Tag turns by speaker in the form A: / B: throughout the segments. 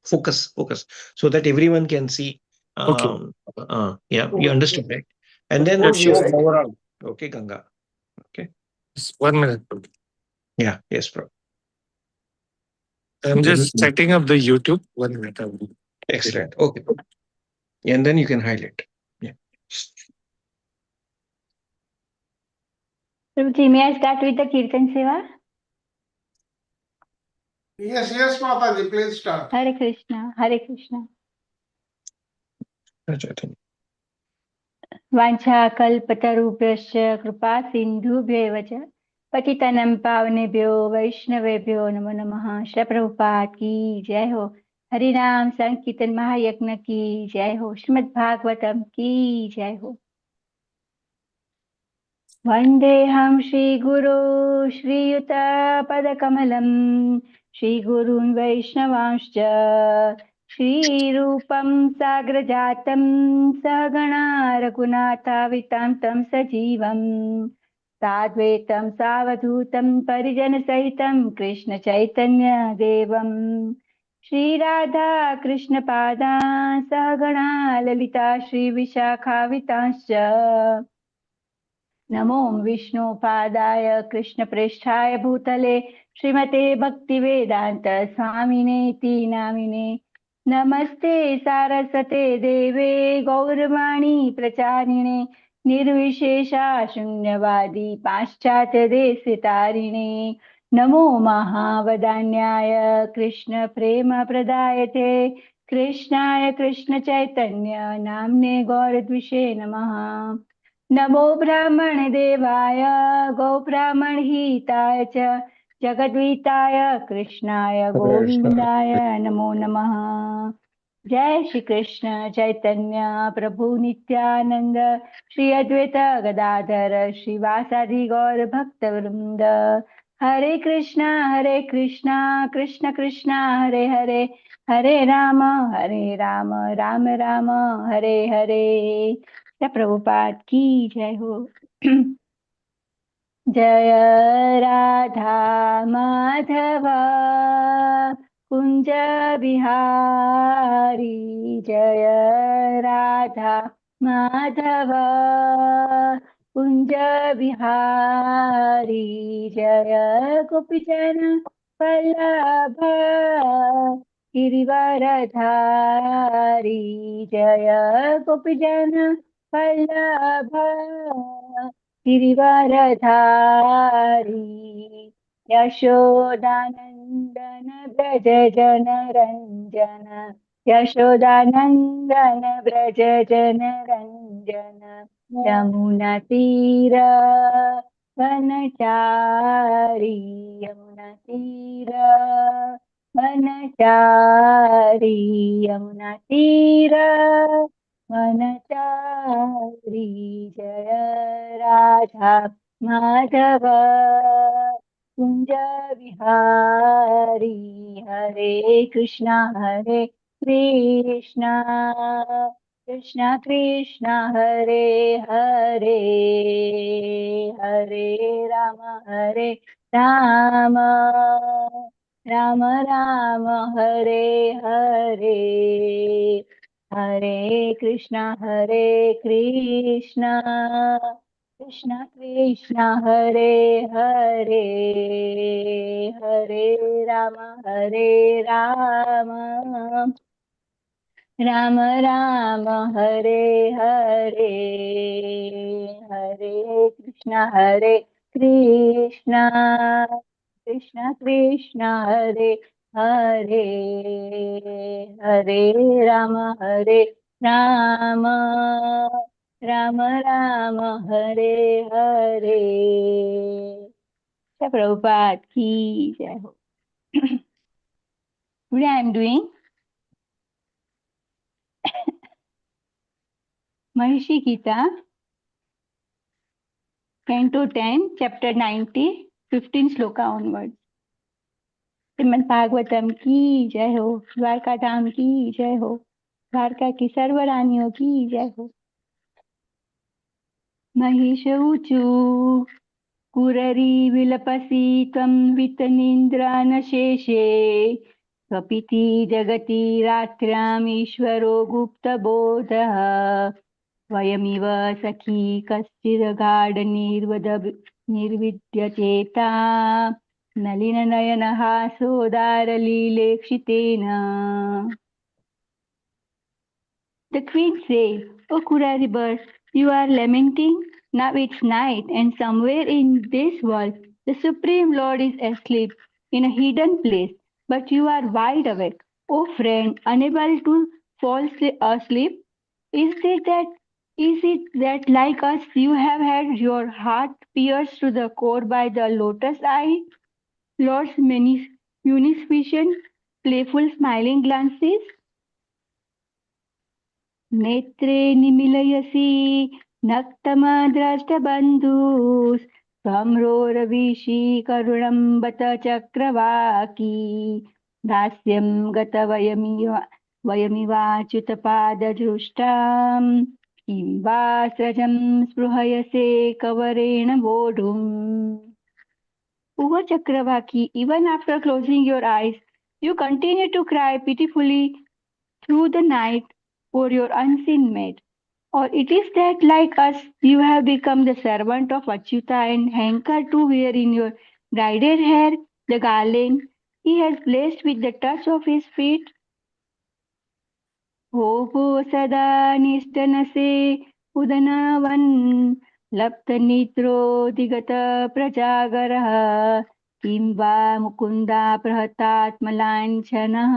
A: focus, so that everyone can see.
B: Okay.
A: Yeah, you understood, right? And then
B: Yeah,
A: we
B: sure.
A: will move on. Okay, Ganga. Okay.
B: Just 1 minute.
A: Yeah. Yes, bro.
B: I'm just
A: Mhm.
B: setting up the YouTube. 1 minute.
A: Excellent. Okay. And then you can highlight. Yeah.
C: Prabhuji, may I start with the Kirtan Seva?
D: Yes, yes, Mataji, please start.
C: Hare Krishna, Hare Krishna. वाञ्छाकल्पतरुभ्यश्च कृपा सिन्धुभ्येव च पतितनं पावनेभ्यो वैष्णवेभ्यो नमो नमः। श्री प्रभुपाद की जय हो। हरिनाम संकीर्तन महायज्ञ की जय हो। श्रीमद् भागवतम की जय हो। वन्देऽहं श्रीगुरो श्रीयुतपदकमलं श्रीगुरून् वैष्णवांश्च श्रीरूपं साग्रजातं सहगणा रघुनाथावितां तं सजीवं साद्वैतं सावधूतं परिजनसहितं कृष्णचैतन्यदेवं श्रीराधा कृष्णपादान् सहगणा ललिता श्रीविशाखावितांश्च नमो विष्णुपादाय कृष्णप्रेष्ठाय भूतले श्रीमते भक्तिवेदांत स्वामिनेति नामिने। नमस्ते सारस्वते देवे गौरवाणी प्रचारिणे निर्विशेषा शून्यवादी पाश्चात्य देशतारिणे। नमो महावदान्याय कृष्ण प्रेम प्रदायते कृष्णाय कृष्ण चैतन्य नाम्ने गौरद्विषे नमः। नमो ब्राह्मण देवाय गौ ब्राह्मण हिताय च जगद्गीताय कृष्णाय गोविंदाय नमो नमः। जय श्री कृष्ण चैतन्य प्रभु नित्यानंद श्री अद्वैत गदाधर श्रीवासादि गौर भक्त वृंद। हरे कृष्णा कृष्ण कृष्णा हरे हरे हरे राम राम राम हरे हरे। जय प्रभुपाद की जय हो। जय राधा माधव कुंज बिहारी जय राधा माधव कुंज बिहारी जय गोपीजन वल्लभ गिरिवरधारी जय गोपीजन वल्लभ गिरिवरधारी यशोदानंदन ब्रज जन रंजन यशोदानंदन ब्रज जन रंजन यमुना तीर वनचारी यमुना तीर वनचारी यमुना तीर वनचारी जय राधा माधव कुंज विहारी। हरे कृष्णा कृष्णा कृष्णा हरे हरे हरे राम राम राम हरे हरे। हरे कृष्णा कृष्णा कृष्णा हरे हरे हरे राम राम राम हरे हरे। हरे कृष्णा कृष्णा कृष्णा हरे हरे हरे राम राम राम हरे हरे। जय प्रभुपाद की जय हो। Today I am doing Mahishi Gita, Canto 10, Chapter 90, 15 Shloka onwards. Shrimad Bhagavatam की जय हो। द्वारका धाम की जय हो। द्वारका की सर्व रानियों की जय हो। महिषौचु कुररी विलपसि त्वं वितनिन्द्रानशेषे स्वपिति जगति रात्र्याम् ईश्वरो गुप्तबोधः वयमिव सखी कश्चिदगाढनिर्विद्यचेता नलिननयनहासोदारलीलेक्षितेन. The queen said, "O Kurari bird, you are lamenting. Now it's night, and somewhere in this world the Supreme Lord is asleep in a hidden place, but you are wide awake. O friend, unable to fall asleep, is it that like us you have had your heart pierced to the core by the lotus eye, Lord's munificent, playful, smiling glances? नेत्रे निमीलयसि नक्तमद्रष्टबन्धुस्त्वम्रोरवीषि करुणं बत चक्रवाकी दास्यं गत वयमिवाच्युतपाददृष्टां किं वा स्रजं स्पृहयसे कवरेण वोढुम्. Uva Chakravaki, even after closing your eyes, you continue to cry pitifully through the night for your unseen mate. Or it is that, like us, you have become the servant of Achyuta and hanker to wear in your braided hair the garland he has blessed with the touch of his feet? हो सदा निष्टनसे उदनावन् लप्तनेत्रोऽधिगत प्रजागरः किं वा मुकुन्दा प्रहतात्मलाञ्छनः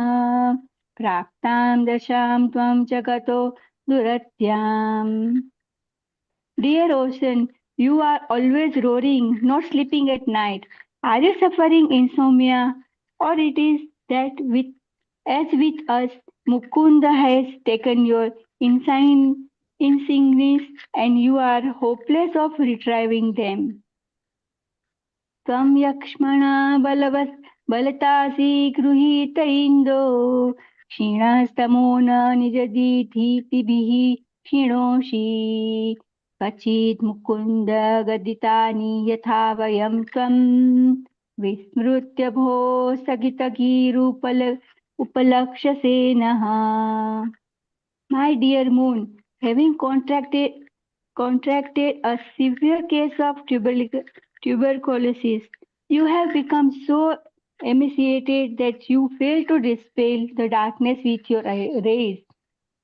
C: प्राप्तां दशां त्वं च गतो दुरत्याम्. Dear ocean, you are always roaring, not sleeping at night. Are you suffering insomnia? Or it is that as with us, Mukunda has taken your insignias and you are hopeless of retrieving them. Tvam yakshmana balataasi gruhita indo क्षीणस्तमो न निजदीधितिभिः क्षीणोषि क्वचित् मुकुन्द गदितानि यथा वयं त्वं विस्मृत्य भो उपलक्ष्यसे नः. My dear moon, having contracted a severe case of tuberculosis, you have become so emaciated that you fail to dispel the darkness with your rays.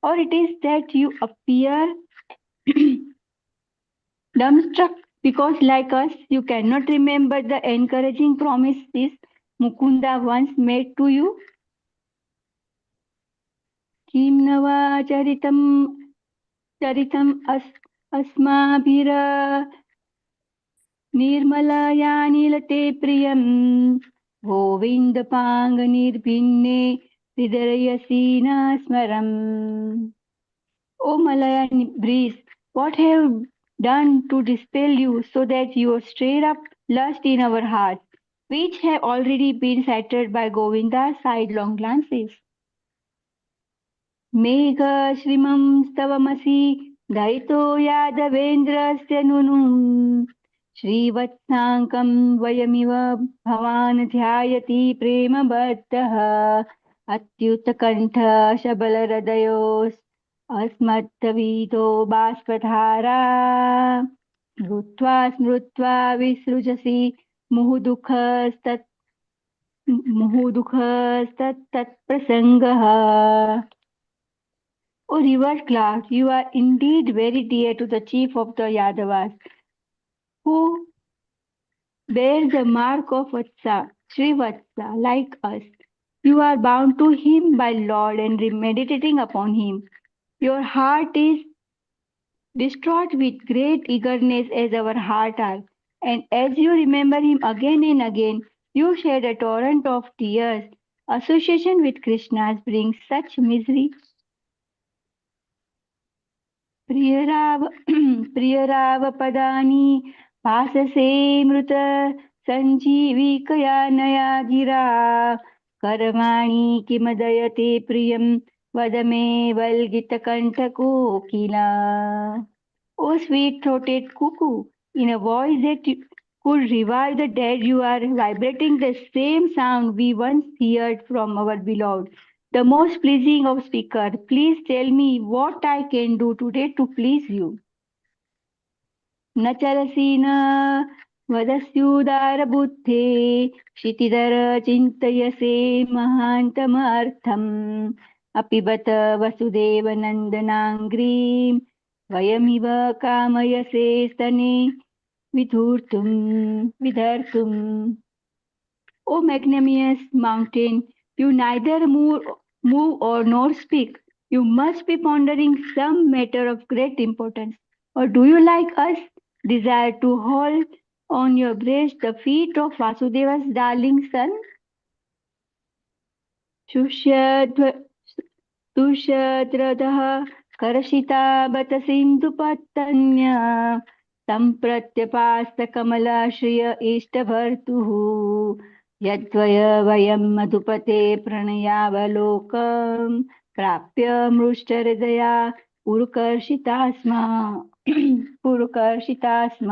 C: Or it is that you appear dumbstruck because, like us, you cannot remember the encouraging promises Mukunda once made to you. किं न वा चरितम् अस्माभिर निर्मलयानिलते प्रियं गोविन्दपाङ्गनिर्भिन्ने हृदयसि न स्मरम्. O Malayan breeze, what have done to dispel you so that you stir up lust in our hearts, which have already been shattered by Govinda's sidelong glances? मेघश्रीमं स्तवमसि दयितो यादवेन्द्रस्य नुनुम् श्रीवत्साङ्कं वयमिव भवान् ध्यायति प्रेमबद्धः अत्युत्कण्ठ शबलहृदयोस् अस्मत्तवीतो बाष्पधारा स्मृत्वा विसृजसि मुहुदुःखस्तत्प्रसङ्गः. O river cloud, you are indeed very dear to the chief of the Yadavas, who bears the mark of Vatsa, Sri Vatsa, like us. You are bound to him by Lord and meditating upon him. Your heart is distraught with great eagerness as our heart are, and as you remember him again and again, you shed a torrent of tears. Association with Krishna brings such misery. प्रियरावपदानि भाससे मृत सञ्जीविकया नया गिरा कर्माणि किमदयते प्रियं वद मे वल्गितकण्ठकोकिला. O sweet-throated cuckoo, in a voice that who revive the dead. You are vibrating the same sound we once heard from our beloved, the most pleasing of speaker. Please tell me what I can do today to please you. न चरसि न वदस्युदारबुद्धे क्षितिधर चिन्तयसे महान्तमर्थम् अपि बत वसुदेवनन्दनाङ्घ्रीं वयमिव कामयसे स्तने विधर्तुम्. O magnanimous mountain, you neither move or nor speak. You must be pondering some matter of great importance. Or do you, like us, desire to hold on your breast the feet of Vasudeva's darling son? तुष्यद्रदः करशिताबत सिन्धुपत्तन्य सम्प्रत्यपास्तकमलाश्रिय इष्टभर्तुः यद्वय वयं मधुपते प्रणयावलोकं प्राप्य मृष्टहृदया पुरकर्षिता स्म.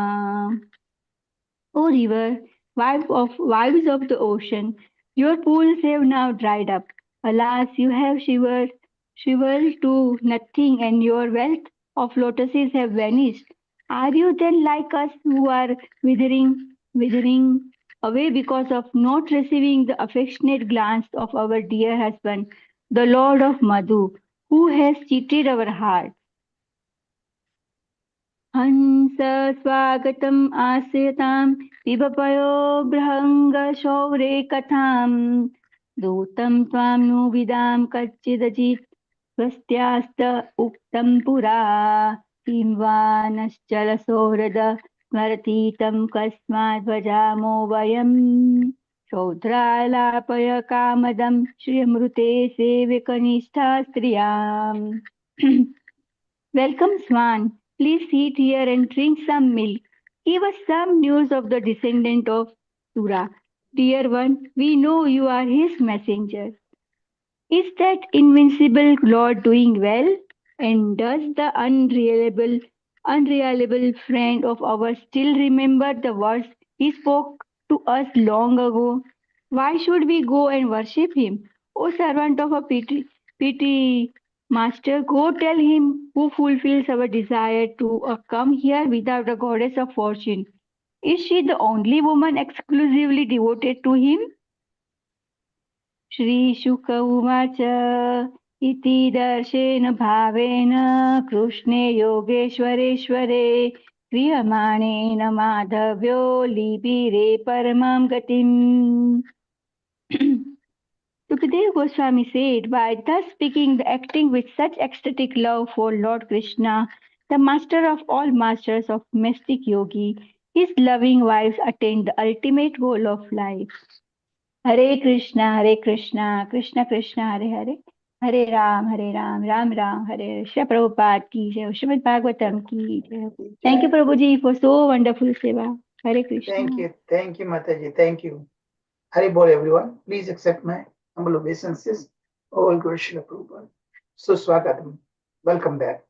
C: O river, wives of the ocean, your pools have now dried up. Alas, you have shriveled to nothing, and your wealth of lotuses have vanished. Are you then like us, who are withering away because of not receiving the affectionate glance of our dear husband, the Lord of Madhu, who has cheated our heart? हंस स्वागतम् आश्रयतां पिबपयो बृहङ्गशौरे कथाम् दूतं त्वां नु विदां कच्चिदजित् स्वस्त्यास्त उक्तं पुरा किं वा नश्चलसौहृद स्मरतीतं कस्मात् भजामो वयम् शौद्रालापय कामदं श्रियमृते सेवकनिष्ठा स्त्रियाम्. Welcome, Swan. Please sit here and drink some milk. Give us some news of the descendant of Sura. Dear one, we know you are his messenger. Is that invincible Lord doing well? And does the unreliable friend of ours still remember the words he spoke to us long ago? Why should we go and worship him? O servant of a pity master, go tell him who fulfills our desire to come here without a goddess of fortune. Is she the only woman exclusively devoted to him? श्रीशुक उवाच इति दर्शेन भावेन कृष्णे योगेश्वरेश्वरे क्रियमाणेन माधव्यो लिपिरे परमां गतिम्. Sukadeva Goswami said, by thus speaking, the acting with such ecstatic love for Lord Krishna, the master of all masters of mystic yogi, his loving wives attained the ultimate goal of life. Hare Krishna, Krishna Krishna, Hare Hare, Hare Ram, Ram Ram, Hare Hare. Shri Prabhupada ki jai, Srimad Bhagavatam ki jai. Thank you, Prabhuji, for so wonderful seva. Hare Krishna.
E: Thank you, Mataji, thank you. Hare Bol, everyone. Please accept my humble obeisances. All Guru Srila Prabhupada. Suswagatam. Welcome back.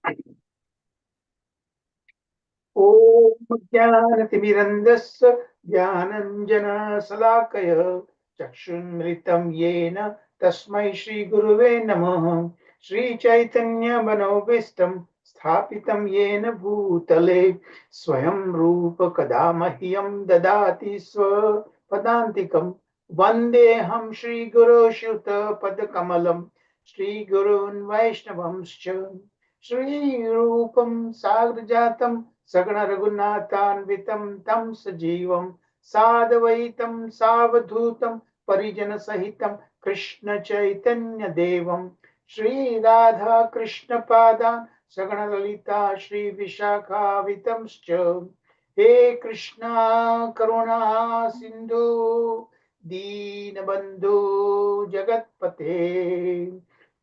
E: Om Jnanatimirandasya Jnananjana Salakaya Chakshunmritam Yena Tasmai Shri Guruve Namah Shri Chaitanya Manovistam Sthapitam Yena Bhutale Swayam Rupa Kadamahyam Dadati Swa Padantikam Vandeham Shri Guru Shuta Padakamalam Shri Gurun Vaishnavamscha Shri Rupam Sagrajatam Sagana Raghunathanvitam Tam Sajivam Sadavaitam Savadhutam Parijana Sahitam Krishna Chaitanya Devam Shri Radha Krishna Pada Sagana Lalita Shri Vishakhavitamscha He Krishna Karuna Sindhu Deenabandhu Jagatpate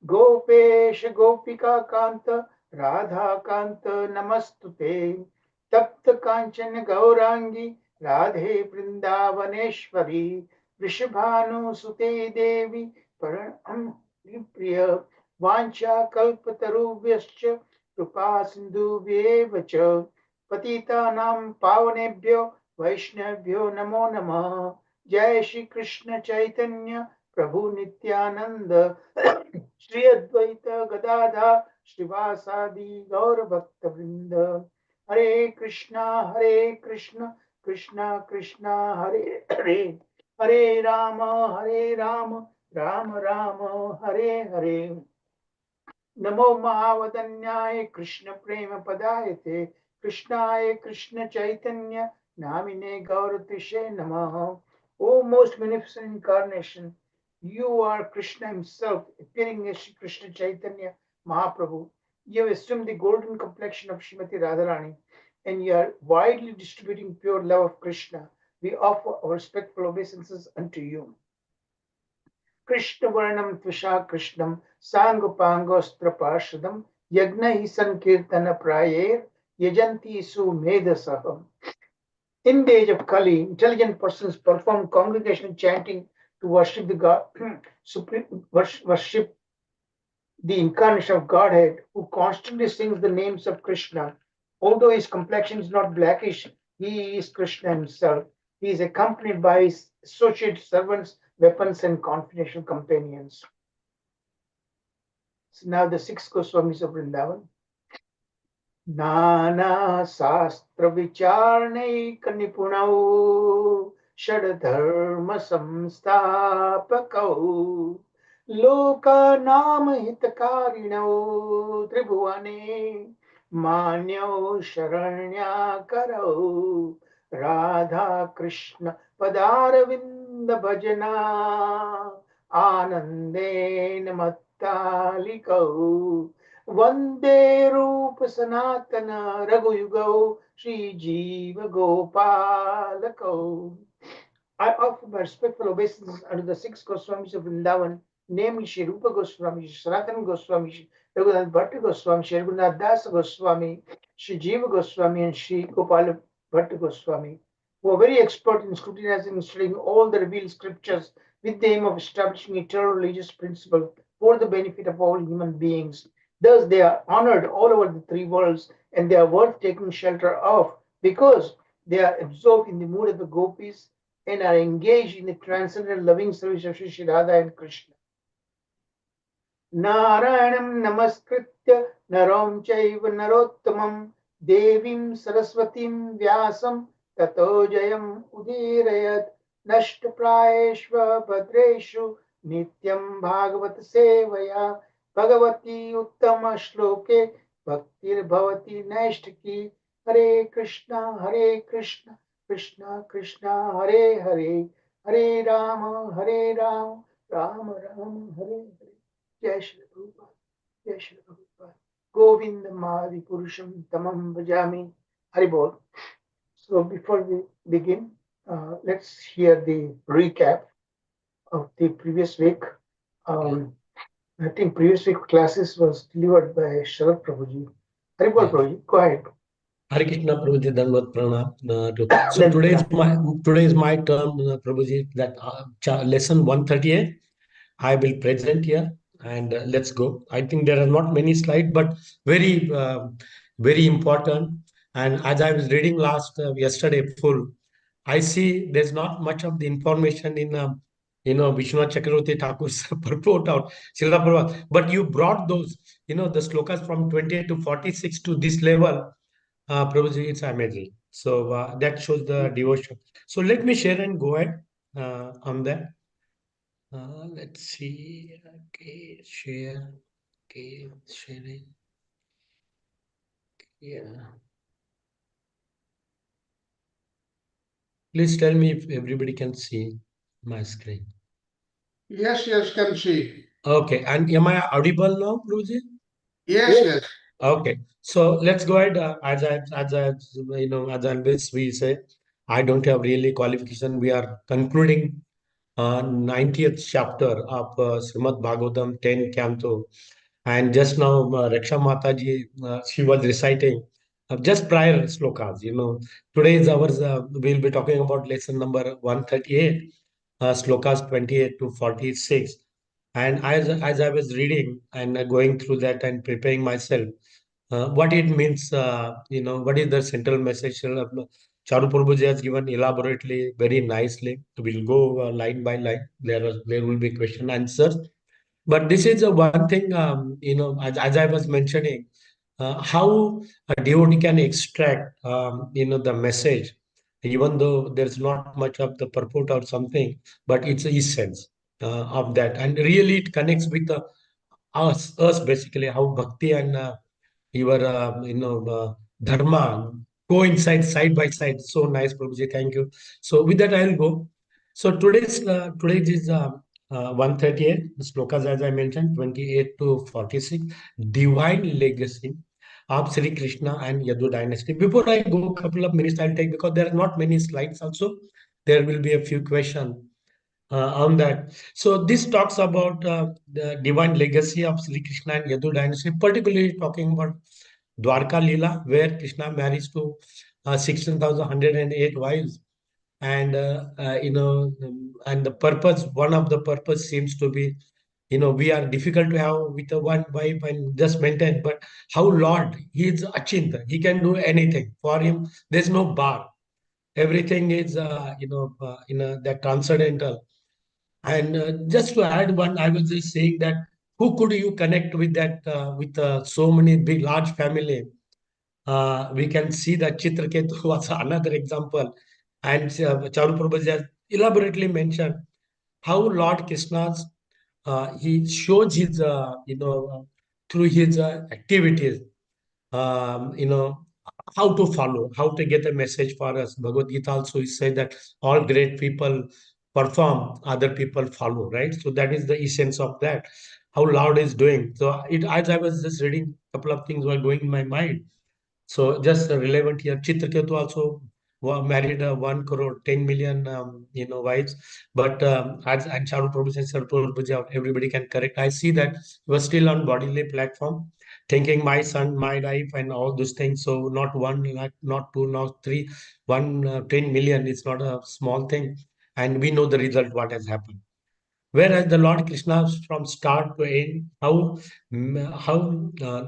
E: Gopesh Gopika Kanta Radha Kanta Namastute Tapta Kanchana Gaurangi Radhe Vrindavaneshwari Vrishabhanu Sute Devi Param Priya Vancha Kalpatarubhyascha Krupa Sindhu Vyevacha Patita Nam Pavanebhyo वैष्णव्यो नमो नमः। जय श्री कृष्ण चैतन्य प्रभु नित्यानंद श्री अद्वैत गदाधर श्रीवासादि गौर भक्त वृंद। हरे कृष्णा कृष्णा कृष्णा हरे हरे, हरे राम राम राम हरे हरे। नमो महावदन्याय कृष्ण प्रेम पदायते कृष्णाय कृष्ण चैतन्य नामिने गौरतिशे नमः। O most beneficent incarnation, you are Krishna himself appearing as Shri Krishna Chaitanya Mahaprabhu. You have assumed the golden complexion of Srimati Radharani and you are widely distributing pure love of Krishna. We offer our respectful obeisances unto you. कृष्णवर्णं त्वषा कृष्णं साङ्गपाङ्गोऽस्त्रपार्षदं यज्ञैः सङ्कीर्तनप्रायैर् यजन्ति सुमेधसः. In the age of Kali, intelligent persons perform congregational chanting to worship the God, worship the incarnation of Godhead, who constantly sings the names of Krishna. Although his complexion is not blackish, he is Krishna himself. He is accompanied by his associate servants, weapons, and confidential companions. So now the six Goswamis of Vrindavan. Nana Sastra Vicharnai Kanipunau Shadadharma Samstapakau Loka Nama Hitakarinau Tribhuane Manyo Sharanya Karau Radha Krishna Padaravinda Bhajana Anandena Mattalikau Vande Rupa Sanatana Raghuyugo Sri Jiva Gopalako. I offer my respectful obeisances unto the six Goswamis of Vrindavan, namely Sri Rupa Goswami, Sri Sanatana Goswami, Sri Raghunath Bhatta Goswami, Sri Raghunath Das Goswami, Sri Jiva Goswami, and Sri Gopala Bhatta Goswami, who are very expert in scrutinizing and studying all the revealed scriptures with the aim of establishing eternal religious principle for the benefit of all human beings. Thus, they are honored all over the three worlds and they are worth taking shelter of because they are absorbed in the mood of the gopis and are engaged in the transcendental loving service of Sri Radha and Krishna. Narayanam namaskritya narom chaiva narottamam devim saraswatim vyasam tato jayam udirayat nashtaprayeshva bhadreshu nityam bhagavat sevaya bhagavati uttama shloke bhaktir bhavati naishtaki. Hare Krishna Krishna Krishna Hare Hare, Hare Rama Rama Rama Hare Hare. Jai Shri Prabhupada, Jai Shri Prabhupada. Govinda Madi Purusham Tamam Bhajami. Haribol. So before we begin, let's hear the recap of the previous week. I think previous week classes was delivered by Sharad Prabhuji. Haribol Prabhuji, go ahead.
B: Hare Krishna Prabhuji, Dandavat Pranam. So today is my turn, Prabhuji, that lesson 138. I will present here and let's go. I think there are not many slides, but very important. And as I was reading yesterday full, I see there's not much of the information in Vishwanath Chakravarti Thakur's purport out Srila Prabhupada. But you brought those, the slokas from 28 to 46 to this level. Prabhuji, it's amazing. So that shows the devotion. So let me share and go ahead on that. Let's see. Okay, share. Okay, sharing. Yeah. Please tell me if everybody can see my screen.
D: Yes, can see.
B: Okay, and am I audible now, Prabhuji?
D: Yes.
B: Okay, so let's go ahead. As always we say, I don't have really qualification. We are concluding 90th chapter of Srimad Bhagavatam 10 Canto. And just now, Raksha Mataji, she was reciting just prior slokas. Today is ours. We'll be talking about lesson number 138, slokas 28 to 46. And as I was reading and going through that and preparing myself, what it means, what is the central message? Chalo Charu Prabhuji has given elaborately, very nicely. We'll go line by line. There will be question answers. But this is one thing, as I was mentioning, how a devotee can extract, the message, even though there's not much of the purport or something, but it's the essence of that. And really it connects with us basically, how bhakti and your dharma coincide side by side. So nice, Prabhuji. Thank you. So with that, I'll go. So today's is 138 slokas, as I mentioned, 28 to 46, divine legacy of Sri Krishna and Yadu dynasty. Before I go, a couple of minutes I'll take, because there are not many slides. Also, there will be a few questions on that. So this talks about the divine legacy of Sri Krishna and Yadu dynasty, particularly talking about Dwarka Leela, where Krishna marries to 16,108 wives. And, and the purpose, one of the purpose seems to be, we are difficult to have with a one wife and just maintain, but how Lord, he is Achinta, he can do anything. For him, there's no bar. Everything is, that transcendental. And just to add one, I was just saying that who could you connect with that, with so many big, large family? We can see that Chitraketu was another example. And Charu Prabhuji has elaborately mentioned how Lord Krishna's, he shows his, through his activities, you know, how to follow, how to get a message for us. Bhagavad Gita also is said that all great people perform, other people follow, right? So that is the essence of that, how Lord is doing. So it, as I was just reading, a couple of things were going in my mind. So just relevant here, Chitraketu also married 1 crore, 10 million, wives. But as and Charu Prabhu and Charu Prabhu, everybody can correct. I see that he was still on bodily platform, thinking my son, my life, and all those things. So not one, not two, not three, 10 million is not a small thing. And we know the result, what has happened. Whereas the Lord Krishna, from start to end, how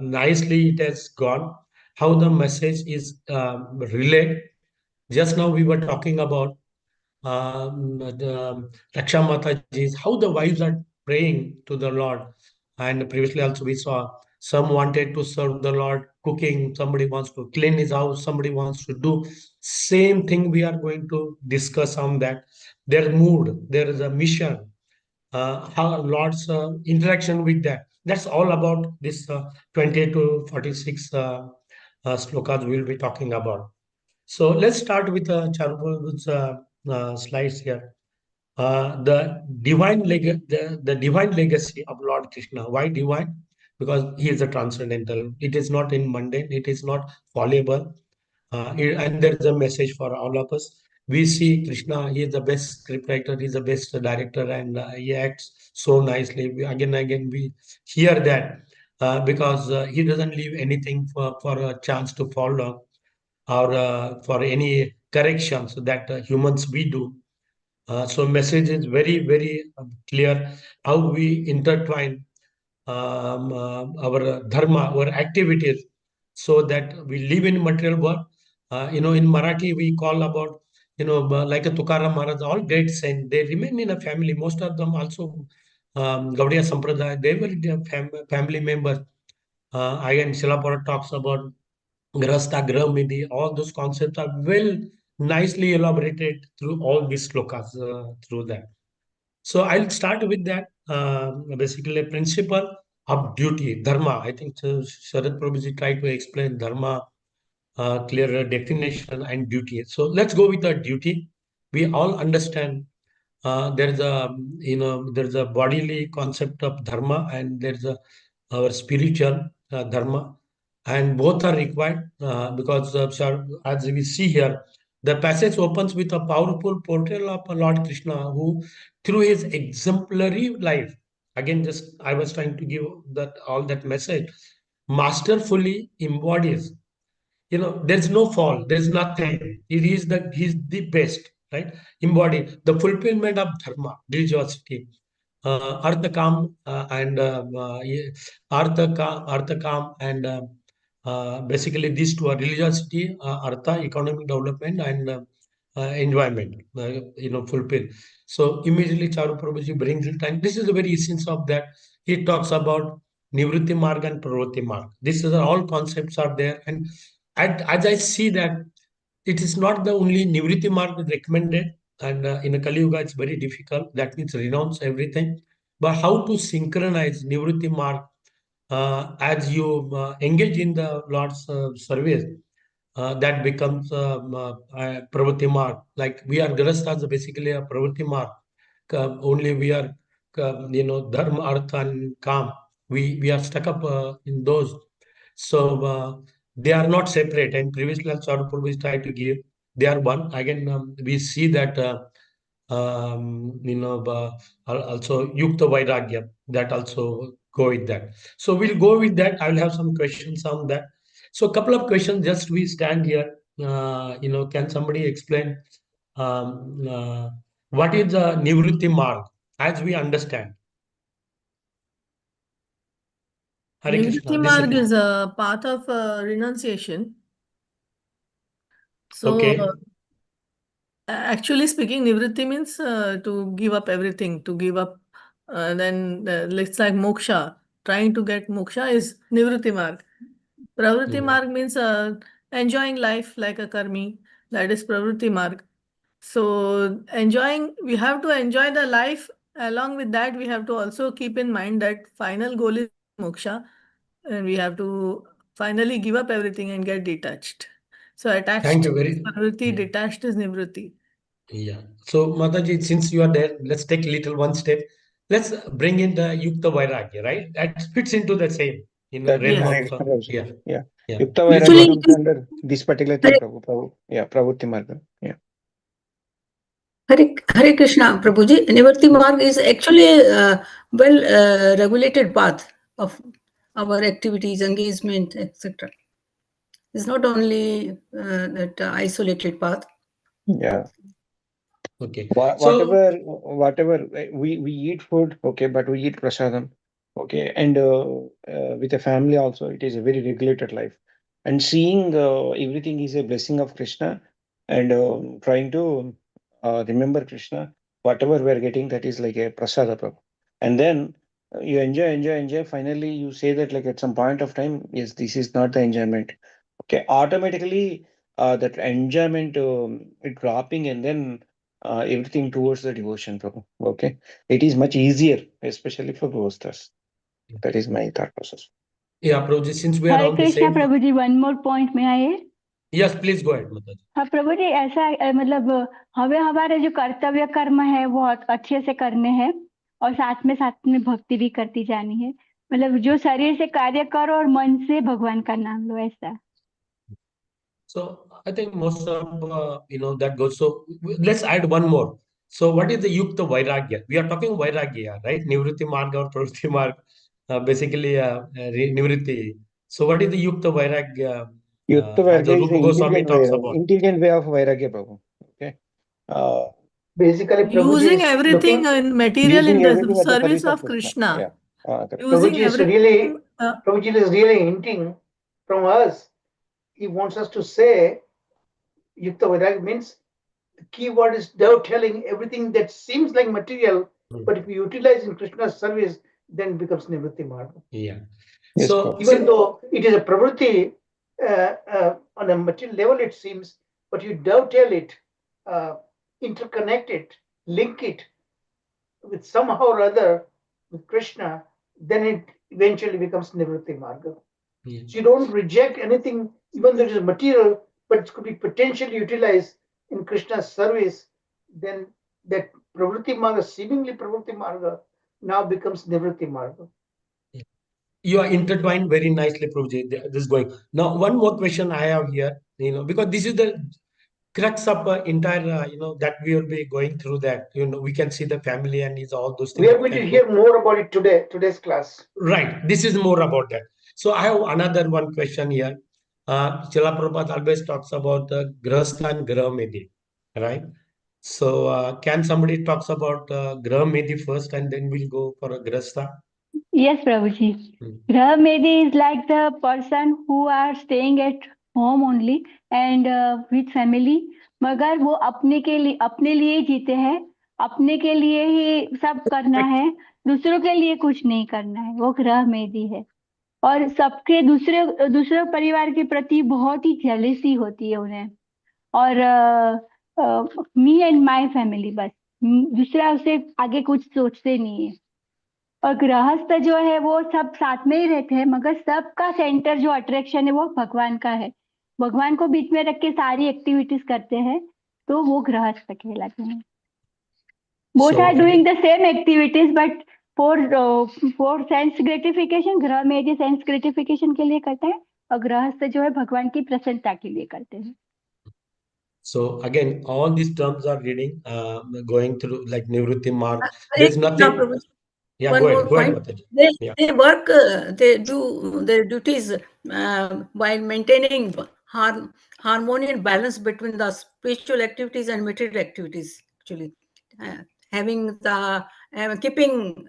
B: nicely it has gone, how the message is relayed. Just now we were talking about the Raksha Mataji's, how the wives are praying to the Lord. And previously also we saw some wanted to serve the Lord cooking, somebody wants to clean his house, somebody wants to do same thing. We are going to discuss on that. Their mood, there is a mission, how Lord's interaction with that. That's all about this 20 to 46 slokas we'll be talking about. So let's start with Charup's slides here. The divine legacy of Lord Krishna. Why divine? Because he is a transcendental. It is not in mundane. It is not fallible. And there is a message for all of us. We see Krishna, he is the best scriptwriter, he is the best director, and he acts so nicely. Again and again, we hear that because he doesn't leave anything for a chance to fall down, or for any corrections that humans we do. So message is very, very clear, how we intertwine our dharma, our activities, so that we live in material world. In Marathi, we call about, like a Tukaram Maharaj, all great saints, they remain in a family. Most of them also, Gaudiya Sampradaya, they were their family members. Again, Shilapura talks about Grasta, Gramidhi, all those concepts are well, nicely elaborated through all these slokas, through that. So I'll start with that. Basically, a principle of duty, dharma. I think Sharad Prabhuji tried to explain dharma, clearer definition, and duty. So let's go with the duty. We all understand there's a bodily concept of dharma, and there's our spiritual dharma, and both are required because as we see here, the passage opens with a powerful portrayal of Lord Krishna, who through his exemplary life, again, just I was trying to give that all that message, masterfully embodies, there's no fall, there's nothing, he's the best, right? Embody the fulfillment of dharma, religiosity, artha kam, and artha kam, and Basically, these two are religiosity, artha, economic development, and enjoyment, fulfill. So immediately Charu Prabhuji brings it, and this is the very essence of that. He talks about Nivritti Marg and Pravritti Marg. These are all concepts are there, and as I see that it is not the only Nivritti Marg recommended, and in a Kali Yuga it's very difficult. That means renounce everything. But how to synchronize Nivritti Marg as you engage in the Lord's service, that becomes pravritti marg. Like we are grahasthas, basically a pravritti marg. Only we are, dharma, artha, and kam. We are stuck up in those. So they are not separate. And previously, also, Prabhu tried to give. They are one. Again, we see that. Also Yukta Vairagya, that also go with that. So we'll go with that. I will have some questions on that. So a couple of questions, just we stand here. Can somebody explain what is the Nivritti Marg as we understand? Hare Krishna.
F: Nivritti Marg is a path of renunciation. So,
B: Okay.
F: Actually speaking, Nivritti means to give up everything, to give up. Then it's like moksha. Trying to get moksha is Nivritti Marg. Pravritti Marg means enjoying life like a karmi. That is Pravritti Marg. So we have to enjoy the life. Along with that, we have to also keep in mind that final goal is moksha, and we have to finally give up everything and get detached. So attached
B: Thank you
F: is Pravritti, detached is Nivritti.
B: Yeah. So, Mataji, since you are there, let's take little one step. Let's bring in the Yukta Vairagya, right? That fits into the same,
A: That
B: realm
F: Yes.
B: of,
A: yeah.
B: yeah.
A: Yukta
B: Let's
A: Vairagya
B: go.
A: comes under this particular thing, Prabhu. Yeah, Pravritti Marga. Yeah.
G: Hare Krishna, Prabhuji. Nivritti Marg is actually a well regulated path of our activities, engagement, etc. It's not only that isolated path.
A: Yeah.
B: Okay.
A: Whatever we eat food, okay, but we eat prasadam, okay, and with a family also, it is a very regulated life. And seeing everything is a blessing of Krishna, and trying to remember Krishna, whatever we are getting, that is like a prasada, Prabhu. And then you enjoy. Finally, you say that like at some point of time, yes, this is not the enjoyment. Okay, automatically that enjoyment it dropping, and then everything towards the devotion, Prabhu. Okay, it is much easier, especially for Gostas. That is my thought process.
B: Yeah, Prabhuji, since we are
C: Hare
B: on the
C: Krishna,
B: same.
C: Prabhuji, one more point may I add?
B: Yes, please go ahead, Mataji.
C: हाँ प्रभु जी ऐसा मतलब हमें हमारे जो कर्तव्य कर्म है वो अच्छे से करने हैं और साथ में भक्ति भी करती जानी है मतलब जो शरीर से कार्य करो और मन से भगवान का नाम लो ऐसा.
B: So I think most of that goes. So let's add one more. So what is the Yukta Vairagya? We are talking Vairagya, right? Nivritti Marga or Pravritti Marga, basically Nivritti. So what is the Yukta Vairagya?
A: Yukta
B: As
A: Vairagya is
B: Rupa
A: an
B: Goswami talks about.
A: intelligent way of Vairagya, Prabhu. Okay.
E: Basically, Prabhuji
F: Using
E: is
F: everything
E: looking,
F: in material in
A: using
F: the
A: everything at the
F: service
A: service
F: of
A: of Krishna.
F: Krishna.
A: Yeah. Correct.
F: Using
E: Prabhuji is really hinting from us. He wants us to say Yukta Vairagya means the key word is dovetailing everything that seems like material, but if you utilize in Krishna's service, then it becomes Nivritti Marga.
B: Yeah.
A: Yes,
B: So
E: even though it is a pravritti on a material level, it seems, but you dovetail it, interconnect it, link it with somehow or other with Krishna, then it eventually becomes Nivritti Marga.
B: Yeah.
E: So you don't reject anything, even though it is material, but it could be potentially utilized in Krishna's service, then that Pravritti Marga, seemingly Pravritti Marga, now becomes Nivritti Marga.
B: You are intertwined very nicely, Prabhuji. This is going. Now, one more question I have here, because this is the crux of entire, that we will be going through that. We can see the family and all those things.
E: We are going to hear more about it today's class.
B: Right. This is more about that. So I have another one question here. Srila Prabhupada always talks about the Grahastha and Grahamedi, right? So can somebody talks about Grahamedi first, and then we'll go for a Grahastha?
C: Yes, Prabhuji.
B: Hmm.
C: Grah Medi is like the person who are staying at home only and with family. मगर वो अपने लिए ही जीते हैं, अपने के लिए ही सब करना है, दूसरों के लिए कुछ नहीं करना है, वो ग्रह मेदी है। और सबके दूसरे दूसरे परिवार के प्रति बहुत ही जेलसी होती है उन्हें। और मी एंड माय फैमिली बस, दूसरा उसे आगे कुछ सोचते नहीं है। और गृहस्थ जो है वो सब साथ में ही रहते हैं, मगर सबका सेंटर जो अट्रैक्शन है वो भगवान का है, भगवान को बीच में रख के सारी एक्टिविटीज करते हैं, तो वो गृहस्थ कहलाते हैं। Both
B: So
C: are
B: again,
C: doing the same activities but for sense gratification, गृह में जो सेंस ग्रेटिफिकेशन के लिए करते हैं, और गृहस्थ जो है भगवान की प्रसन्नता के लिए करते हैं।
B: so again, all these terms are reading, going through like Nivritti mark.
G: Hare
B: There's
G: Krishna,
B: nothing.
G: Prabhuji.
B: Yeah,
G: One more
B: go ahead,
G: point.
B: Mataji.
G: They,
B: Yeah.
G: they work, they do their duties while maintaining harmony and balance between the spiritual activities and material activities. Actually, having the keeping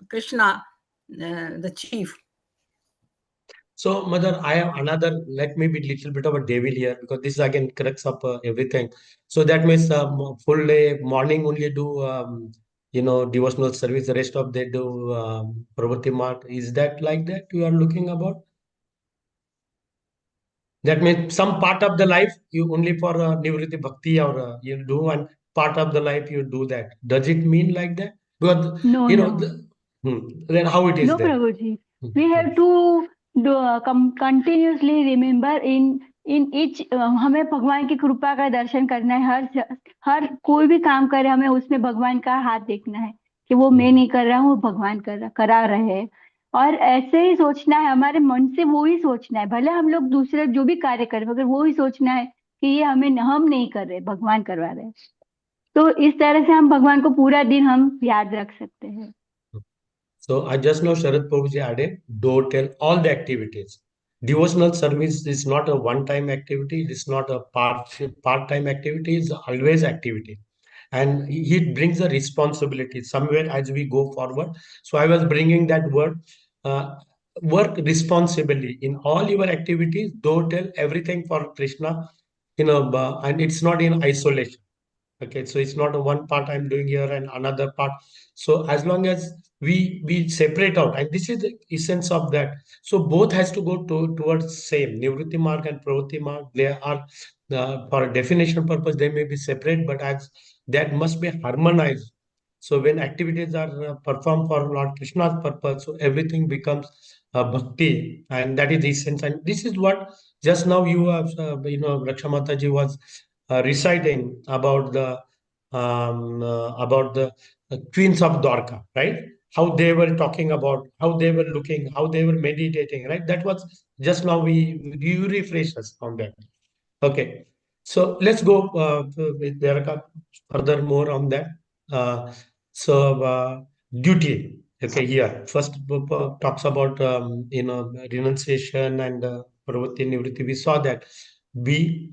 G: Krishna the chief.
B: So, Mother, I have another, let me be little bit of a devil here because this again crux up everything. So that means full day, morning only do, devotional service, the rest of they do Prabhuti Mart. Is that like that you are looking about? That means some part of the life you only for Nivritti Bhakti or you do, and part of the life you do that. Does it mean like that? Because,
C: No, no.
B: then how it is
C: No,
B: there?
C: Prabhuji.
B: Hmm,
C: We
B: hmm.
C: have to continuously remember in each हमें भगवान की कृपा का दर्शन करना है, हर कोई भी काम करे हमें उसमें भगवान का हाथ देखना है कि वो मैं नहीं कर रहा हूँ, भगवान करा रहे हैं। और ऐसे ही सोचना है, हमारे मन से वो ही सोचना है, भले हम लोग दूसरे जो भी कार्य करें मगर वो ही सोचना है कि ये हम नहीं कर रहे, भगवान करवा रहे हैं। तो इस तरह से हम भगवान को पूरा दिन हम याद रख सकते हैं।
B: So I just know Sharad Prabhuji added, do tell all the activities. Devotional service is not a one-time activity. It is not a part-time activity. It's always activity. And it brings a responsibility somewhere as we go forward. So I was bringing that word, uh, work responsibly in all your activities. Do tell everything for Krishna, and it's not in isolation. Okay, so it's not a one part I'm doing here and another part. So as long as we separate out, and this is the essence of that. So both has to go towards same Nivritti mark and Pravritti mark. They are for a definition purpose they may be separate, but as that must be harmonized. So when activities are performed for Lord Krishna's purpose, so everything becomes bhakti, and that is the essence. And this is what just now you have, Raksha Mataji was reciting about the queens of Dwarka, right? How they were talking about, how they were looking, how they were meditating, right? That was just now you refresh us on that. Okay, so let's go with Dwarka further more on that. Uh, so duty. Okay, here first talks about renunciation and pravritti nivritti. We saw that B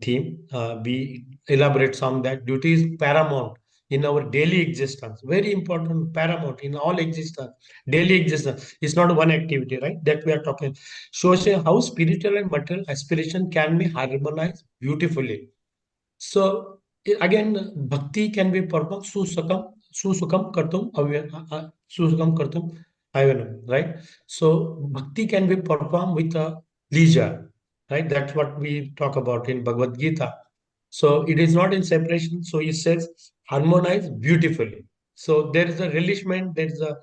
B: theme. B elaborates on that. Duty is paramount in our daily existence. Very important, paramount in all existence. Daily existence. It's not one activity, right? That we are talking. Shows how spiritual and material aspiration can be harmonized beautifully. So again, bhakti can be performed susukam kartum susukam kartum avanam, right? So bhakti can be performed with a leisure, right? That's what we talk about in Bhagavad Gita. So it is not in separation. So it says harmonize beautifully. So there is a relishment. There is a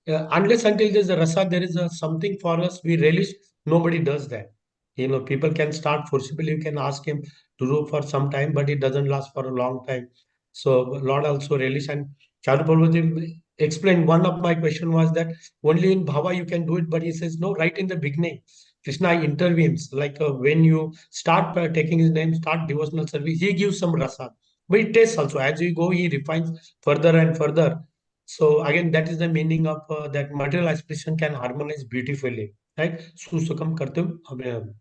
B: unless until there is a rasa, there is a something for us we relish. Nobody does that. People can start forcibly. You can ask him to do for some time, but it doesn't last for a long time. So Lord also relish. And Charu Prabhuji explained one of my question was that only in bhava you can do it, but he says no, right in the beginning. Krishna intervenes, like when you start taking his name, start devotional service, he gives some rasa. But it tastes also. As you go, he refines further and further. So again, that is the meaning of that material aspiration can harmonize beautifully, right? Susukam kartum abhinam.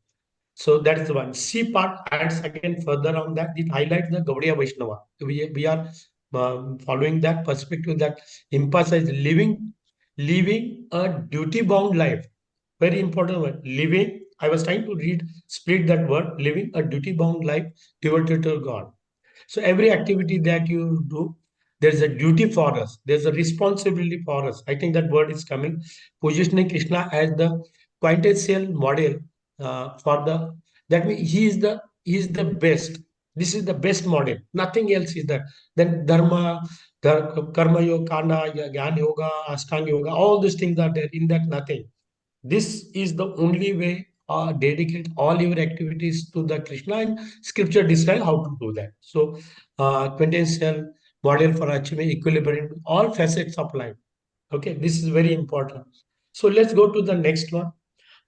B: So that is the one. C part adds again further on that. It highlights the Gaudiya Vaishnava. We are following that perspective that emphasize living living a duty-bound life. Very important word. Living, I was trying to split that word, living a duty-bound life devoted to God. So every activity that you do, there's a duty for us. There's a responsibility for us. I think that word is coming. Positioning Krishna as the quintessential model for the. That means he is the best. This is the best model. Nothing else is there. Then dharma, karma yoga, kana, jnana yoga, ashtanga yoga. All these things are there. In that nothing. This is the only way dedicate all your activities to the Krishna, and scripture describe how to do that. So, quintessential model for achieving equilibrium in all facets of life. Okay, this is very important. So let's go to the next one,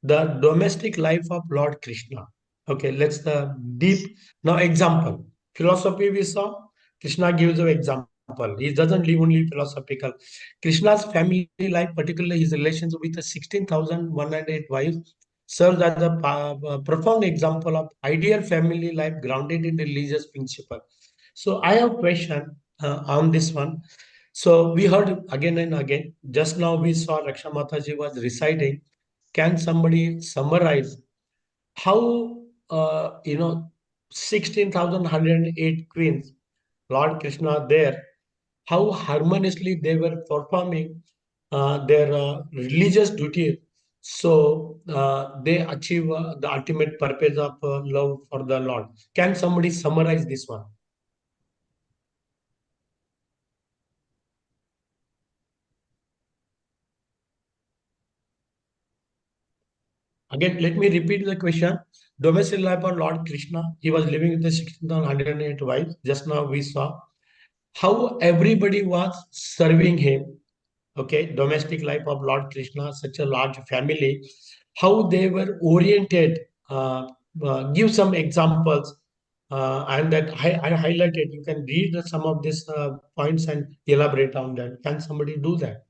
B: the domestic life of Lord Krishna. Okay, let's the deep now example. Philosophy we saw, Krishna gives an example. He doesn't live only philosophical. Krishna's family life, particularly his relations with the 16,108 wives, serves as a profound example of ideal family life grounded in religious principle. So I have a question on this one. So we heard again and again. Just now we saw Raksha Mataji was reciting. Can somebody summarize how 16,108 queens, Lord Krishna there, how harmoniously they were performing their religious duty, so they achieve the ultimate purpose of love for the Lord. Can somebody summarize this one? Again, let me repeat the question. Domestic life of Lord Krishna, he was living with the 16,108 wives. Just now we saw how everybody was serving him. Okay, domestic life of Lord Krishna, such a large family, how they were oriented. Give some examples, and that I highlighted. You can read some of these points and elaborate on that. Can somebody do that?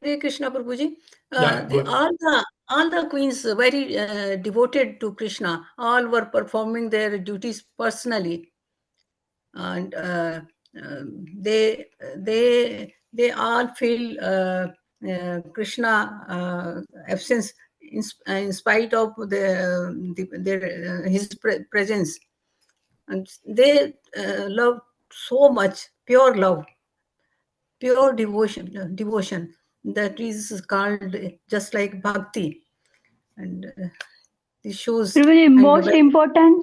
G: Hare Krishna, Prabhuji.
B: Yeah, good.
G: All the queens very devoted to Krishna. All were performing their duties personally, and they all feel Krishna absence in spite of his presence, and they love so much, pure love, pure devotion that is called just like bhakti, and this shows.
C: Prabhu most important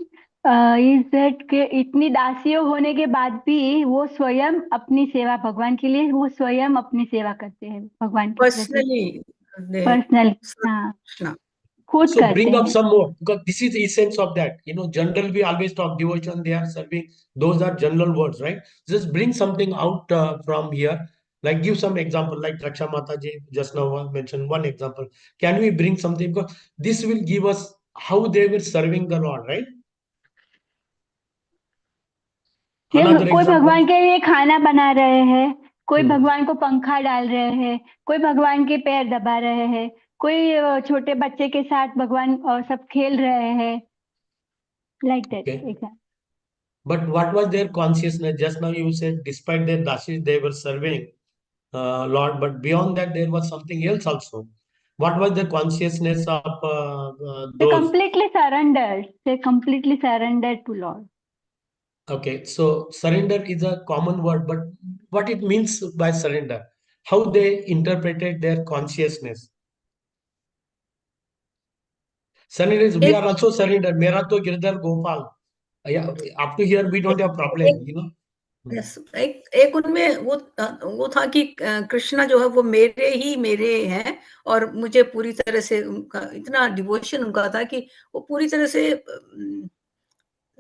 C: is that कि इतनी दासियों होने के बाद भी वो स्वयं अपनी सेवा भगवान के लिए वो स्वयं अपनी सेवा करते हैं भगवान की पर्सनली हाँ खुद
B: So
C: करते
B: bring up
C: हैं
B: some more, because this is the essence of that. General we always talk devotion, they are serving. Those are general words, right? Just bring something out from here. Like give some example, like Raksha Mataji just now mentioned one example. Can we bring something? Because this will give us how they were serving the Lord, right? Another
C: कोई
B: example.
C: भगवान के लिए खाना बना रहे हैं, कोई भगवान को पंखा डाल रहे हैं, कोई भगवान के पैर दबा रहे हैं, कोई छोटे बच्चे के साथ भगवान और सब खेल रहे हैं, like that. Exactly.
B: But what was their consciousness? Just now you said, despite their dashes, they were serving Lord, but beyond that, there was something else also. What was the consciousness of
C: They
B: those?
C: completely surrendered. They completely surrendered to Lord.
B: Okay, so surrender is a common word, but what it means by surrender? How they interpreted their consciousness? Surrender is, we are also surrendered. Mera to Girdhar Gopal. Yeah, up to here we don't have problem.
G: Yes, एक उनमें वो था कि कृष्णा जो है वो मेरे हैं और मुझे पूरी तरह से उनका इतना डिवोशन उनका था कि वो पूरी तरह से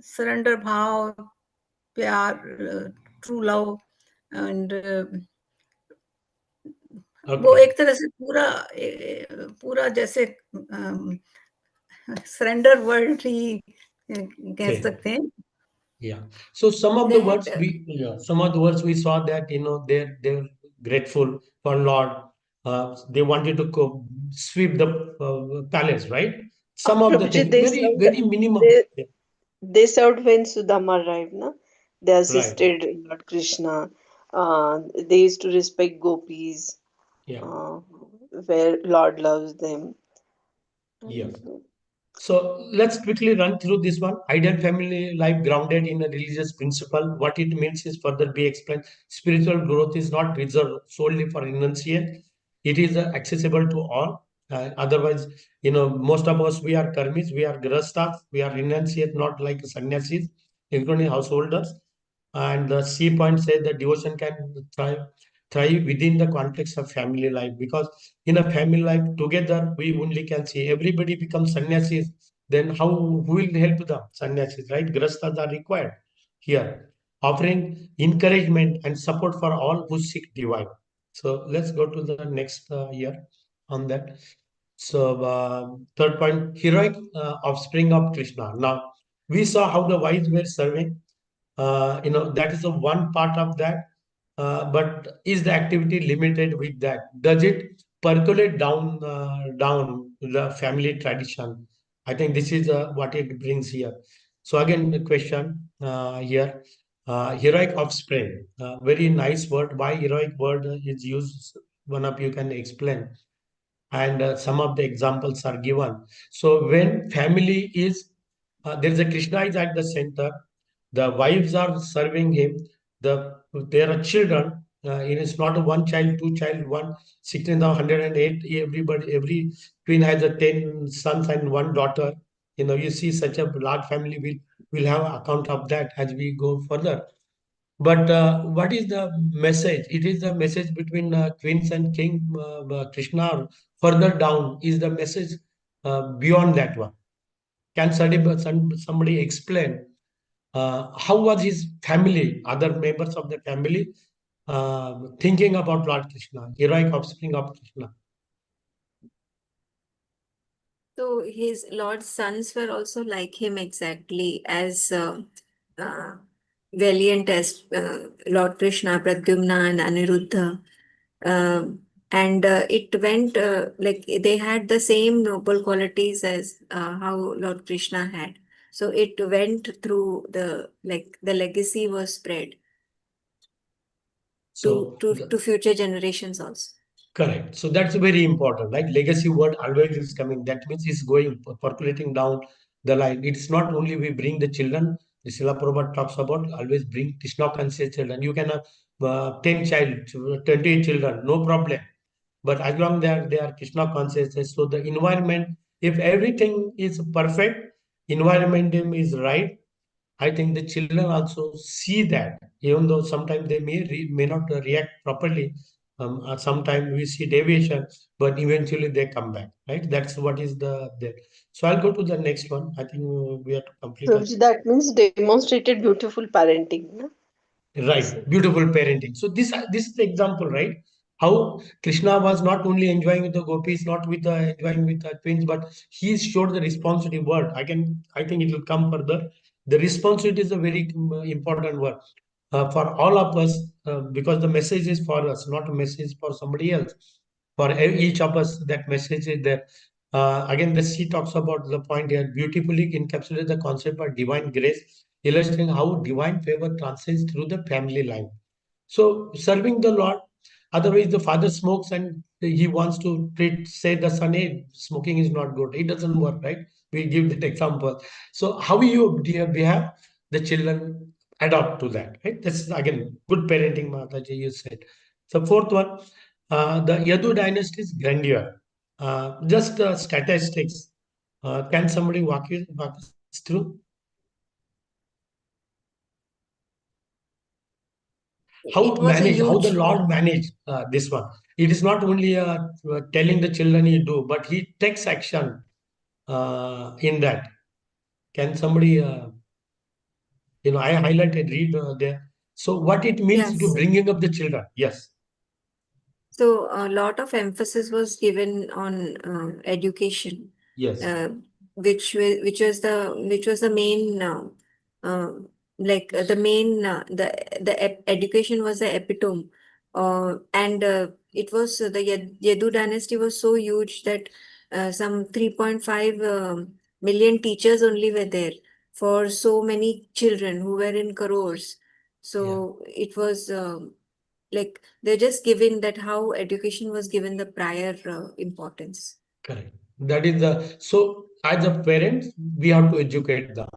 G: सरेंडर भाव, प्यार, ट्रू लव, एंड वो एक तरह से पूरा जैसे सरेंडर वर्ड ही कह सकते हैं.
B: Yeah. So some of the words we saw that they're grateful for Lord. They wanted to sweep the palace, right? Some of the things very very minimum.
H: They served when Sudama arrived, no? They
B: Right.
H: assisted Lord Krishna. They used to respect gopis,
B: Yeah.
H: where Lord loves them.
B: Yes.
H: And
B: So let's quickly run through this one. Ideal family life grounded in a religious principle. What it means is further be explained. Spiritual growth is not reserved solely for initiates. It is accessible to all. Otherwise, most of us, we are karmis, we are grahasthas, we are renunciate, not like sannyasis, including householders. And the C point says that devotion can thrive within the context of family life, because in a family life together we only can see everybody becomes sannyasis, then who will help them sannyasis, right? Grasthas are required here, offering encouragement and support for all who seek divine. So let's go to the next year on that. So third point, heroic offspring of Krishna. Now we saw how the wise were serving. That is the one part of that. But is the activity limited with that? Does it percolate down the family tradition? I think this is what it brings here. So again, the question here, heroic offspring. Very nice word. Why heroic word is used? One of you can explain. And some of the examples are given. So when family is there is a Krishna is at the center, the wives are serving him, there are children. It is not a one child, two child, 1,608. Every queen has a 10 sons and one daughter. You see such a large family. Will have account of that as we go further. But what is the message? It is the message between queens and king Krishna. Or further down is the message beyond that one. Can somebody explain how was his family, other members of the family, thinking about Lord Krishna, heroic offspring of Krishna?
I: So his Lord's sons were also like him exactly as uh, valiant as Lord Krishna, Pradyumna and Aniruddha. And it went like they had the same noble qualities as how Lord Krishna had. So it went through the legacy was spread
B: So
I: to future generations also.
B: correct. So that's very important. Like legacy word always is coming. That means it's going percolating down the line. It's not only we bring the children. The Srila Prabhupada talks about always bring Krishna conscious children. You can have 10 child, 20 children, no problem. But as long they are Krishna consciousness, so the environment, if everything is perfect, environment is right, I think the children also see that, even though sometimes they may not react properly. Sometimes we see deviation, but eventually they come back, right? That's what is the there. So I'll go to the next one. I think we have to complete our.
H: Prabhuji, that means demonstrated beautiful parenting. No?
B: Right, beautiful parenting. So this is the example, right? How Krishna was not only enjoying with the gopis, not with the enjoying with the twins, but he showed the responsibility word. I think it will come further. The responsibility is a very important word for all of us, because the message is for us, not a message for somebody else. For each of us, that message is there. Again, the C talks about the point here, beautifully encapsulates the concept of divine grace, illustrating how divine favor transcends through the family line. So, serving the Lord, otherwise, the father smokes and he wants to say the son, hey, smoking is not good. It doesn't work, right? We give that example. So, how you behave, the children adopt to that, right? That's again good parenting, Mataji, you said. So, fourth one, the Yadu dynasty's grandeur. Just statistics. Can somebody walk us through?
I: It was a
B: How the
I: huge.
B: Lord managed this one. It is not only telling the children he do, but he takes action in that. Can somebody, I highlighted, read there. So what it means to
I: Yes.
B: bringing up the children. Yes.
I: So a lot of emphasis was given on education,
B: Yes.
I: which was the main uh, the main education was the epitome, and it was the Yadu dynasty was so huge that some 3.5 million teachers only were there for so many children who were in crores. So it was like they're just given that how education was given the prior importance.
B: Correct. That is the so as a parent, we have to educate them.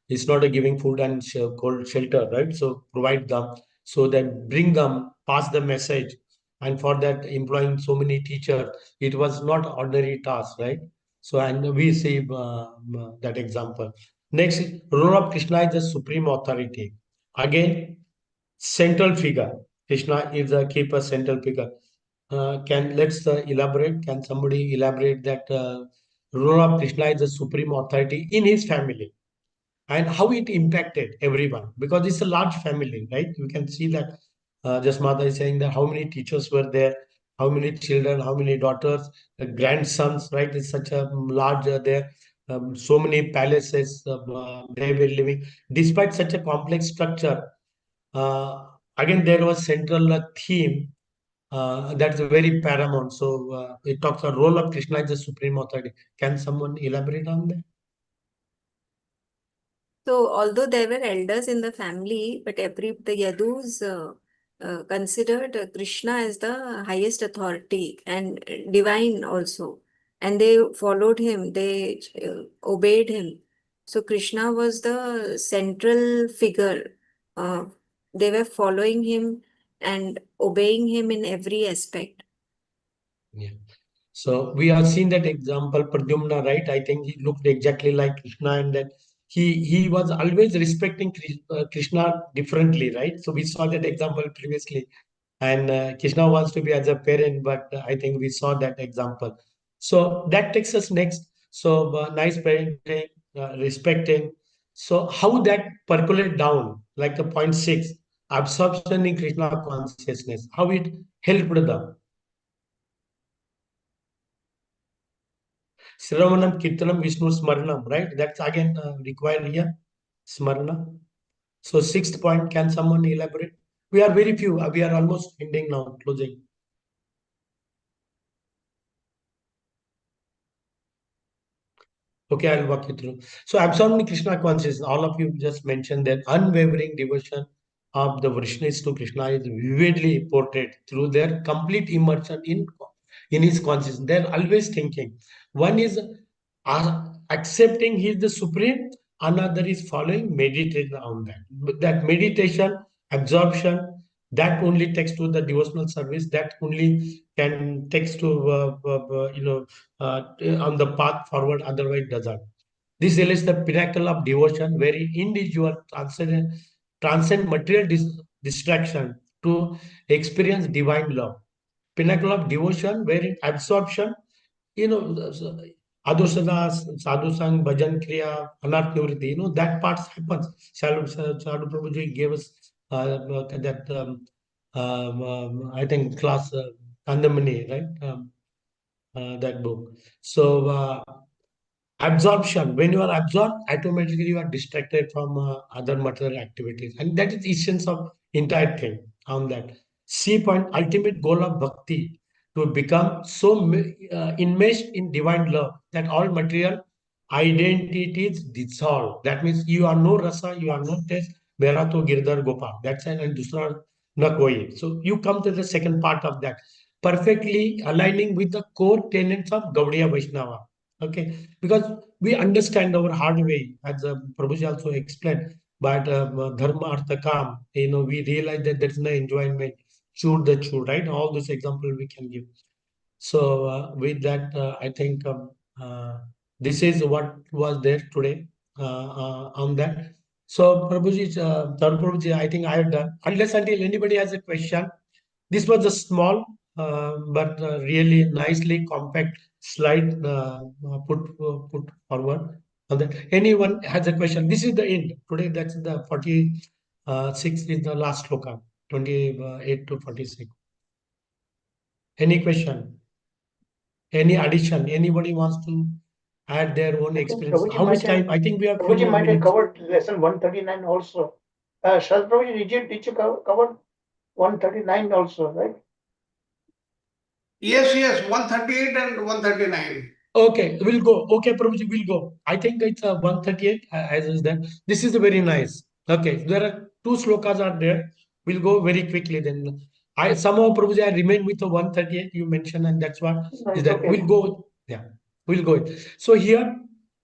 B: It's not a giving food and cold shelter, right? So provide them, so that bring them, pass the message, and for that employing so many teachers, it was not ordinary task, right? So and we see that example. Next, role of Krishna is the supreme authority. Again, central figure. Krishna is a keeper, central figure. Can let's elaborate? Can somebody elaborate that role of Krishna is the supreme authority in his family and how it impacted everyone? Because it's a large family, right? You can see that just Mata is saying that how many teachers were there, how many children, how many daughters, grandsons, right? It's such a large there. So many palaces they were living. Despite such a complex structure, uh, again there was central theme that's very paramount. So it talks a role of Krishna as the supreme authority. Can someone elaborate on that?
I: So although there were elders in the family, but the Yadus considered Krishna as the highest authority and divine also, and they followed him. They obeyed him. So Krishna was the central figure. They were following him and obeying him in every aspect.
B: Yeah. So we have seen that example, Pradyumna, right? I think he looked exactly like Krishna, and that he was always respecting Krishna differently, right? So we saw that example previously, and Krishna wants to be as a parent, but I think we saw that example. So that takes us next. So nice parenting, respecting. So how that percolate down, like the point six, absorption in Krishna consciousness, how it helped them. Sravanam, Kirtanam, Vishnu, Smaranam, right? That's again required here. Smarana. So sixth point, can someone elaborate? We are very few. We are almost ending now, closing. Okay, I'll walk you through. So absorbing Krishna consciousness, all of you just mentioned that unwavering devotion of the Vaishnavis to Krishna is vividly portrayed through their complete immersion in his consciousness. They're always thinking. One is accepting he is the supreme, another is following meditation on that. But that meditation, absorption, that only takes to the devotional service, that only can takes to on the path forward, otherwise doesn't. This is the pinnacle of devotion, wherein individual transcend material distraction to experience divine love. Pinnacle of devotion, wherein absorption, adusana, sadhusang, bhajan kriya, anarth nivritti, that part happens. Sadhu Prabhuji gave us that, I think, class, Kandamani, right? That book. So, absorption, when you are absorbed, automatically you are distracted from other material activities. And that is the essence of entire thing on that. C point, ultimate goal of bhakti, to become so enmeshed in divine love that all material identities dissolve. That means you are no rasa, you are no taste, mera to girdar gopal. That's it, and dusra na koi. So you come to the second part of that, perfectly aligning with the core tenets of Gaudiya Vaishnava. Okay, because we understand our hard way, as Prabhuji also explained, but dharma, artha, kam, we realize that there is no enjoyment, choose the true, right? All those examples we can give. So with that, I think this is what was there today on that. So Prabhuji, Prabhuji, I think I have done. Unless until anybody has a question, this was a small but really nicely compact slide put forward. On that. Anyone has a question? This is the end. Today, that's the 46 is the last sloka, 28 to 46. Any question? Any addition? Anybody wants to add their own
E: I think
B: experience?
E: Prabhuji
B: How much
E: might have
B: time? I think we have few
E: Prabhuji
B: more
E: might have
B: minutes.
E: covered lesson 139 also. Shad Prabhuji, did you cover 139 also, right?
D: Yes, 138 and 139.
B: Okay, we'll go. Okay, Prabhuji, we'll go. I think it's 138 as is that. This is very nice. Okay, there are two slokas are there. We'll go very quickly then. I somehow, Prabhuji, I remain with the 138 you mentioned, and that's what is that.
E: Okay.
B: We'll go, yeah, we'll go. So here,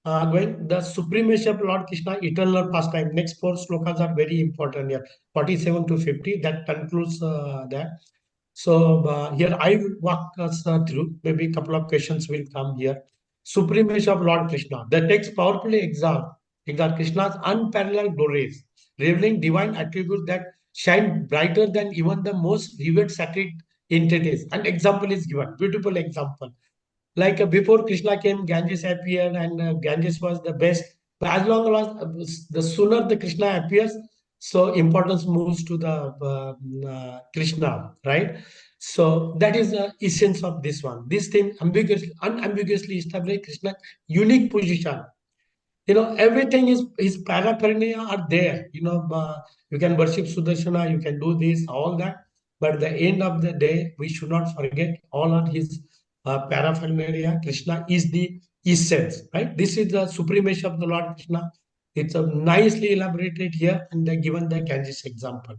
B: going the supremacy of Lord Krishna, eternal pastime. Next four slokas are very important here, 47 to 50. That concludes that. So here I will walk us through. Maybe a couple of questions will come here. Supremacy of Lord Krishna. The text powerfully exalt Krishna's unparalleled glories, revealing divine attributes that shine brighter than even the most revered sacred entities. An example is given. Beautiful example. Like before Krishna came, Ganges appeared, and Ganges was the best. But as long as the sooner the Krishna appears, so importance moves to the Krishna, right? So that is the essence of this one. This thing unambiguously established Krishna's unique position. Everything is his paraphernalia are there. You can worship Sudarshana, you can do this, all that, but at the end of the day we should not forget all of his paraphernalia. Krishna is the essence, right? This is the supremacy of the Lord Krishna. It's nicely elaborated here, and they given the Ganges example.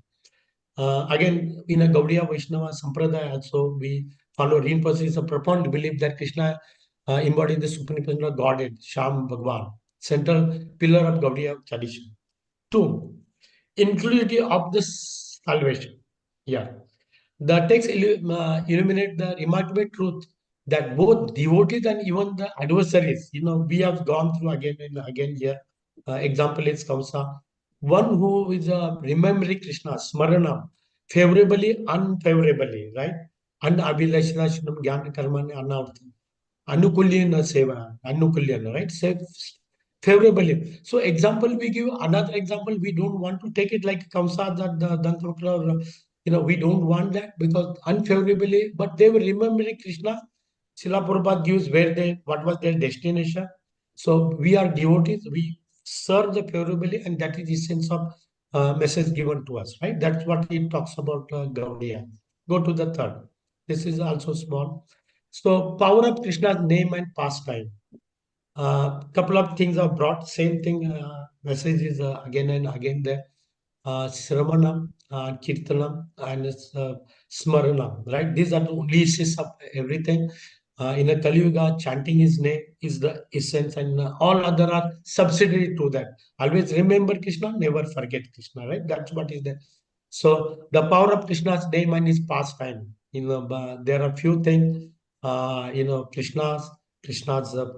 B: Again, in a Gaudiya Vaishnava Sampradaya also, we follow Rinpoche's a profound belief that Krishna embodied the supreme personal Godhead, Sham Bhagwan, central pillar of Gaudiya tradition. Two, inclusivity of the salvation. Yeah. The text illuminate the remarkable truth that both devotees and even the adversaries, we have gone through again and again here. Example is Kamsa. One who is remembering Krishna, Smaranam, favorably, unfavorably, right? And Abhilashanam Jnana Karmani Anartha. Anukulyana Seva, Anukulyana, right? Say favorably. So example we give another example. We don't want to take it like Kamsa that the Dantavakra, or we don't want that because unfavorably, but they were remembering Krishna. Srila Prabhupada gives what was their destination. So we are devotees, we serve the favorably, and that is the sense of message given to us, right? That's what he talks about Gaudiya. Go to the third. This is also small. So power of Krishna's name and pastime. Couple of things are brought. Same thing. Message is again and again there. Sravanam, Kirtanam, and Smaranam. Right. These are the only essence of everything. In a Kali Yuga, chanting His name is the essence, and all other are subsidiary to that. Always remember Krishna, never forget Krishna. Right. That's what is there. So the power of Krishna's name and His pastime. There are few things. Krishna's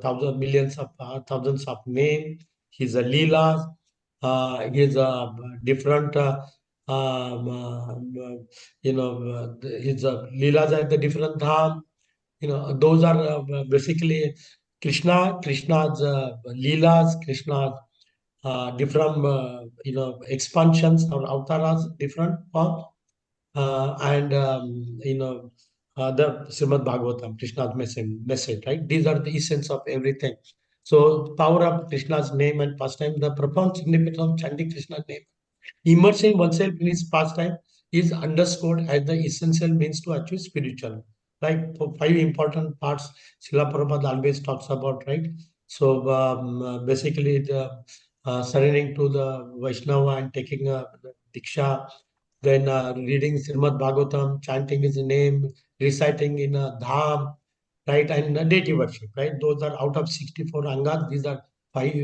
B: thousands of name. His leelas. His different. His leelas at the different dham. Those are basically Krishna's leelas, Krishna's different expansions or avatars, different forms, and the Srimad Bhagavatam, Krishna's message, right? These are the essence of everything. So, power of Krishna's name and pastime, the profound significance of chanting Krishna's name, immersing oneself in his pastime is underscored as the essential means to achieve spiritual. Like for five important parts, Srila Prabhupada always talks about, right? So basically, the surrendering to the Vaishnava and taking a Diksha, then reading Srimad Bhagavatam, chanting his name, reciting in a dham, right? And deity worship, right? Those are out of 64 angas. These are five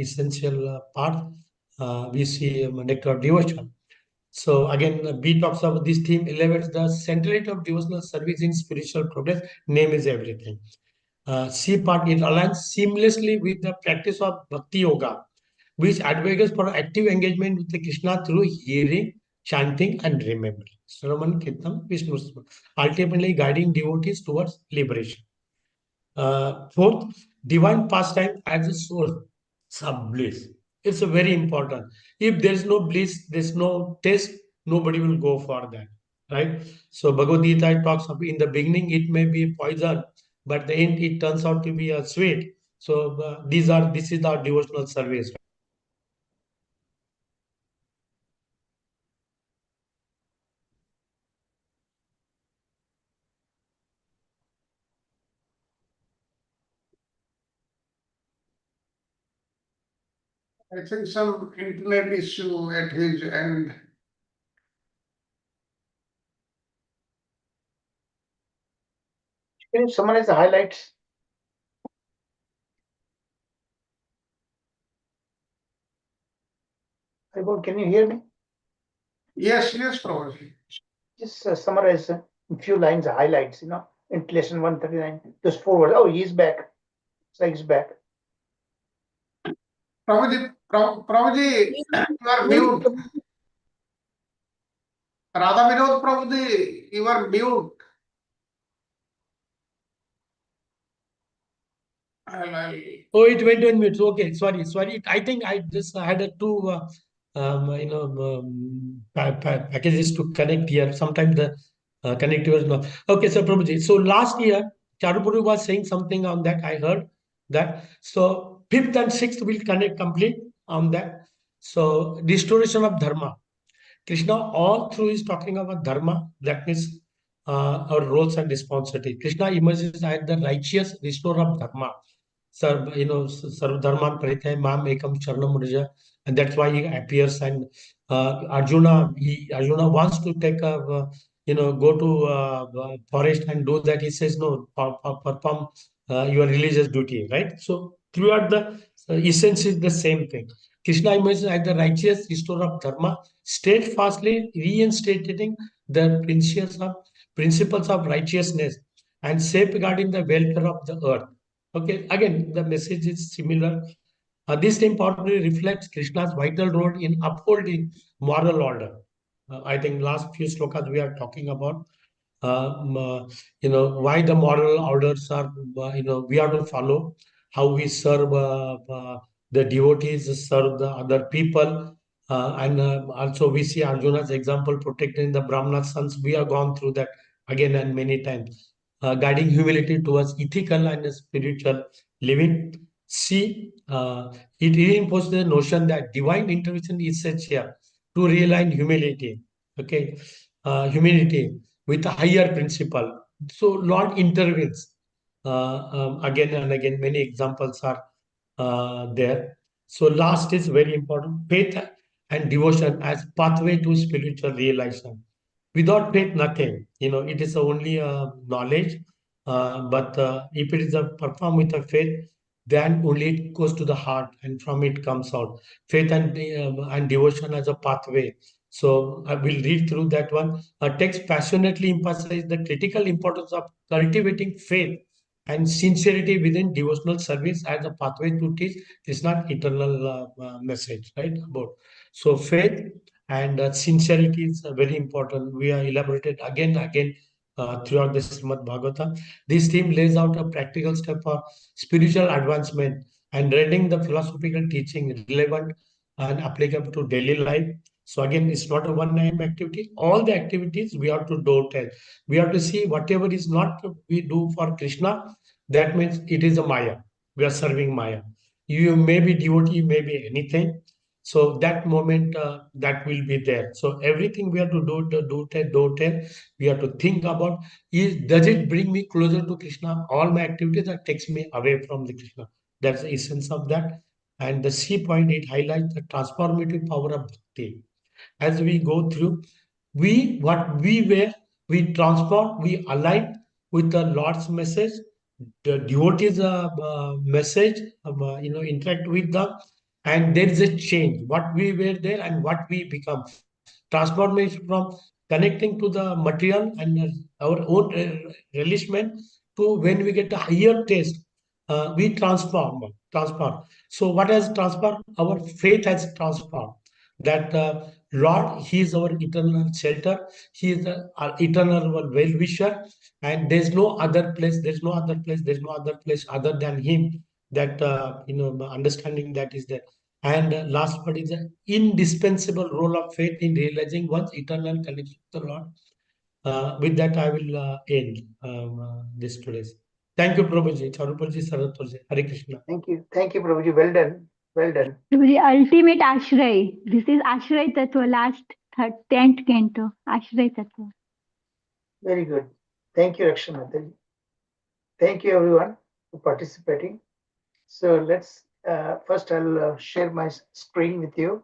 B: essential parts. We see nectar of devotion. So again, B talks about this theme elevates the centrality of devotional service in spiritual progress. Name is everything. C part, it aligns seamlessly with the practice of Bhakti Yoga, which advocates for active engagement with the Krishna through hearing, chanting, and remembering. Sravan Kirtan Vishnu, ultimately guiding devotees towards liberation. Fourth, divine pastime as a source of bliss. It's a very important. If there is no bliss, there's no taste, nobody will go for that. Right? So Bhagavad Gita talks of in the beginning it may be poison, but the end it turns out to be a sweet. So this is our devotional service.
D: I think some internet issue at his end.
E: Can you summarize the highlights? Can you hear me?
D: Yes, Prabhuji.
E: Just summarize a few lines, highlights, in lesson 139. Those 4 words. Oh, he's back. So he's back.
D: Prabhuji, you are mute. Radha Vinod Prabhuji, you are mute.
B: Oh, it went on mute. Okay, sorry. I think I just had two, packages to connect here. Sometimes the connectivity was not. Okay, so Prabhuji. So last year, Charupuru was saying something on that. I heard that. So 5th and 6th will connect complete on that. So restoration of dharma. Krishna all through is talking about dharma. That means our roles and responsibility. Krishna emerges as the righteous restorer of dharma. Sarv dharman parithay mam ekam sharanam vraja, and that's why he appears. And Arjuna wants to take go to forest and do that. He says no, perform your religious duty, right? So throughout the essence is the same thing. Krishna emerges as the righteous restorer of dharma, steadfastly reinstating the principles of righteousness and safeguarding the welfare of the earth. Okay, again, the message is similar. This importantly reflects Krishna's vital role in upholding moral order. I think last few slokas we are talking about, why the moral orders are, we have to follow, how we serve the devotees, serve the other people. And also we see Arjuna's example protecting the Brahmana sons. We have gone through that again and many times. Guiding humility towards ethical and spiritual living. See, it reinforces the notion that divine intervention is essential to realign humility. Okay, humility with a higher principle. So Lord intervenes again and again. Many examples are there. So last is very important: faith and devotion as pathway to spiritual realization. Without faith, nothing. It is only knowledge. But if it is performed with a faith, then only it goes to the heart, and from it comes out. Faith and devotion as a pathway. So I will read through that one. A text passionately emphasizes the critical importance of cultivating faith and sincerity within devotional service as a pathway to teach Krishna's eternal message, right? About so faith and sincerity is very important. We are elaborated again throughout the Srimad Bhagavatam. This theme lays out a practical step for spiritual advancement and rendering the philosophical teaching relevant and applicable to daily life. So again, it's not a one-time activity. All the activities we have to do. We have to see whatever is not we do for Krishna. That means it is a Maya. We are serving Maya. You may be devotee, may be anything. So that moment that will be there. So everything we have to do, we have to think about does it bring me closer to Krishna? All my activities that takes me away from the Krishna. That's the essence of that. And the C point, it highlights the transformative power of bhakti. As we go through, what we were, we transform, we align with the Lord's message, the devotees' message, interact with them, and there is a change. What we were there and what we become. Transformation from connecting to the material and our own relishment to when we get a higher taste, we transform. So what has transformed? Our faith has transformed. That Lord, He is our eternal shelter. He is our eternal well-wisher, and there's no other place. There's no other place. There's no other place other than Him. That understanding that is there. And last part is the indispensable role of faith in realizing one's eternal connection to the Lord. With that, I will end this today's. Thank you, Prabhuji, Charupaji, Saratorji, Hare Krishna.
E: Thank you, Prabhuji. Well done.
C: The ultimate Ashray. This is Ashray Tattva, last 10th canto. Ashray Tattva.
E: Very good. Thank you, Rakshana. Thank you, everyone, for participating. So let's First, I'll share my screen with you.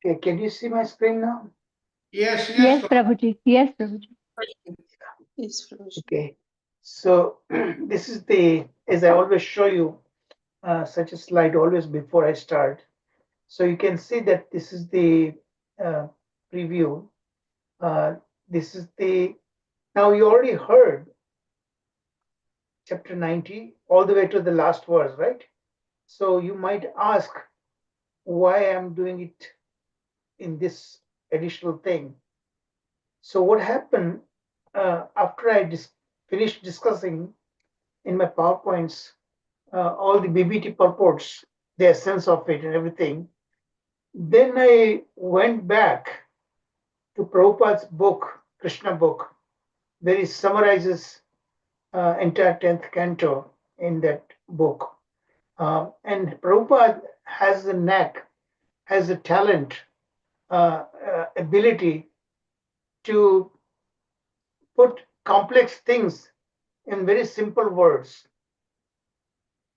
E: Okay, can you see my screen now?
D: Yes,
C: Yes, Prabhuji. Yes, Prabhuji.
H: Yes, Prabhuji.
E: Okay, so this is the, as I always show you such a slide always before I start. So you can see that this is the preview. This is the, now you already heard chapter 90 all the way to the last verse, right? So you might ask why I'm doing it in this additional thing. So what happened after I finished discussing in my PowerPoints all the BBT purports, the essence of it and everything, then I went back to Prabhupada's book, Krishna book, where he summarizes entire 10th canto in that book. And Prabhupada has a knack, has a talent, ability to put complex things in very simple words.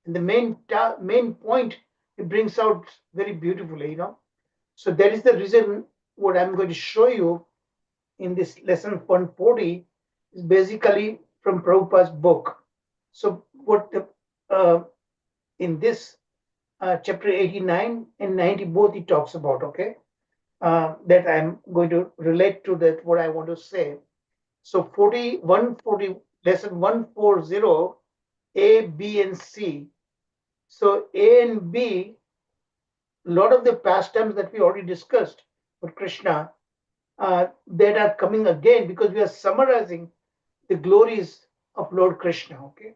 E: And the main point he brings out very beautifully, you know. So that is the reason what I'm going to show you in this lesson 140 is basically from Prabhupada's book. So what the in this chapter 89 and 90 both he talks about, okay, that I'm going to relate to that what I want to say. So 140 lesson 140 A, B, and C. So A and B, a lot of the pastimes that we already discussed with Krishna that are coming again because we are summarizing the glories of Lord Krishna. Okay.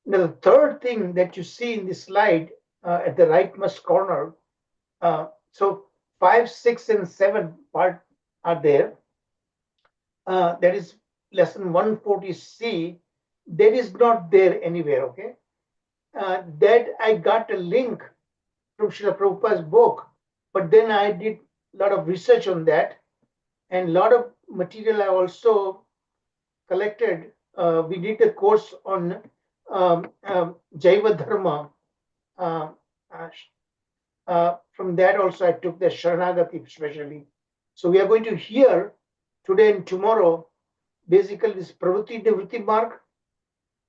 E: Now the third thing that you see in this slide at the rightmost corner, so 5, 6, and 7 part are there. That is lesson 140C. That is not there anywhere. Okay. That I got a link from Srila Prabhupada's book, but then I did a lot of research on that, and a lot of material I also collected. We did a course on Jaiva Dharma. From that also I took the Sharanagati especially. So we are going to hear today and tomorrow basically this Pravritti Nivritti mark.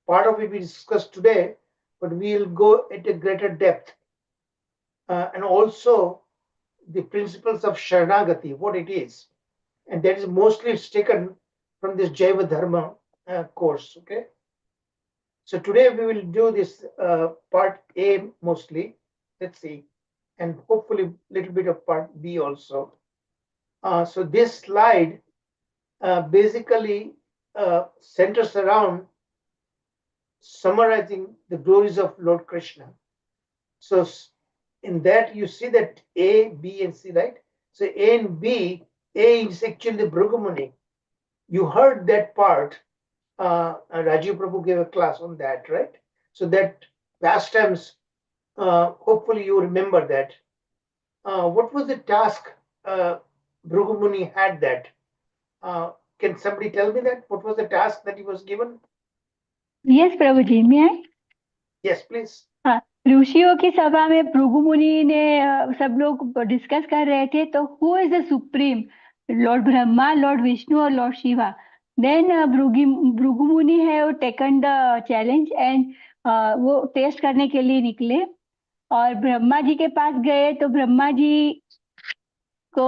E: Part of it we discussed today, but we will go at a greater depth. And also the principles of Sharanagati, what it is. And that is mostly taken from this Jaiva Dharma course, okay? So today we will do this part A mostly, let's see, and hopefully a little bit of part B also. So this slide basically centers around summarizing the glories of Lord Krishna. So in that you see that A, B, and C, right? So A and B, A is actually the Bhrigu. You heard that part. Rajiv Prabhu gave a class on that, right? So that pastimes, hopefully you remember that. What was the task Bhrigu Muni had that? Can somebody tell me that? What was the task that he was given?
C: Yes, Prabhuji, may I?
E: Yes, please.
C: हाँ, ऋषियों की सभा में भृगु मुनि ने सब लोग discuss कर रहे थे, तो who is the supreme, Lord Brahma, Lord Vishnu और लॉर्ड शिवा. देन भृगु मुनि है टेकन द चैलेंज एंड वो टेस्ट करने के लिए निकले और ब्रह्मा जी के पास गए तो ब्रह्मा जी को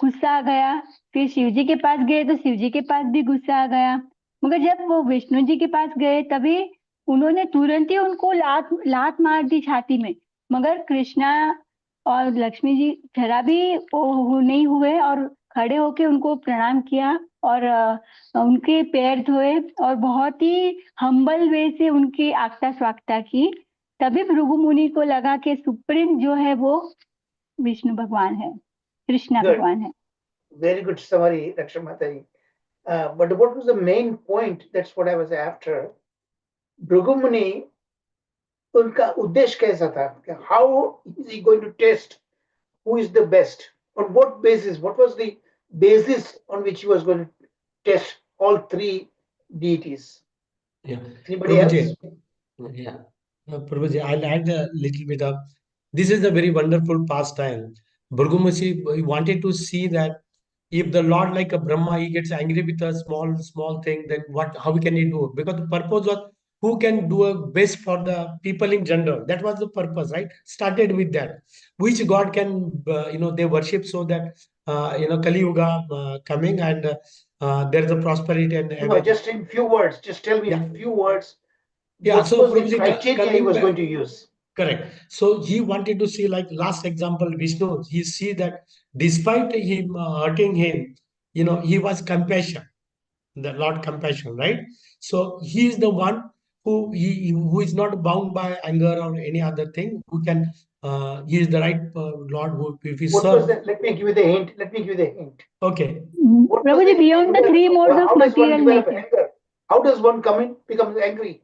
C: गुस्सा आ गया. फिर शिव जी के पास गए तो शिव जी के पास भी गुस्सा आ गया. मगर जब वो विष्णु जी के पास गए तभी उन्होंने तुरंत ही उनको लात मार दी छाती में. मगर कृष्णा और लक्ष्मी जी जरा भी वो नहीं हुए और खड़े होके उनको प्रणाम किया और उनके पैर धोए और बहुत ही हम्बल वे से उनकी आज्ञा स्वागता की. तभी भृगु मुनि को लगा कि सुप्रीम जो है वो विष्णु भगवान है, कृष्णा
E: Good.
C: भगवान है.
E: Very good summary, Lakshmataji. But what was the main point? That's what I was after. Bhrigu मुनि, उनका उद्देश्य कैसा था? How is he going to test who is the best? On what basis? What was the basis on which he was going to test all three deities?
B: Yeah.
E: Anybody
B: Prabhuji,
E: else?
B: yeah. Prabhuji, I'll add a little bit of. This is a very wonderful pastime. Bhrigu he wanted to see that if the Lord, like a Brahma, he gets angry with a small thing, then what? How can he do? Because the purpose was who can do a best for the people in general. That was the purpose, right? Started with that, which God can, they worship so that Kali Yuga coming and there's a prosperity and
E: No,
B: everything.
E: just in few words. Just tell me
B: Yeah.
E: in few words.
B: Yeah.
E: What
B: So
E: was the
B: Prabhuji,
E: criteria he was going to use?
B: Correct. So he wanted to see, like last example, Vishnu. He see that despite him hurting him, he was compassion, the Lord compassion, right? So he is the one who is not bound by anger or any other thing. Who can he is the right Lord who if he
E: What was
B: serve.
E: that? Let me give you the hint.
B: Okay.
E: What was
C: Prabhuji,
E: the
C: beyond the
E: anger?
C: three modes of
E: How does one
C: material
E: develop
C: nature.
E: anger? How does one become angry?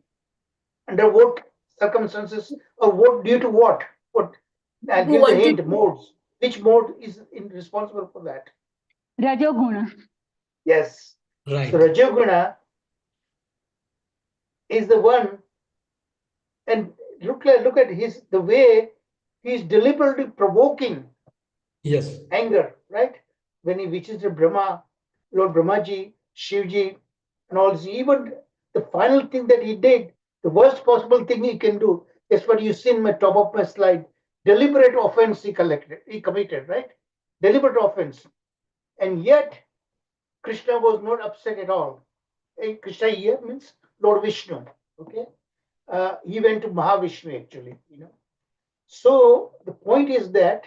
E: Under what circumstances or what due to what? I'll
G: Who
E: give the
G: wanted
E: hint, modes. Which mode is responsible for that?
C: Rajoguna.
E: Yes.
B: Right.
E: So Rajoguna is the one, and look at the way he's deliberately provoking
B: Yes.
E: anger, right? When he reaches to Brahma, Lord Brahmaji, Shivji, and all this, even the final thing that he did, the worst possible thing he can do, is what you see in my top of my slide. Deliberate offense he committed, right? Deliberate offense. And yet, Krishna was not upset at all. Krishna here means Lord Vishnu, okay? He went to Mahavishnu actually, So the point is that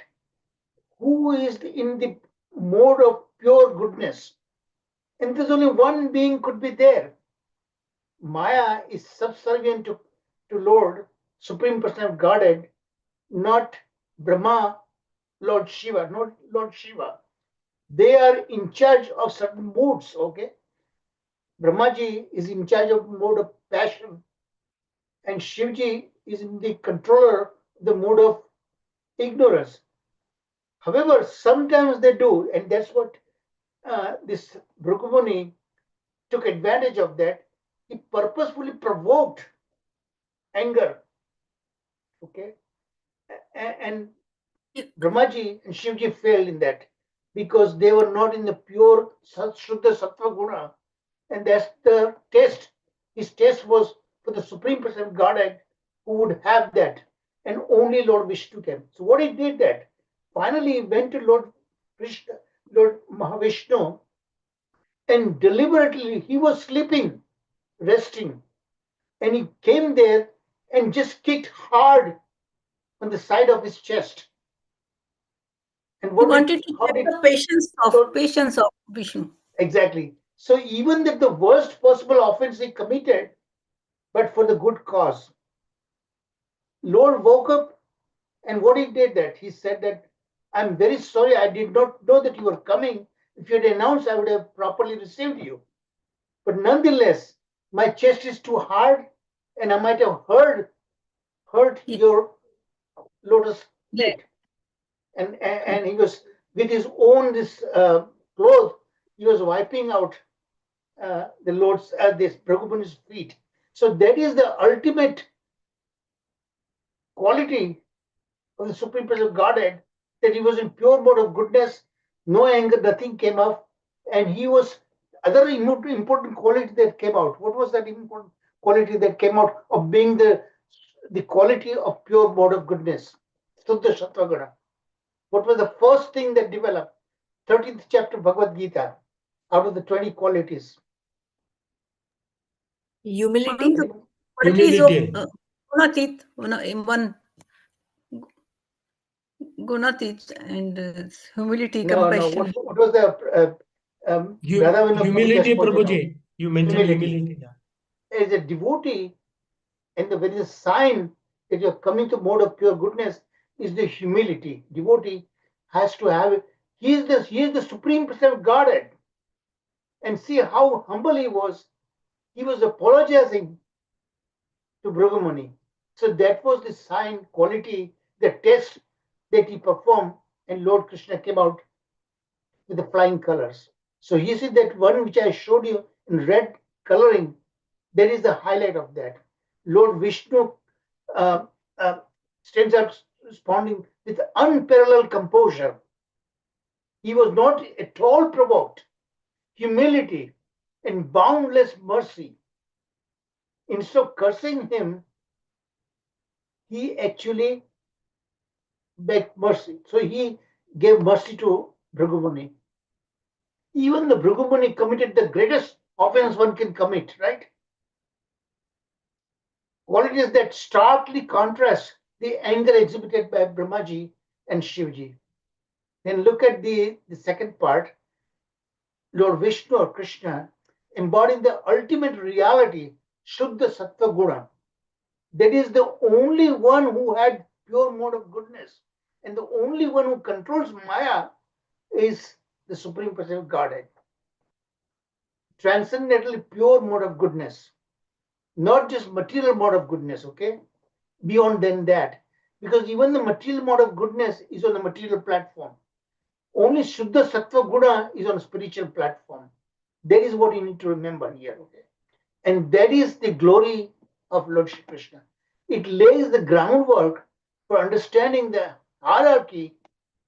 E: who is in the mode of pure goodness? And there's only one being could be there. Maya is subservient to Lord, Supreme Person of Godhead, not Brahma, Lord Shiva, not Lord Shiva. They are in charge of certain moods, okay? Brahmaji is in charge of mode of passion, and Shivji is in the controller, the mode of ignorance. However, sometimes they do, and that's what this Bhrigu took advantage of that. He purposefully provoked anger, okay? And Brahmaji and Shivji failed in that because they were not in the pure Shuddha Sattva Guna. And that's the test. His test was for the Supreme Person of Godhead who would have that. And only Lord Vishnu came. So what he did that, finally he went to Lord Krishna, Lord Mahavishnu, and deliberately he was sleeping, resting. And he came there and just kicked hard on the side of his chest. And
G: He
E: what
G: wanted to
E: how
G: get
E: did
G: the patience of Vishnu.
E: exactly? So even that the worst possible offense he committed, but for the good cause. Lord woke up, and what he did that he said that I'm very sorry, I did not know that you were coming. If you had announced, I would have properly received you. But nonetheless, my chest is too hard, and I might have hurt your lotus feet. And he was with his own this cloth, he was wiping out the Lord's this Bhrigu feet. So that is the ultimate quality of the Supreme Person of Godhead, that he was in pure mode of goodness, no anger, nothing came up, and he was other important quality that came out. What was that important quality that came out of being the quality of pure mode of goodness? Suddha Sattva. What was the first thing that developed? 13th chapter Bhagavad Gita, out of the 20 qualities.
I: Humility.
G: Qualities of
B: Humility.
G: Gunatit, one Gunatit and humility, compassion.
E: What was the Radhavana Prabhu just
B: Humility,
E: pointed out?
B: Prabhuji. You mentioned humility. Yeah.
E: As a devotee, and the very sign that you're coming to mode of pure goodness is the humility. Devotee has to have it. He is the supreme personality of Godhead. And see how humble he was. He was apologizing to Bhrigu. So that was the sign, quality, the test that he performed, and Lord Krishna came out with the flying colors. So you see that one which I showed you in red coloring, that is the highlight of that. Lord Vishnu uh, uh, stands up responding with unparalleled composure. He was not at all provoked. Humility and boundless mercy. Instead of cursing him, he actually begged mercy. So he gave mercy to Bhrigu. Even the Bhrigu committed the greatest offense one can commit, right? Qualities that starkly contrast the anger exhibited by Brahmaji and Shivji. Then look at the second part. Lord Vishnu or Krishna embodying the ultimate reality, Shuddha Sattva Guna. That is the only one who had pure mode of goodness. And the only one who controls Maya is the Supreme Personality of Godhead. Transcendently pure mode of goodness. Not just material mode of goodness, okay? Beyond than that. Because even the material mode of goodness is on the material platform. Only Shuddha Sattva Guna is on a spiritual platform. That is what you need to remember here, okay? And that is the glory of Lord Shri Krishna. It lays the groundwork for understanding the hierarchy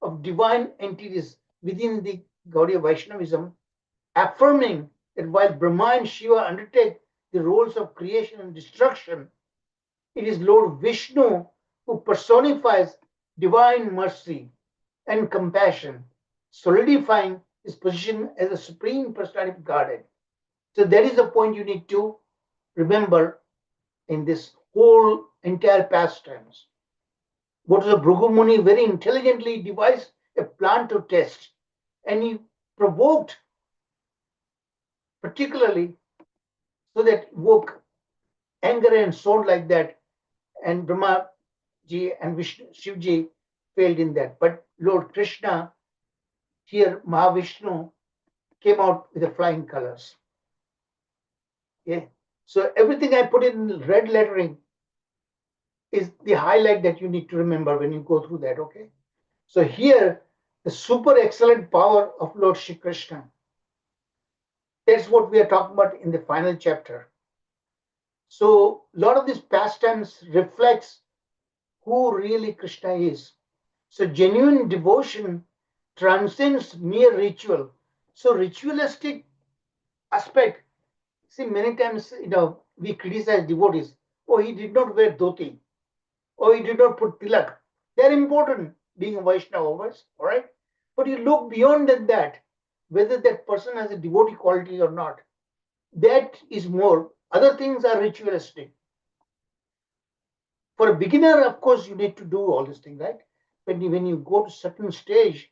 E: of divine entities within the Gaudiya Vaishnavism, affirming that while Brahma and Shiva undertake the roles of creation and destruction, it is Lord Vishnu who personifies divine mercy and compassion, solidifying his position as the Supreme Personality of Godhead. So that is the point you need to remember in this whole entire pastimes. What is the Bhrigu Muni very intelligently devised a plan to test, and he provoked particularly so that woke anger and so on like that, and Brahma ji and Shivji failed in that. But Lord Krishna, here Mahavishnu, came out with the flying colors. Yeah. So everything I put in red lettering is the highlight that you need to remember when you go through that, okay? So here, the super excellent power of Lord Shri Krishna. That's what we are talking about in the final chapter. So a lot of these pastimes reflects who really Krishna is. So genuine devotion transcends mere ritual. So ritualistic aspect, see many times, we criticize devotees. Oh, he did not wear dhoti. Oh, he did not put tilak. They're important, being a Vaishnava always, all right? But you look beyond that, whether that person has a devotee quality or not. That is more. Other things are ritualistic. For a beginner, of course, you need to do all these things, right? When you go to certain stage,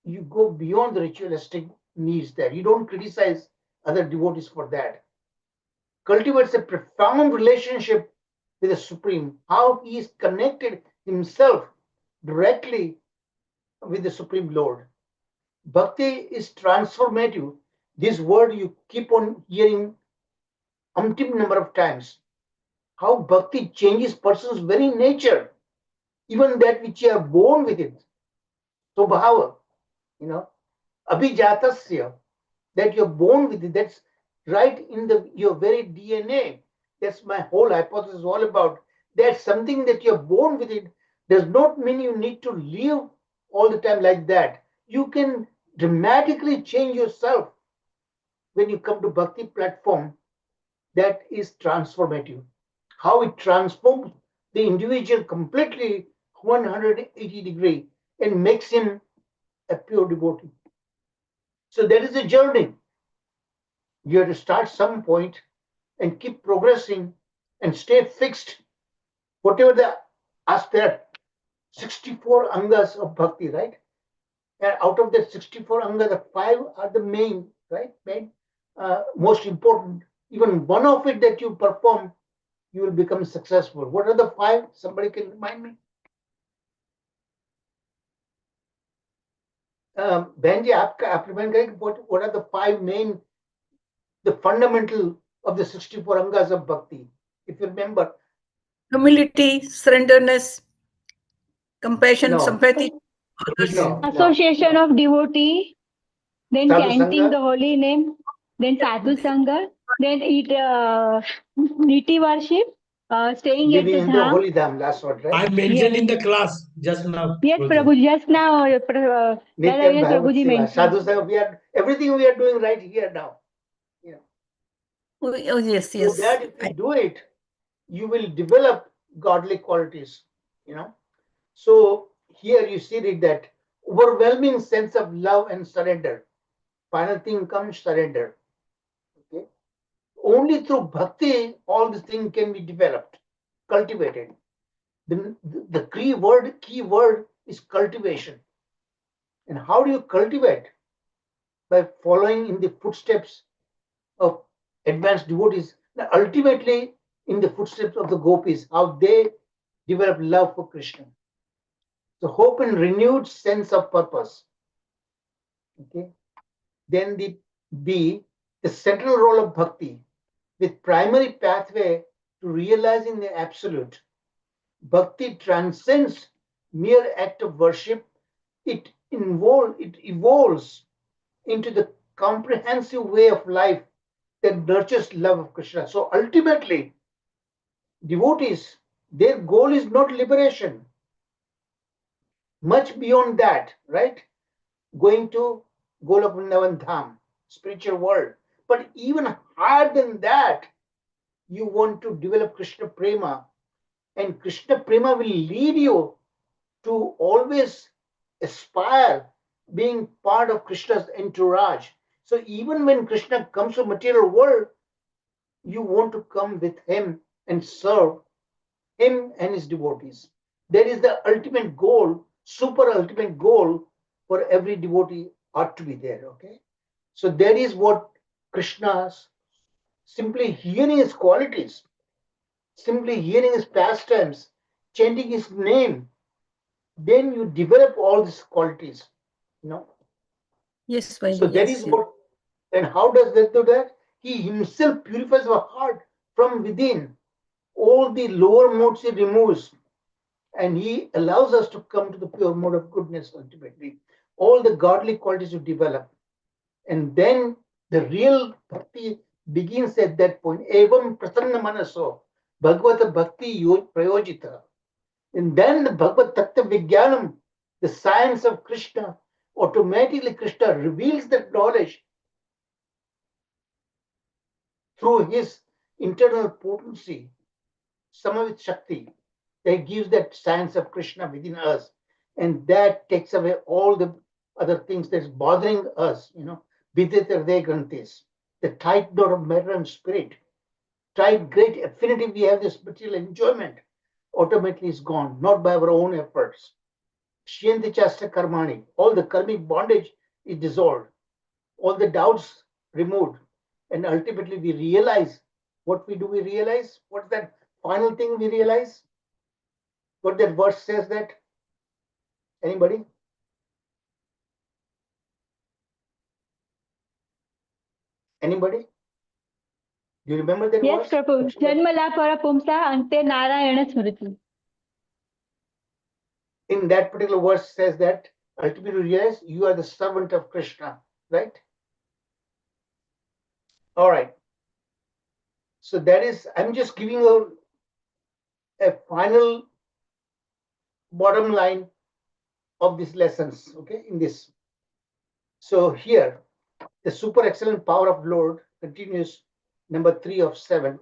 E: you go beyond the ritualistic needs there. You don't criticize other devotees for that. Cultivates a profound relationship with the Supreme, how he is connected himself directly with the Supreme Lord. Bhakti is transformative. This word you keep on hearing umpteen number of times. How bhakti changes person's very nature, even that which you are born with it. Swabhava, abhijatasya, that you're born with it. That's right in your very DNA. That's my whole hypothesis all about. That's something that you're born with it. Does not mean you need to live all the time like that. You can dramatically change yourself when you come to bhakti platform. That is transformative. How it transforms the individual completely 180 degree and makes him a pure devotee. So that is a journey. You have to start some point and keep progressing and stay fixed. Whatever there are 64 angas of bhakti, right? And out of the 64 angas, the 5 are the main, right? Most important. Even one of it that you perform, you will become successful. What are the 5? Somebody can remind me? Benji, आप remind करें what are the 5 main, the fundamental of the 64 angas of bhakti, if you remember?
G: Humility, surrenderness, compassion,
E: No.
G: sympathy. Others.
E: No.
C: Association of devotee, then
E: Sadhu
C: chanting
E: Sangha.
C: the holy name, then sadhu sangha, then deity worship, staying
E: Living
C: at
E: in
C: the
E: the
C: dham.
E: holy dham, last word, right?
B: I mentioned in the class just now.
C: Yes, Prabhu, just now,
E: Nityam
C: Prabhuji
E: Bhagavat Seva.
C: mentioned.
E: Sadhu Sangha, we are, everything we are doing right here now. Yeah.
G: Oh, yes,
E: So
G: yes.
E: that if you do it, you will develop godly qualities, you know. So here you see it, that overwhelming sense of love and surrender. Final thing comes surrender. Okay. Only through bhakti all these things can be developed, cultivated. The key word is cultivation. And how do you cultivate? By following in the footsteps of advanced devotees, ultimately in the footsteps of the gopis, how they develop love for Krishna. So hope and renewed sense of purpose. Okay. Then the B, the central role of bhakti, with primary pathway to realizing the absolute. Bhakti transcends mere act of worship. It evolves into the comprehensive way of life that nurtures love of Krishna. So ultimately, devotees, their goal is not liberation. Much beyond that, right? Going to Golok Vrindavan Dham, spiritual world. But even higher than that, you want to develop Krishna Prema. And Krishna Prema will lead you to always aspire being part of Krishna's entourage. So even when Krishna comes to material world, you want to come with him and serve him and his devotees. That is the ultimate goal, super ultimate goal for every devotee ought to be there. Okay. So that is what Krishna's, simply hearing his qualities, simply hearing his pastimes, chanting his name, then you develop all these qualities, you know.
G: Yes,
E: So that
G: yes,
E: is
G: yes.
E: what, and how does that do that? He himself purifies our heart from within. All the lower modes he removes, and he allows us to come to the pure mode of goodness ultimately. All the godly qualities to develop. And then the real bhakti begins at that point. Evam prasanna manaso bhagavata bhakti prayojita. And then the Bhagavad Tattva Vijnanam, the science of Krishna, automatically Krishna reveals that knowledge through his internal potency, Samavit Shakti, that gives that science of Krishna within us. And that takes away all the other things that's bothering us, you know, Vidyatarde Granthis, the tight knot of matter and spirit, tight great affinity we have this material enjoyment, automatically is gone, not by our own efforts. Shyanti Chasta Karmani, all the karmic bondage is dissolved, all the doubts removed, and ultimately we realize what we do. We realize what's that final thing we realize? What that verse says that? Anybody? Anybody? Do you remember that
C: Yes,
E: verse?
C: Prabhu. Janmala para pumsa ante Narayana smriti.
E: In that particular verse says that ultimately realize you are the servant of Krishna, right? All right. So that is, I'm just giving a final bottom line of these lessons, okay, in this. So here, the super excellent power of Lord continues, number 3 of 7.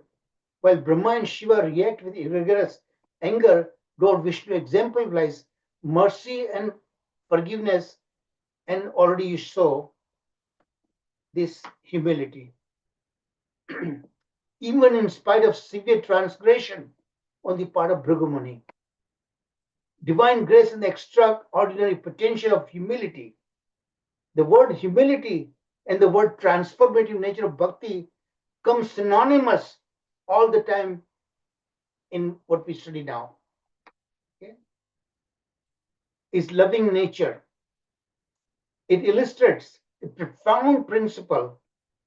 E: While Brahma and Shiva react with rigorous anger, Lord Vishnu exemplifies mercy and forgiveness, and already you saw this humility. Even in spite of severe transgression on the part of Bhrigu, divine grace and the extraordinary potential of humility. The word humility and the word transformative nature of bhakti come synonymous all the time in what we study now. Okay? Is loving nature, It illustrates a profound principle.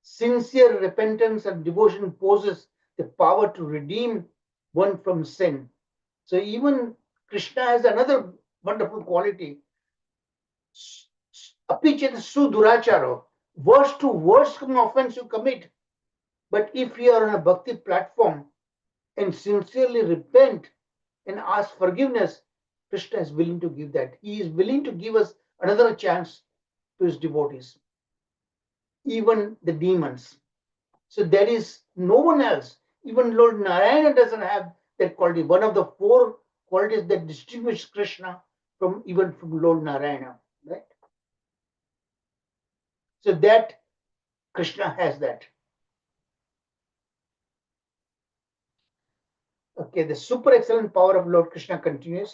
E: Sincere repentance and devotion possess the power to redeem one from sin. So even Krishna has another wonderful quality. Apichet suduracharo. Worst to worst offense you commit. But if you are on a bhakti platform and sincerely repent and ask forgiveness, Krishna is willing to give that. He is willing to give us another chance to his devotees, even the demons. So there is no one else. Even Lord Narayana doesn't have that quality. One of the four qualities that distinguish Krishna from Lord Narayana, right? So that Krishna has that. Okay, the super excellent power of Lord Krishna continues.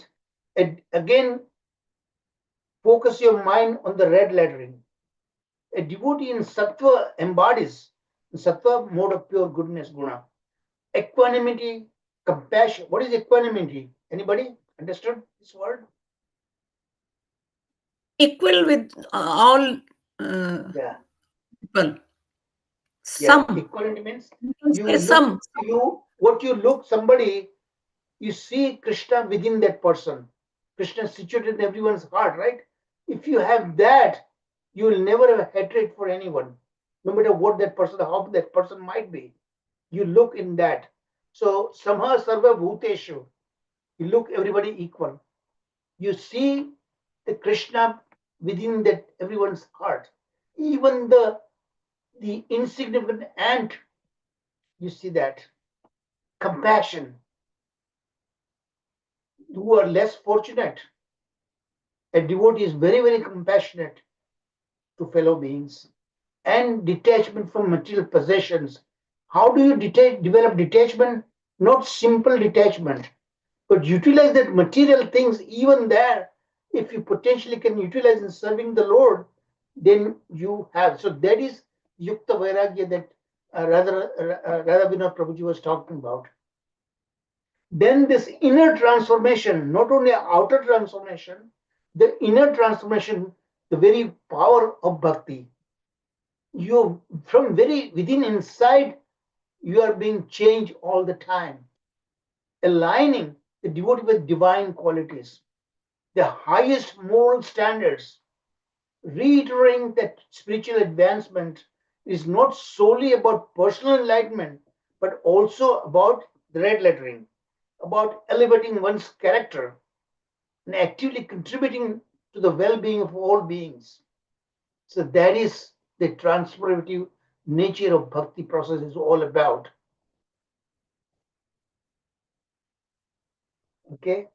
E: And again, focus your mind on the red lettering. A devotee in sattva embodies the sattva mode of pure goodness guna. Equanimity, compassion. What is equanimity? Anybody understood this word?
G: Equal with all
E: Yeah.
G: people.
E: Yeah.
G: Some.
E: Equanimity means
G: You can
E: you
G: say some.
E: what you look somebody, you see Krishna within that person. Krishna is situated in everyone's heart, right? If you have that, you will never have hatred for anyone, no matter what that person, how that person might be. You look in that. So samha sarva bhuteshu. You look everybody equal. You see the Krishna within that everyone's heart. Even the insignificant ant, you see that. Compassion. Who are less fortunate. A devotee is very, very compassionate to fellow beings. And detachment from material possessions. How do you develop detachment? Not simple detachment, but utilize that material things even there. If you potentially can utilize in serving the Lord, then you have. So that is Yukta Vairagya that Radha Vinod Prabhuji was talking about. Then this inner transformation, not only outer transformation, the inner transformation, the very power of bhakti. You from very within inside, you are being changed all the time, aligning the devotee with divine qualities, the highest moral standards, reiterating that spiritual advancement is not solely about personal enlightenment, but also about the red lettering, about elevating one's character and actively contributing to the well-being of all beings. So that is the transformative nature of bhakti process is all about. Okay.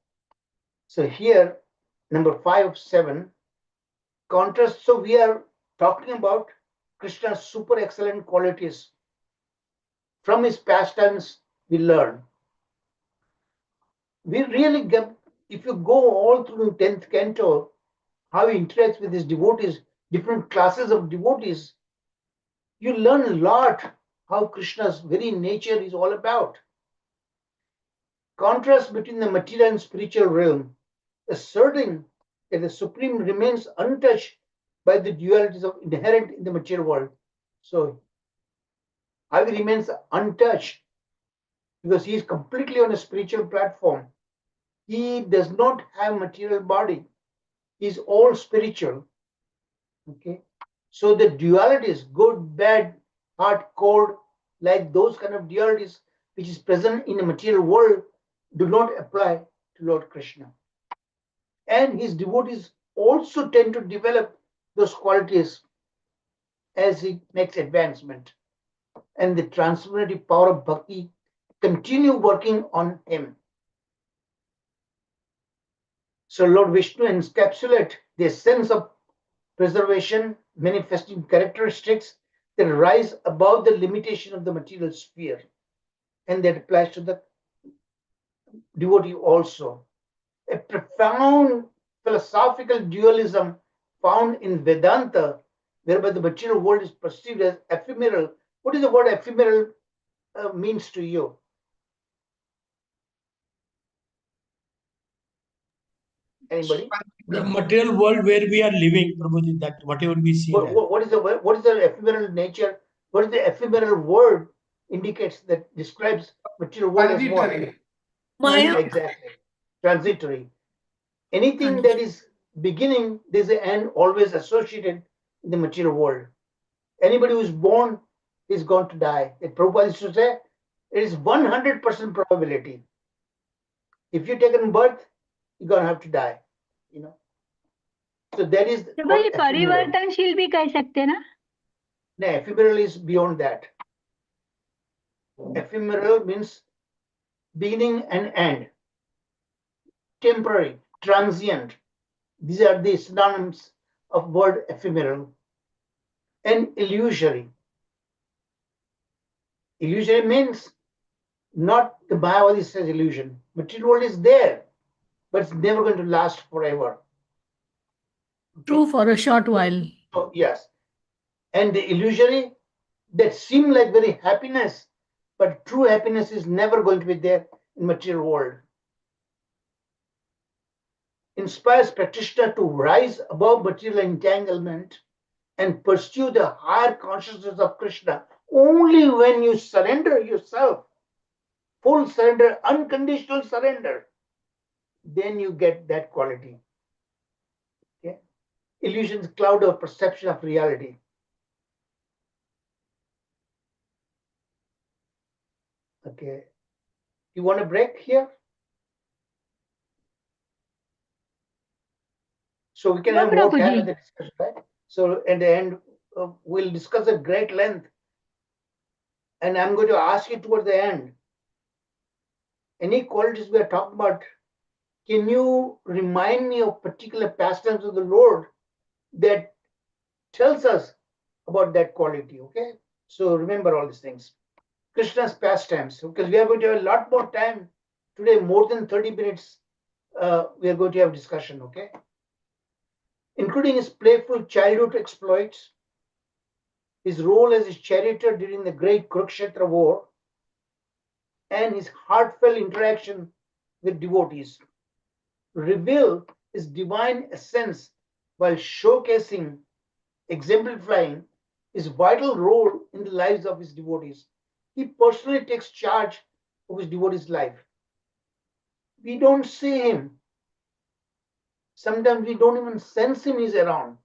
E: So here, number 5 of 7, contrast. So we are talking about Krishna's super excellent qualities. From his pastimes, we learn. We really get, if you go all through the 10th canto, how he interacts with his devotees, different classes of devotees, you learn a lot how Krishna's very nature is all about. Contrast between the material and spiritual realm, asserting that the Supreme remains untouched by the dualities of inherent in the material world. So, how he remains untouched because he is completely on a spiritual platform. He does not have material body. He is all spiritual. Okay. So the dualities, good, bad, hot, cold, like those kind of dualities which is present in the material world, do not apply to Lord Krishna. And his devotees also tend to develop those qualities as he makes advancement. And the transformative power of bhakti continue working on him. So Lord Vishnu encapsulates the sense of preservation, manifesting characteristics that rise above the limitation of the material sphere. And that applies to the devotee also. A profound philosophical dualism found in Vedanta, whereby the material world is perceived as ephemeral. What does the word ephemeral means to you? Anybody?
B: The material world where we are living, Prabhuji, that whatever we see there.
E: What is the ephemeral nature? What is the ephemeral word indicates that describes material world as what?
D: Transitory.
G: Maya.
E: Exactly. Transitory. Anything that is beginning, there's an end always associated in the material world. Anybody who is born is going to die. It Prabhupada used to say, it is 100% probability. If you take a birth, you're going to have to die. You know. So that is
C: तो
E: called
C: भाई
E: ephemeral.
C: परिवर्तनशील भी कह सकते हैं ना?
E: No, ephemeral is beyond that. Ephemeral means beginning and end, temporary, transient. These are the synonyms of word ephemeral. And illusory. Illusory means not the Mayavadi says illusion. Material world is there, but it's never going to last forever.
F: True for a short while.
E: So yes. And the illusory that seem like very happiness, but true happiness is never going to be there in material world. Inspires practitioner to rise above material entanglement and pursue the higher consciousness of Krishna only when you surrender yourself, full surrender, unconditional surrender, then you get that quality. Okay? Illusions cloud of perception of reality. Okay. You want a break here? So we can
C: No,
E: have more time
C: Prabhuji.
E: in the discussion, right? So at the end, we'll discuss at great length. And I'm going to ask you toward the end, any qualities we are talking about, can you remind me of particular pastimes of the Lord that tells us about that quality, okay? So remember all these things. Krishna's pastimes, because we are going to have a lot more time today, more than 30 minutes, we are going to have discussion, okay? Including his playful childhood exploits, his role as a charioteer during the great Kurukshetra war, and his heartfelt interaction with devotees. Reveal his divine essence while showcasing, exemplifying his vital role in the lives of his devotees. He personally takes charge of his devotees' life. We don't see him. Sometimes we don't even sense him is around,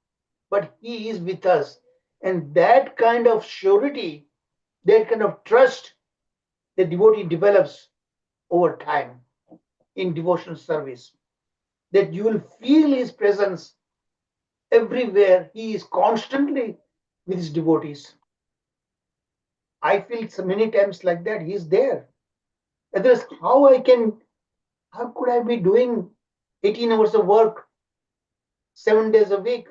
E: but he is with us. And that kind of surety, that kind of trust, the devotee develops over time in devotional service. That you will feel his presence everywhere. He is constantly with his devotees. I feel so many times like that. He is there. Otherwise, how could I be doing 18 hours of work, 7 days a week,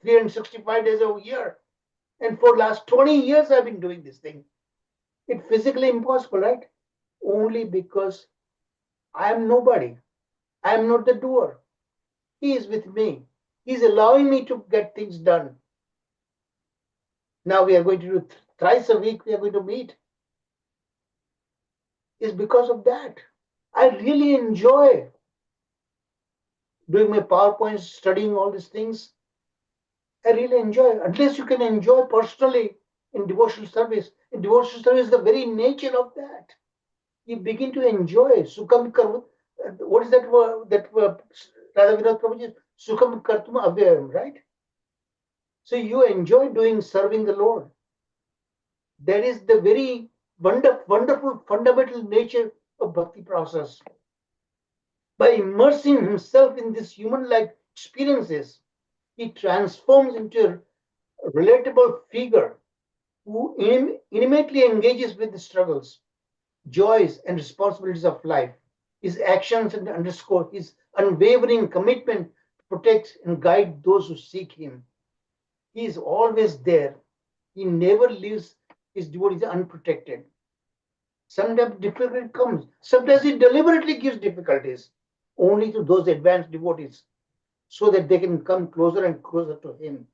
E: 365 days a year? And for last 20 years, I've been doing this thing. It's physically impossible, right? Only because I am nobody. I am not the doer. He is with me. He's allowing me to get things done. Now we are going to do thrice a week, we are going to meet. It's because of that. I really enjoy doing my PowerPoints, studying all these things. I really enjoy it. Unless you can enjoy personally in devotional service. In devotional service, the very nature of that. You begin to enjoy. Sukham kar, what is that word? That Radha Vinod Prabhuji, Sukham kartum avyayam, right? So you enjoy doing serving the Lord. That is the very wonderful fundamental nature of bhakti process. By immersing himself in these human-like experiences, he transforms into a relatable figure who intimately engages with the struggles, joys, and responsibilities of life. His actions underscore his unwavering commitment to protect and guide those who seek him. He is always there. He never leaves his devotees unprotected. Sometimes difficulty comes. Sometimes he deliberately gives difficulties only to those advanced devotees so that they can come closer and closer to him.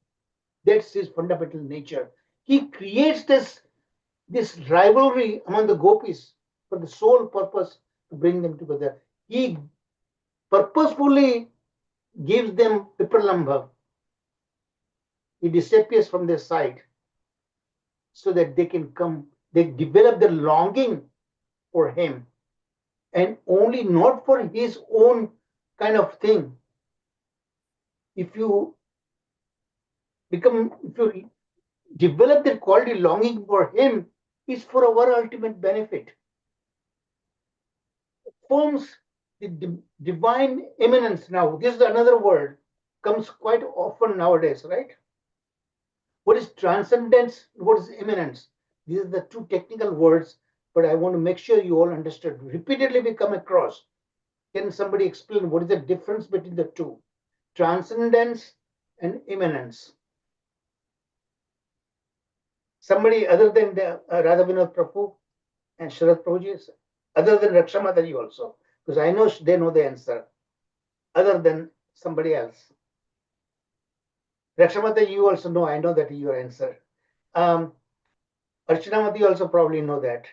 E: That's his fundamental nature. He creates this rivalry among the gopis for the sole purpose to bring them together. He purposefully gives them Pipralambha. He disappears from their sight so that they can come, they develop the longing for him, and only not for his own kind of thing. If you develop the quality longing for him, is for our ultimate benefit. Forms the divine immanence. Now, this is another word, comes quite often nowadays, right? What is transcendence? What is immanence? These are the two technical words, but I want to make sure you all understood. Repeatedly we come across. Can somebody explain what is the difference between the two? Transcendence and immanence. Somebody other than Radha Vinod Prabhu and Sharad Prabhuji, other than Raksha Mataji also, because I know they know the answer, other than somebody else. Raksha Mataji, you also know, I know that your answer. Archana Mataji also probably know that.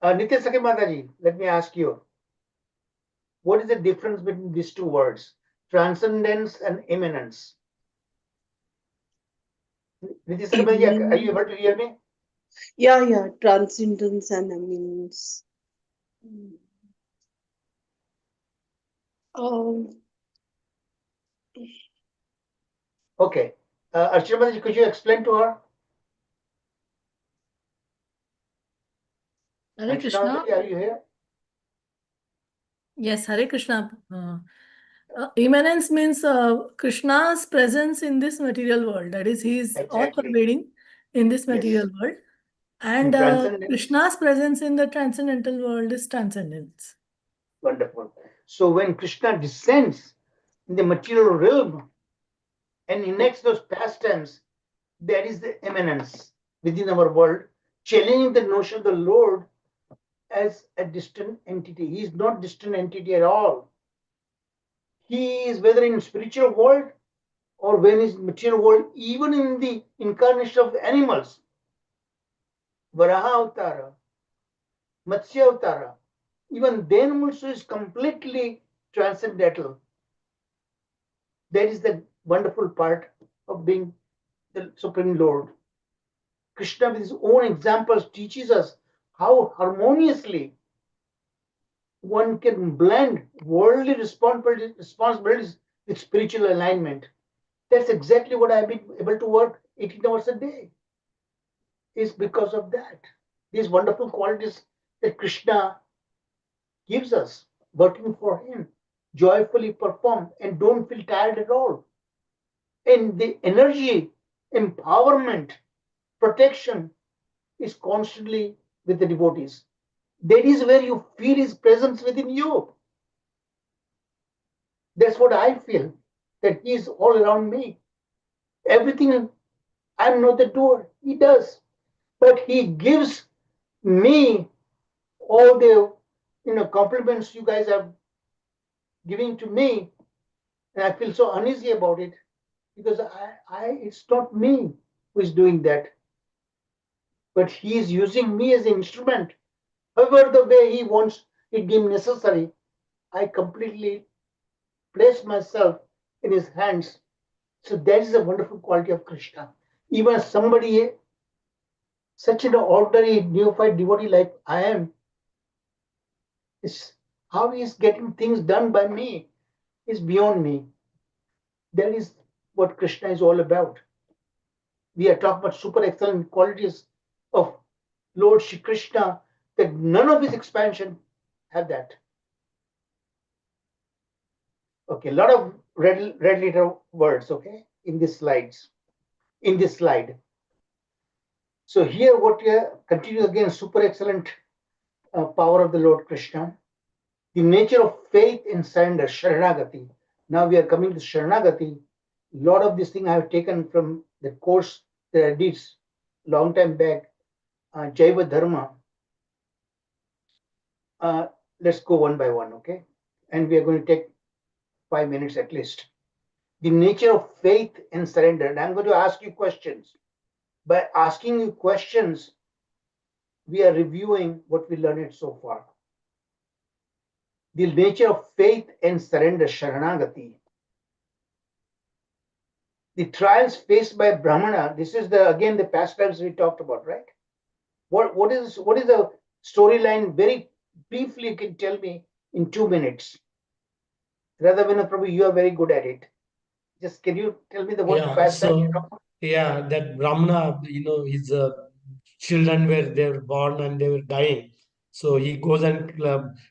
E: Nitya Sakhi Mataji, let me ask you, what is the difference between these two words, transcendence and immanence? Nitya Sakhi Mataji, are you able to hear me?
H: Yeah, transcendence and immanence. Um,
E: Okay. Archana Mataji, could you explain to her?
F: Hare
E: Archana
F: Krishna.
E: Mataji, are you here?
F: Yes, Hare Krishna. Immanence means Krishna's presence in this material world. That is, he is all
E: Exactly.
F: pervading in this material
E: Yes.
F: world. And
E: Transcendence.
F: Krishna's presence in the transcendental world is transcendence.
E: Wonderful. So when Krishna descends in the material realm and enacts those pastimes, that is the immanence within our world, challenging the notion of the Lord as a distant entity. He is not distant entity at all. He is, whether in spiritual world or when is material world, even in the incarnation of the animals, Varaha Avtara, Matsya Avtara, even then also is completely transcendental. That is the wonderful part of being the Supreme Lord. Krishna, with his own examples, teaches us how harmoniously one can blend worldly responsibilities with spiritual alignment. That's exactly what I've been able to work 18 hours a day. Is because of that. These wonderful qualities that Krishna gives us, working for him, joyfully perform and don't feel tired at all. And the energy, empowerment, protection is constantly with the devotees. That is where you feel his presence within you. That's what I feel, that he is all around me. Everything, I'm not the doer, he does. But he gives me all the compliments you guys are giving to me, and I feel so uneasy about it because it's not me who is doing that, but he is using me as an instrument. However, the way he wants it deemed necessary, I completely place myself in his hands. So that is a wonderful quality of Krishna. Even somebody, such an ordinary neophyte devotee like I am, is how he is getting things done by me is beyond me. That is what Krishna is all about. We are talking about super excellent qualities of Lord Shri Krishna, that none of his expansion have that. Okay, a lot of red letter words, okay, in these slides, in this slide. So here what we are, continue again, super excellent power of the Lord Krishna. The nature of faith and surrender, Sharanagati. Now we are coming to Sharanagati. A lot of this thing I have taken from the course that I did long time back, Jaiva Dharma. Let's go one by one, okay? And we are going to take 5 minutes at least. The nature of faith and surrender. And I'm going to ask you questions. By asking you questions, we are reviewing what we learned so far. The nature of faith and surrender, Sharanagati. the trials faced by Brahmana. This is again the pastimes we talked about, right? What is the storyline? Very briefly, you can tell me in 2 minutes. Radhavina Prabhu, you are very good at it. Just can you tell me what
B: Yeah,
E: pastime?
B: that Brahmana, his children they were born and they were dying. So he goes and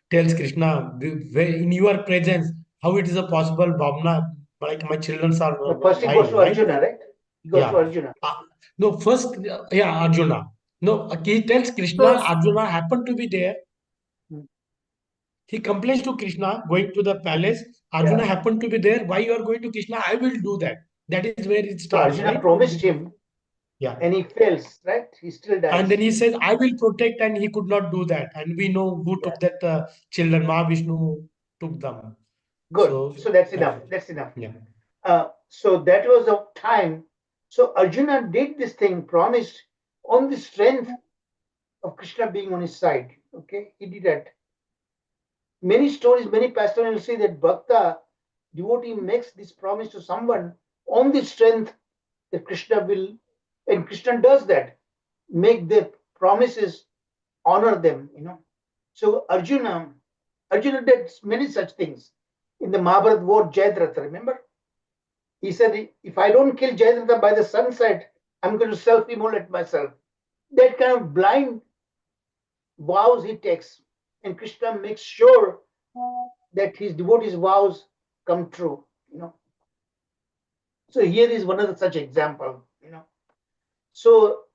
B: tells Krishna, in your presence, how it is a possible, Brahmana, like my children are
E: No, first he goes
B: dying,
E: to
B: right?
E: Arjuna, right? He goes to
B: Yeah.
E: Arjuna.
B: No, first, Arjuna. No, he tells Krishna,
F: First,
B: Arjuna happened to be there. He complains to Krishna, going to the palace. Arjuna happened to be there. Why you are going to Krishna? I will do that. That is where it
E: So
B: starts,
E: Arjuna
B: right?
E: promised him,
B: Yeah.
E: and he fails, right? He still dies.
B: And then he says, I will protect, and he could not do that. And we know who took that children. Mahavishnu took them.
E: Good. So that's enough. That's enough.
B: Yeah.
E: So that was a time. So Arjuna did this thing, promised on the strength of Krishna being on his side. Okay, he did that. Many stories, many pastors will say that Bhakta, devotee, makes this promise to someone on the strength that Krishna will, and Krishna does that, make the promises, honor them, So Arjuna did many such things. In the Mahabharata war, Jayadratha, remember? He said, if I don't kill Jayadratha by the sunset, I'm going to self-immolate myself. That kind of blind vows he takes. And Krishna makes sure that his devotees' vows come true, So here is one of the such example, So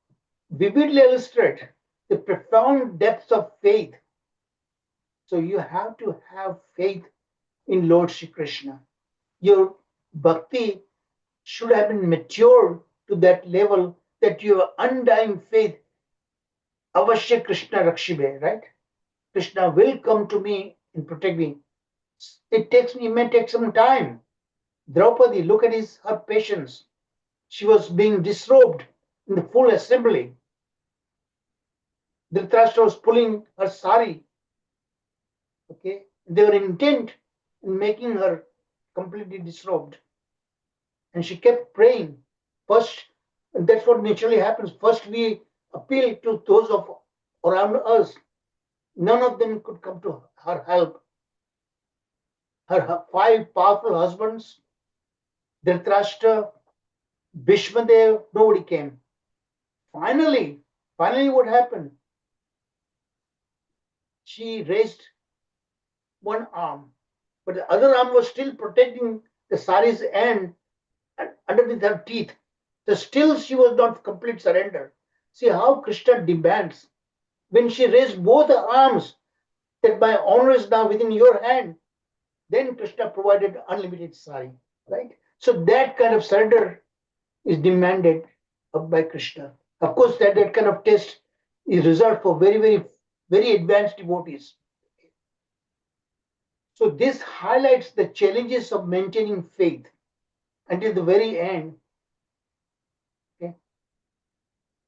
E: vividly illustrate the profound depths of faith. So you have to have faith in Lord Shri Krishna. Your bhakti should have been matured to that level that you have undying faith. Avashya Krishna Rakshibe, right? Krishna will come to me and protect me. It may take some time. Draupadi, look at her patience. She was being disrobed in the full assembly. Dhritarashtra was pulling her sari. Okay, they were intent in making her completely disrobed. And she kept praying. First, and that's what naturally happens. First, we appeal to those around us. None of them could come to her help. Her 5 powerful husbands, Dhritarashtra, Bhishmadev, nobody came. Finally, what happened? She raised one arm, but the other arm was still protecting the sari's end underneath her teeth. So still she was not complete surrender. See how Krishna demands. When she raised both her arms, that my honor is now within your hand, then Krishna provided unlimited sari, right? So that kind of surrender is demanded by Krishna. Of course, that kind of test is reserved for very, very, very advanced devotees. So this highlights the challenges of maintaining faith until the very end, okay,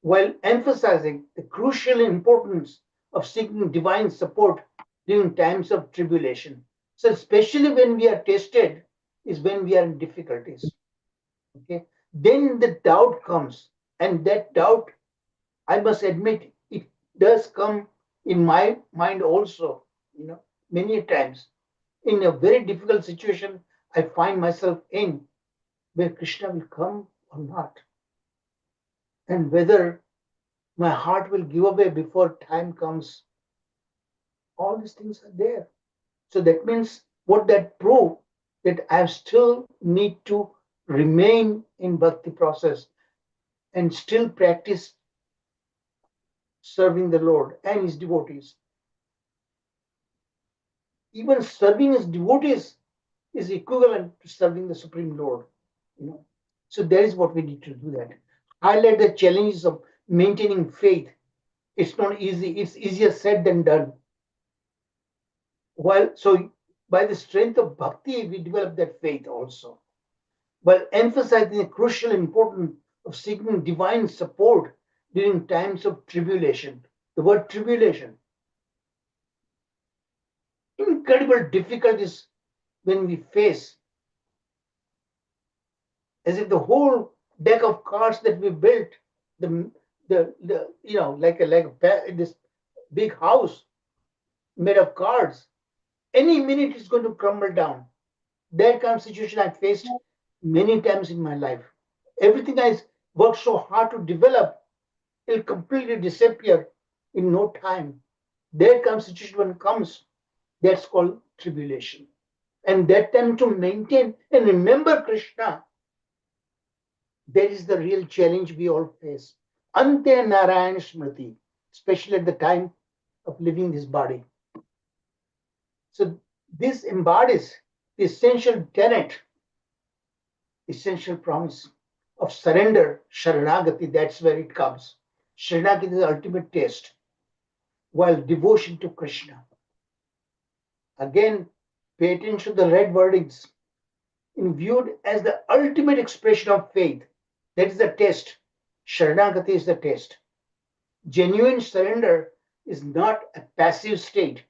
E: while emphasizing the crucial importance of seeking divine support during times of tribulation. So especially when we are tested is when we are in difficulties. Okay, then the doubt comes, and that doubt, I must admit, it does come in my mind also, many times. In a very difficult situation, I find myself in where Krishna will come or not, and whether my heart will give away before time comes. All these things are there. So that means what that prove that I still need to remain in bhakti process and still practice serving the Lord and his devotees. Even serving his devotees is equivalent to serving the Supreme Lord. So that is what we need to do that. Highlight the challenges of maintaining faith. It's not easy. It's easier said than done. So by the strength of bhakti, we develop that faith also. While emphasizing the crucial importance of seeking divine support during times of tribulation. The word tribulation. Incredible difficulties when we face as if the whole deck of cards that we built, like this big house made of cards, any minute it's going to crumble down. That kind of situation I faced many times in my life. Everything I worked so hard to develop, it'll completely disappear in no time. That kind of situation when it comes, that's called tribulation. And that time to maintain and remember Krishna, that is the real challenge we all face. Ante Narayan Smriti, especially at the time of leaving this body. So this embodies the essential tenet, essential promise of surrender, Sharanagati, that's where it comes. Sharanagati is the ultimate test, while devotion to Krishna. Again, pay attention to the red wordings. In viewed as the ultimate expression of faith, that is the test. Sharanagati is the test. Genuine surrender is not a passive state.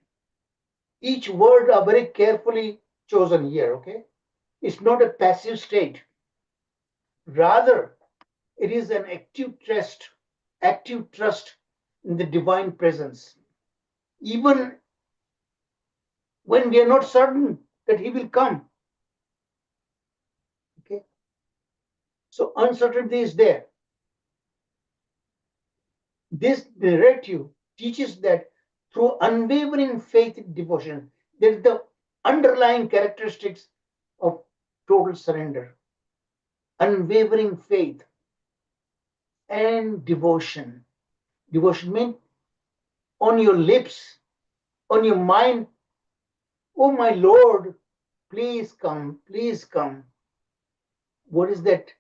E: Each word are very carefully chosen here, okay? It's not a passive state. Rather, it is an active trust in the divine presence. Even when we are not certain that he will come. Okay? So uncertainty is there. This narrative teaches that through unwavering faith and devotion, there is the underlying characteristics of total surrender. Unwavering faith and devotion. Devotion means on your lips, on your mind, oh my Lord, please come, please come. What is that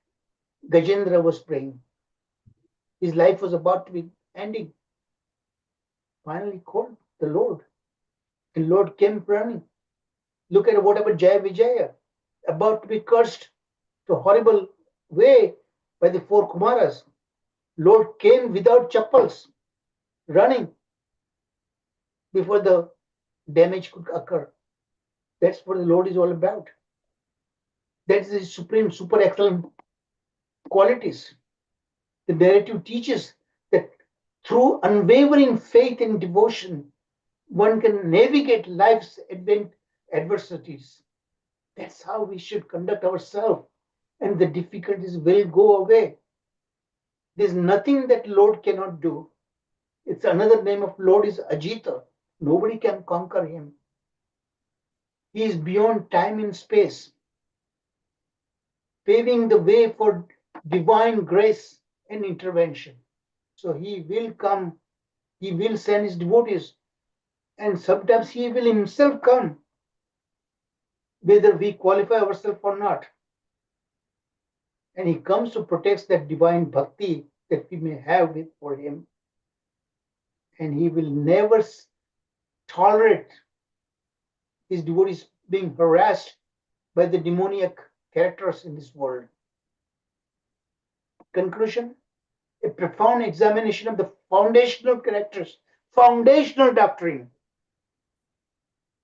E: Gajendra was praying? His life was about to be ending. Finally called the Lord. The Lord came running. Look at what about Jaya Vijaya, about to be cursed to a horrible way by the four Kumaras. Lord came without chappals, running before the damage could occur. That's what the Lord is all about. That's the supreme, super excellent qualities. The narrative teaches that through unwavering faith and devotion, one can navigate life's adversities. That's how we should conduct ourselves, and the difficulties will go away. There's nothing that Lord cannot do. It's another name of Lord is Ajita. Nobody can conquer him. He is beyond time and space, paving the way for divine grace and intervention. So he will come, he will send his devotees, and sometimes he will himself come, whether we qualify ourselves or not. And he comes to protect that divine bhakti that we may have for him. And he will never tolerate his devotees being harassed by the demoniac characters in this world. Conclusion, a profound examination of the foundational characters, foundational doctrine,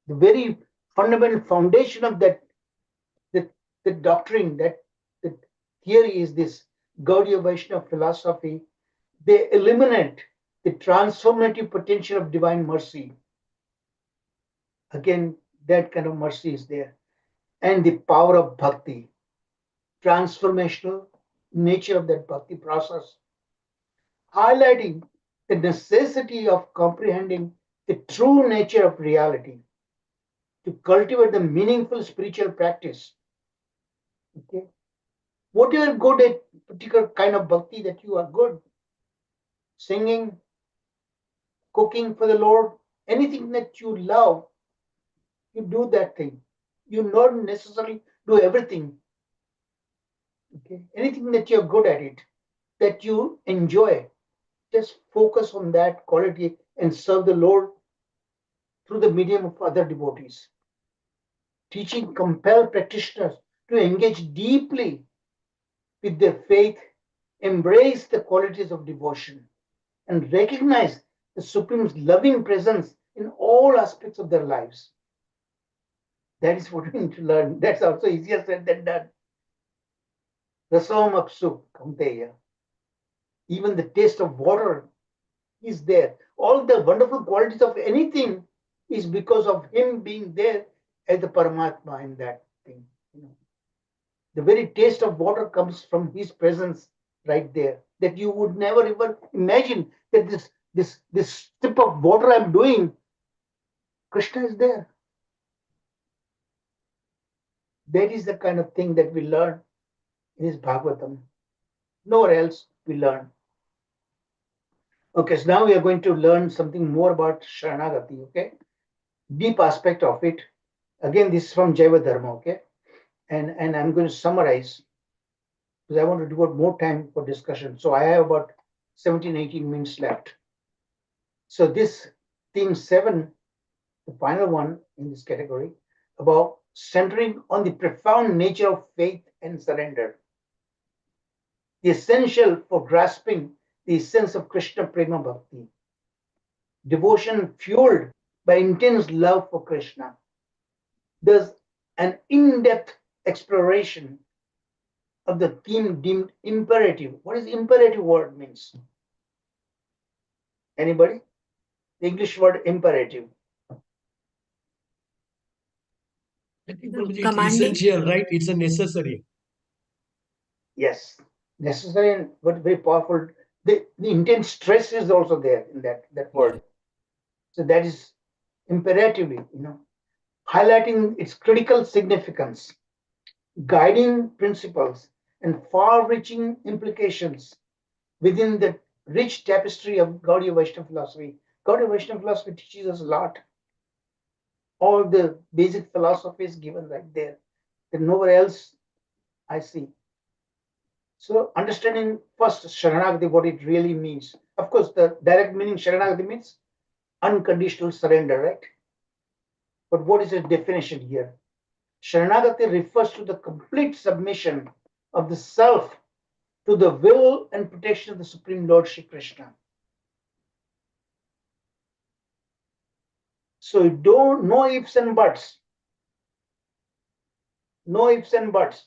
E: the very fundamental foundation of that the doctrine, that the theory is this Gaudiya Vaishnava philosophy. They eliminate the transformative potential of divine mercy. Again, that kind of mercy is there. And the power of bhakti, transformational nature of that bhakti process, highlighting the necessity of comprehending the true nature of reality to cultivate the meaningful spiritual practice. Okay, what you are good at, particular kind of bhakti that you are good, singing, cooking for the Lord, anything that you love, you do that thing. You not necessarily do everything. Okay, anything that you're good at it, that you enjoy, just focus on that quality and serve the Lord through the medium of other devotees. Teaching compel practitioners to engage deeply with their faith, embrace the qualities of devotion, and recognize the Supreme's loving presence in all aspects of their lives. That is what we need to learn. That's also easier said than done. Rasam apsu Kaunteya. Even the taste of water is there. All the wonderful qualities of anything is because of him being there as the Paramatma in that thing. The very taste of water comes from his presence right there. That you would never ever imagine that this sip of water I'm doing, Krishna is there. That is the kind of thing that we learn in his Bhagavatam. Nowhere else we learn. Okay, so now we are going to learn something more about Sharanagati, okay? Deep aspect of it. Again, this is from Jaiva Dharma, okay? And I'm going to summarize because I want to devote more time for discussion. So I have about 17, 18 minutes left. So this theme 7, the final one in this category, about centering on the profound nature of faith and surrender. The essential for grasping the essence of Krishna Prema Bhakti. Devotion fueled by intense love for Krishna. Thus, an in-depth exploration of the theme deemed imperative. What does imperative word means? Anybody? The English word imperative.
B: I think, Prabhuji, it's
I: Commanding.
B: essential, right? It's a necessary.
E: Yes, necessary and but very powerful. The intense stress is also there in that word. So that is imperatively, highlighting its critical significance, guiding principles, and far-reaching implications within the rich tapestry of Gaudiya Vaishnava philosophy. Gaudiya Vaishnava philosophy teaches us a lot. All the basic philosophy is given right there. That nowhere else I see. So understanding first Sharanagati, what it really means. Of course, the direct meaning Sharanagati means unconditional surrender, right? But what is the definition here? Sharanagati refers to the complete submission of the self to the will and protection of the Supreme Lord Shri Krishna. So no ifs and buts. No ifs and buts.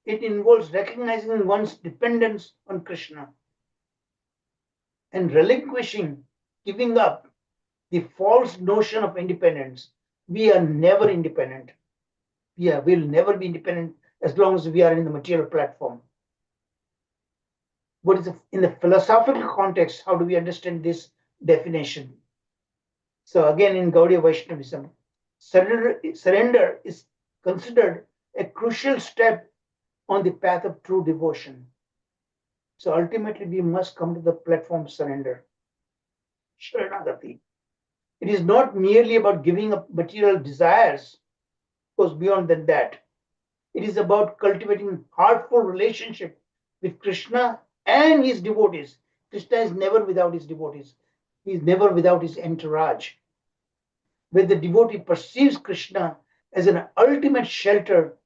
E: It involves recognizing one's dependence on Krishna and relinquishing, giving up the false notion of independence. We are never independent. We'll never be independent as long as we are in the material platform. What is in the philosophical context? How do we understand this definition? So again, in Gaudiya Vaishnavism, surrender is considered a crucial step on the path of true devotion. So ultimately, we must come to the platform of surrender. Sharanagati. It is not merely about giving up material desires, goes beyond than that. It is about cultivating heartful relationship with Krishna and his devotees. Krishna is never without his devotees. He is never without his entourage. Where the devotee perceives Krishna as an ultimate shelter,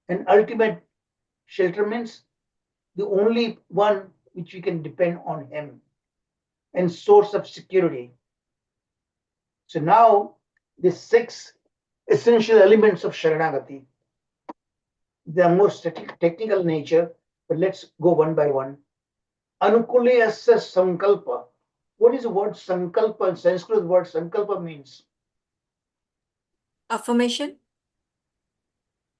E: and ultimate shelter means the only one which we can depend on him and source of security. So now the 6 essential elements of Sharanagati. They are more technical nature, but let's go one by one. Anukuleyasya sankalpa. What is the word sankalpa? In Sanskrit, the word sankalpa means?
I: Affirmation.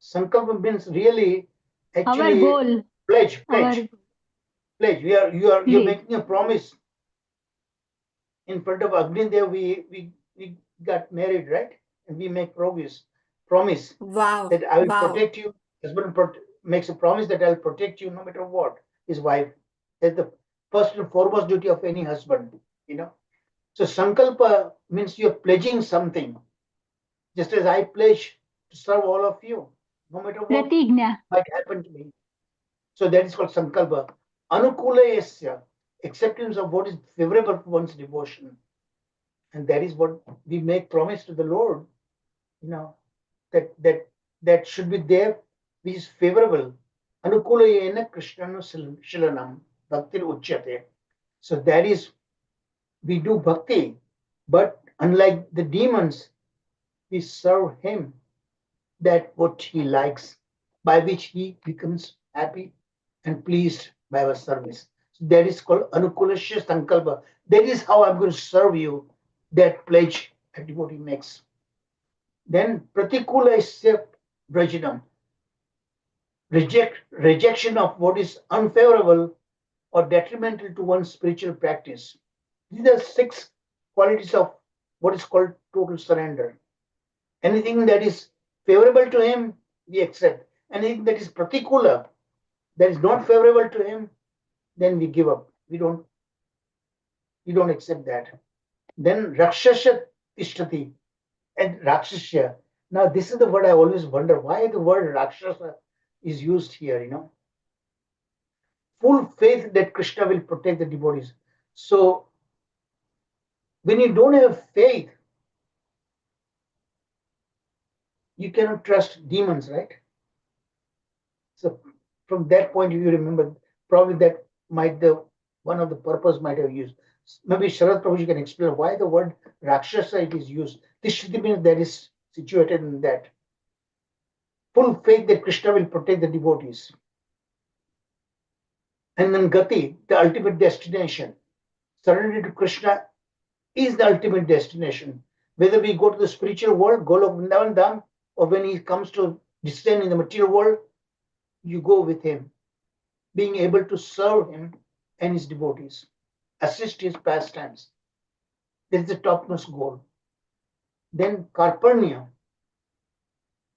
E: Sankalpa means really,
C: Our
E: actually,
C: goal.
E: pledge.
C: Our
E: Pledge. You're
C: Pledge.
E: making a promise. In front of Agni Dev, we got married, right? And we make promise
I: Wow.
E: that I will
I: Wow.
E: protect you. Husband makes a promise that I'll protect you no matter what. His wife. That's the first and foremost duty of any husband. So sankalpa means you're pledging something. Just as I pledge to serve all of you, no matter what
C: Pratigna.
E: might happen to me. So that is called sankalpa. Anukulayasya, acceptance of what is favorable for one's devotion. And that is what we make promise to the Lord, that should be there, which is favorable. Anukulayena Krishnanu Shilanam Bhaktir Uchyate. So that is, we do bhakti, but unlike the demons, we serve him that what he likes. by which he becomes happy and pleased by our service. That is called Anukulashya Sankalpa. That is how I'm going to serve you. That pledge a devotee makes. Then Pratikulasya Vrajanam. Rejection of what is unfavorable or detrimental to one's spiritual practice. These are 6 qualities of what is called total surrender. Anything that is favorable to him, we accept. Anything that is pratikula, that is not favorable to him, then we give up. We don't accept that. Then Rakshasha Tishtati and Rakshasya. Now, this is the word I always wonder why the word Rakshasa is used here, Full faith that Krishna will protect the devotees. So, when you don't have faith, you cannot trust demons, right? So, from that point of view, remember, probably that might one of the purpose might have used. Maybe Sharad Prabhuji can explain why the word Rakshasa it is used. This should mean that is situated in that. Full faith that Krishna will protect the devotees. And then Gati, the ultimate destination. Surrender to Krishna is the ultimate destination. Whether we go to the spiritual world, Golok Vrindavan Dham, or when he comes to descend in the material world, you go with him, being able to serve him and his devotees, assist his pastimes. That is the topmost goal. Then Karparnya,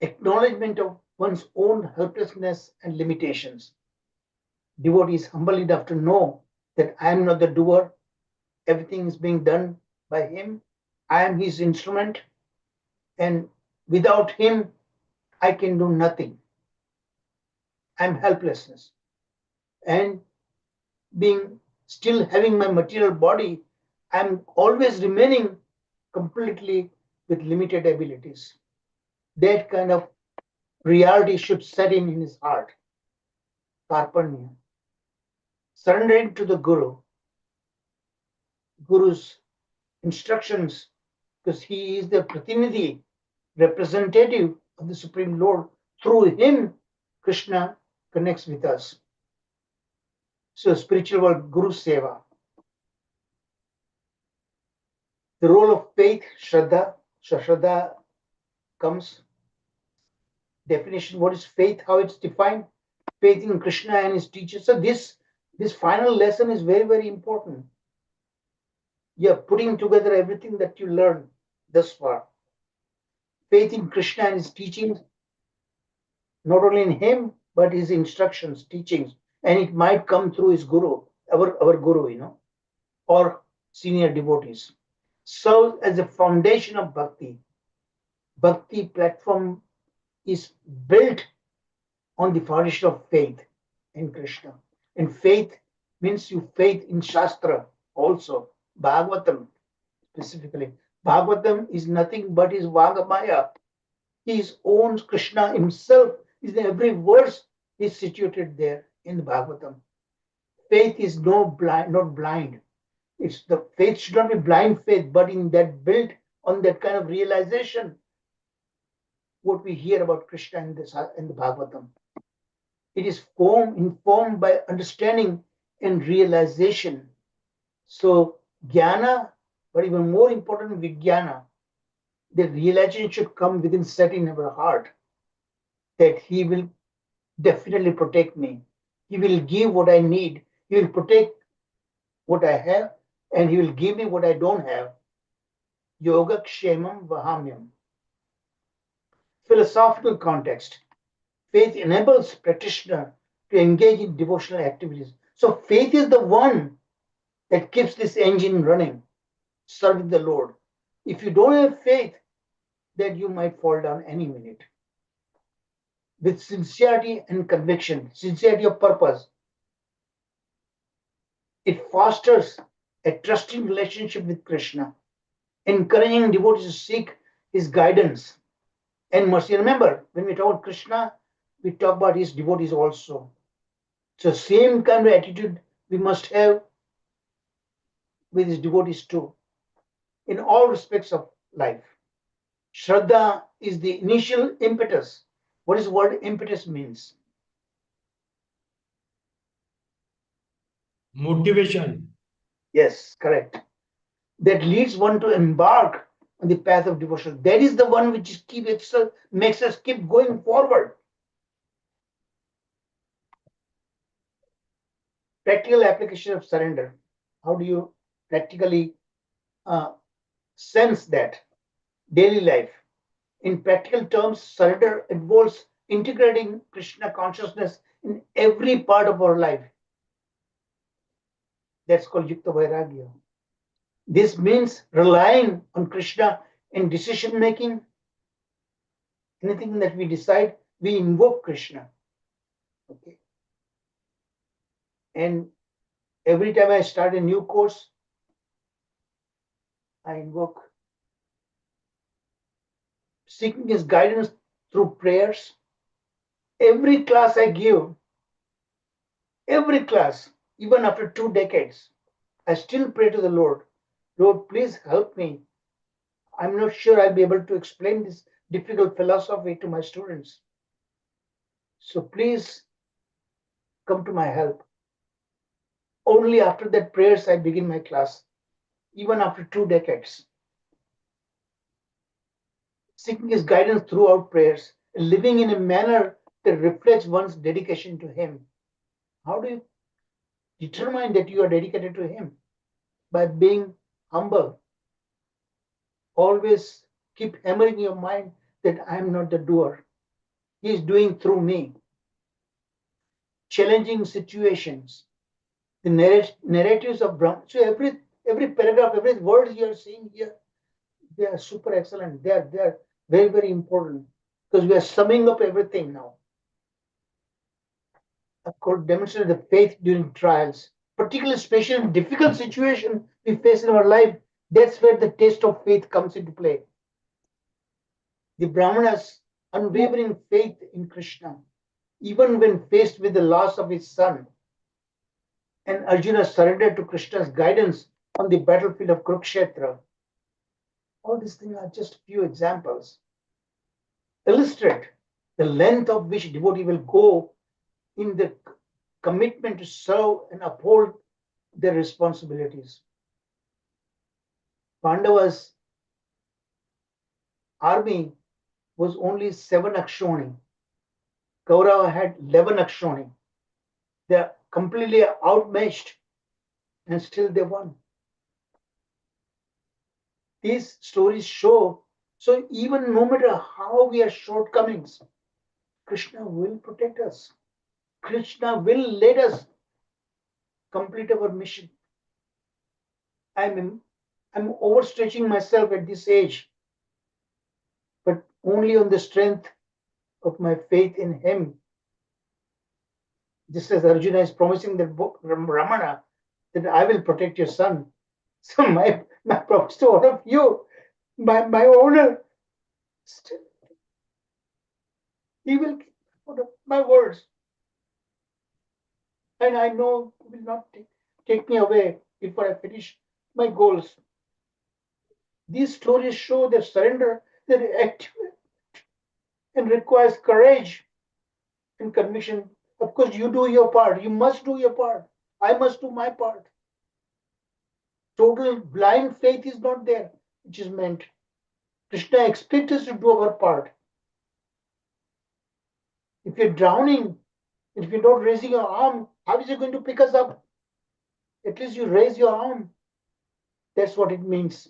E: acknowledgement of one's own helplessness and limitations. Devotee is humble enough to know that I am not the doer, everything is being done by him, I am his instrument, and without him, I can do nothing. I am helplessness. And being still having my material body, I am always remaining completely with limited abilities. That kind of reality should set in his heart. Karpanya. Surrendering to the Guru's instructions, because he is the Pratinidhi, representative of the Supreme Lord. Through him, Krishna connects with us. So, spiritual world, Guru Seva. The role of faith, Shraddha. Shraddha comes. Definition, what is faith, how it's defined? Faith in Krishna and his teachers. So, this final lesson is very, very important. You're putting together everything that you learned thus far. Faith in Krishna and his teachings, not only in him, but his instructions, teachings, and it might come through his guru, our guru, or senior devotees. Serves as a foundation of bhakti. Bhakti platform is built on the foundation of faith in Krishna. And faith means you faith in Shastra also. Bhagavatam specifically. Bhagavatam is nothing but his Vagamaya. His own Krishna himself is in every verse is situated there in the Bhagavatam. Faith is not blind. It's the faith should not be blind faith, but in that built on that kind of realization, what we hear about Krishna in the Bhagavatam. It is informed by understanding and realization. So jnana, but even more important, vijnana. The realization should come within set in our heart that he will definitely protect me. He will give what I need. He will protect what I have, and he will give me what I don't have. Yoga Kshemam Vahamyam. Philosophical context. Faith enables practitioner to engage in devotional activities. So faith is the one that keeps this engine running, serving the Lord. If you don't have faith, then you might fall down any minute. With sincerity and conviction, sincerity of purpose, it fosters a trusting relationship with Krishna, encouraging devotees to seek his guidance and mercy. Remember, when we talk about Krishna, we talk about his devotees also. So same kind of attitude we must have with his devotees too, in all respects of life. Shraddha is the initial impetus What is the word impetus means?
B: Motivation.
E: Yes, correct. That leads one to embark on the path of devotion. That is the one which makes us keep going forward. Practical application of surrender. How do you practically sense that? Daily life. In practical terms, surrender involves integrating Krishna consciousness in every part of our life. That's called Yukta Vairagya. This means relying on Krishna in decision making. Anything that we decide, we invoke Krishna. Okay. And every time I start a new course, I invoke, seeking his guidance through prayers. Every class I give, every class, even after 2 decades, I still pray to the Lord, Lord, please help me. I'm not sure I'll be able to explain this difficult philosophy to my students. So please come to my help. Only after that prayers I begin my class, even after 2 decades. Seeking his guidance throughout prayers, living in a manner that reflects one's dedication to him. How do you determine that you are dedicated to him? By being humble. Always keep hammering in your mind that I am not the doer. He is doing through me. Challenging situations. The narratives of Brahma. So every paragraph, every word you are seeing here, they are super excellent. They are very, very important because we are summing up everything now. Of course, demonstrate the faith during trials, particularly especially in difficult situation we face in our life. That's where the taste of faith comes into play. The Brahmanas' unwavering faith in Krishna, even when faced with the loss of his son, and Arjuna surrendered to Krishna's guidance on the battlefield of Kurukshetra. All these things are just few examples. Illustrate the length of which devotee will go in the commitment to serve and uphold their responsibilities. Pandava's army was only 7 Akshoni. Kaurava had 11 Akshoni. They are completely outmatched and still they won. These stories show, so even no matter how we are shortcomings, Krishna will protect us. Krishna will let us complete our mission. I'm overstretching myself at this age, but only on the strength of my faith in him. Just as Arjuna is promising the book Ramana that I will protect your son. So my promise to all of you, my owner, still, he will keep my words. And I know he will not take me away before I finish my goals. These stories show that surrender that active and requires courage and conviction. Of course, you do your part. You must do your part. I must do my part. Total blind faith is not there, which is meant. Krishna expects us to do our part. If you're drowning, if you're not raising your arm, how is he going to pick us up? At least you raise your arm. That's what it means.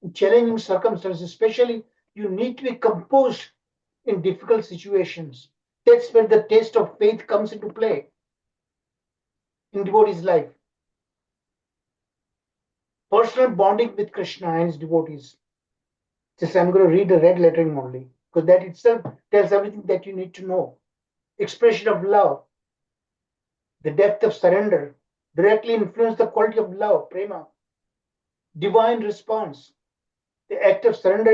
E: In challenging circumstances, especially, you need to be composed in difficult situations. That's where the taste of faith comes into play in devotee's life. Personal bonding with Krishna and his devotees. Just I'm going to read the red lettering only, because that itself tells everything that you need to know. Expression of love, the depth of surrender, directly influence the quality of love, prema. Divine response, the act of surrender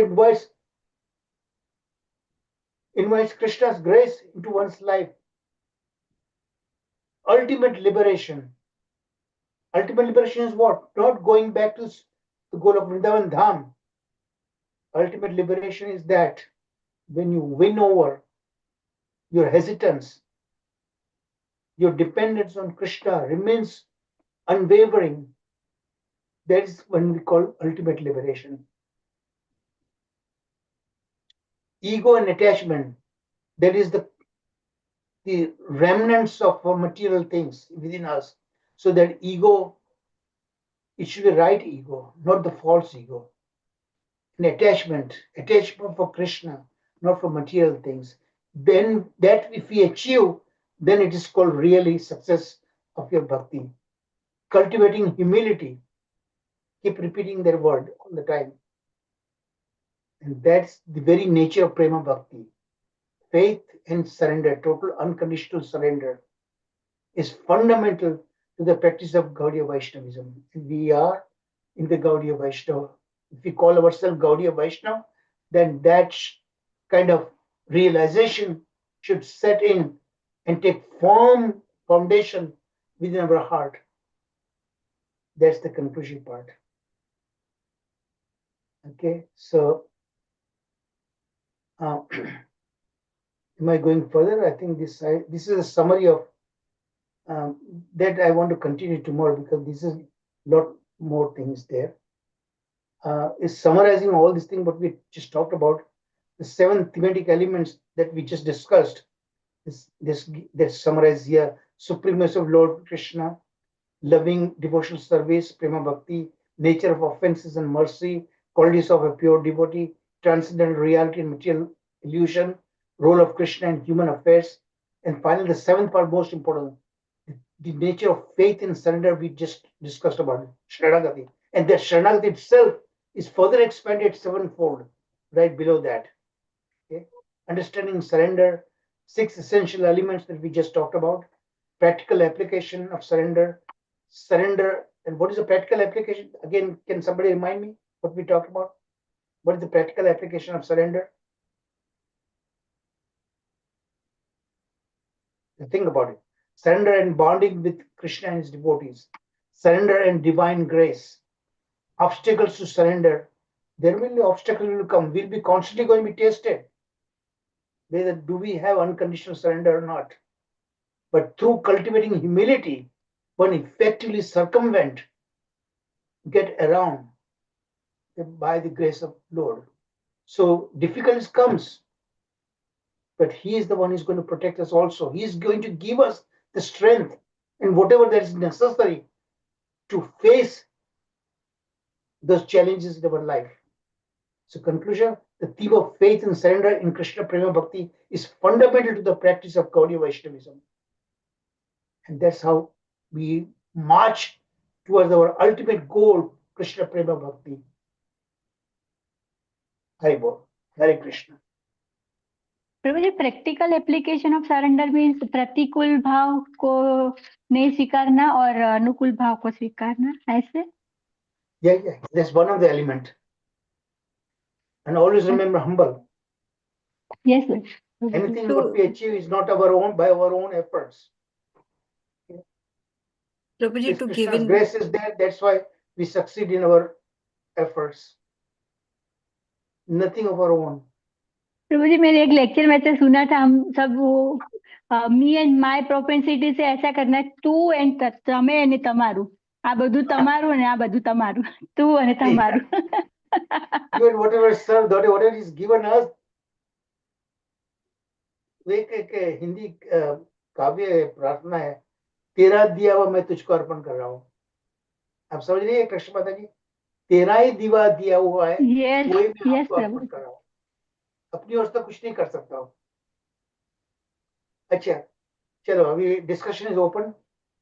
E: invites Krishna's grace into one's life. Ultimate liberation. Ultimate liberation is what? Not going back to the goal of Vrindavan Dham. Ultimate liberation is that when you win over your hesitance, your dependence on Krishna remains unwavering, that is when we call ultimate liberation. Ego and attachment, that is the remnants of material things within us. So that ego, it should be right ego, not the false ego. And attachment for Krishna, not for material things. Then that if we achieve, then it is called really success of your bhakti. Cultivating humility, keep repeating that word all the time. And that's the very nature of prema bhakti. Faith and surrender, total unconditional surrender, is fundamental to the practice of Gaudiya Vaishnavism. And we are in the Gaudiya Vaishnava. If we call ourselves Gaudiya Vaishnava, then that kind of realization should set in and take firm foundation within our heart. That's the conclusion part. Okay, so am I going further? I think this is a summary of that I want to continue tomorrow, because this is a lot more things there. Is summarizing all these things what we just talked about, the 7 thematic elements that we just discussed. That's summarized here: supremacy of Lord Krishna, loving devotional service, prema bhakti, nature of offenses and mercy, qualities of a pure devotee, transcendental reality and material illusion, role of Krishna in human affairs, and finally the 7th part, most important, the nature of faith and surrender we just discussed about, Sharanagati. And that Sharanagati itself is further expanded 7-fold right below that. Okay? Understanding surrender, 6 essential elements that we just talked about, practical application of surrender, and what is the practical application? Again, can somebody remind me what we talked about? What is the practical application of surrender? Think about it. Surrender and bonding with Krishna and his devotees. Surrender and divine grace. Obstacles to surrender. There will be obstacles will come. We'll be constantly going to be tested. Whether do we have unconditional surrender or not? But through cultivating humility, one effectively circumvent, get around by the grace of Lord. So difficulties comes, but He is the one who's going to protect us also. He is going to give us the strength and whatever that is necessary to face those challenges in our life. So conclusion, the theme of faith and surrender in Krishna Prema Bhakti is fundamental to the practice of Gaudiya Vaishnavism. And that's how we march towards our ultimate goal, Krishna Prema Bhakti. Hari Bol. Hare Krishna.
C: प्रभु जी, practical application of surrender means प्रतिकूल भाव को नहीं स्वीकारना और अनुकूल भाव को स्वीकारना, ऐसे?
E: Yeah, that's one of the element. And always remember humble.
C: Yes, sir.
E: Anything what we achieve is not our own, by our own efforts.
I: Prabhuji,
E: If
I: to give
E: Krishna's
I: in
E: grace is there, that's why we succeed in our efforts. Nothing of our own.
C: प्रभु जी, मैंने एक lecture में से सुना था, हम सब वो me and my propensity से ऐसा करना है, તું એન્ડ તમે અને તમારું, આ બધું તમારું અને આ બધું તમારું, તું અને તમારું.
E: You and whatever serve, whatever is given us. एक हिंदी काव्य प्रार्थना है, तेरा दिया हुआ मैं तुझको अर्पण कर रहा हूँ. आप समझ रही है कृष्ण माता जी? तेरा ही दीवा दिया हुआ है, वही मैं आपको अर्पण कर रहा हूँ. अपनी ओर से कुछ नहीं कर सकता हूँ. अच्छा, चलो अभी discussion is open.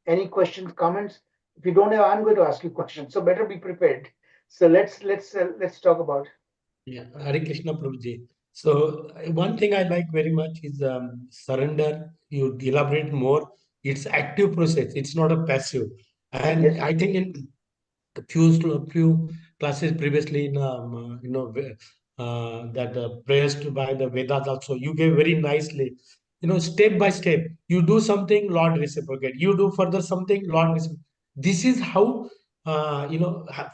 E: Any questions, comments? If you don't have, I'm going to ask you questions. So better be prepared. So let's talk about.
B: Yeah, Hare Krishna Prabhuji. So one thing I like very much is surrender. You elaborate more. It's active process. It's not a passive. And
E: Yes.
B: I think in a few classes previously in that prayers to by the Vedas also, you gave very nicely. Step by step, you do something, Lord reciprocate. You do further something, Lord reciprocate. This is how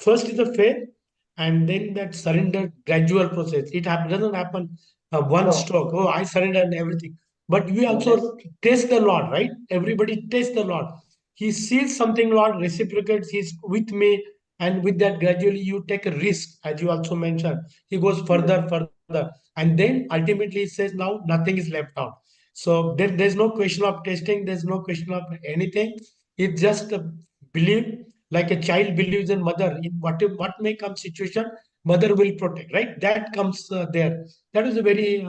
B: first is the faith, and then that surrender gradual process. It doesn't happen one
E: No.
B: stroke. Oh, I surrender and everything. but we also taste the Lord, right? Everybody tastes the Lord. He sees something, Lord reciprocates, he's with me, and with that, gradually you take a risk, as you also mentioned. He goes further, further, and then ultimately he says, now nothing is left out. So there's no question of testing, there's no question of anything. It's just a belief, like a child believes in mother. In what may come situation, mother will protect, right? That comes there. That is a very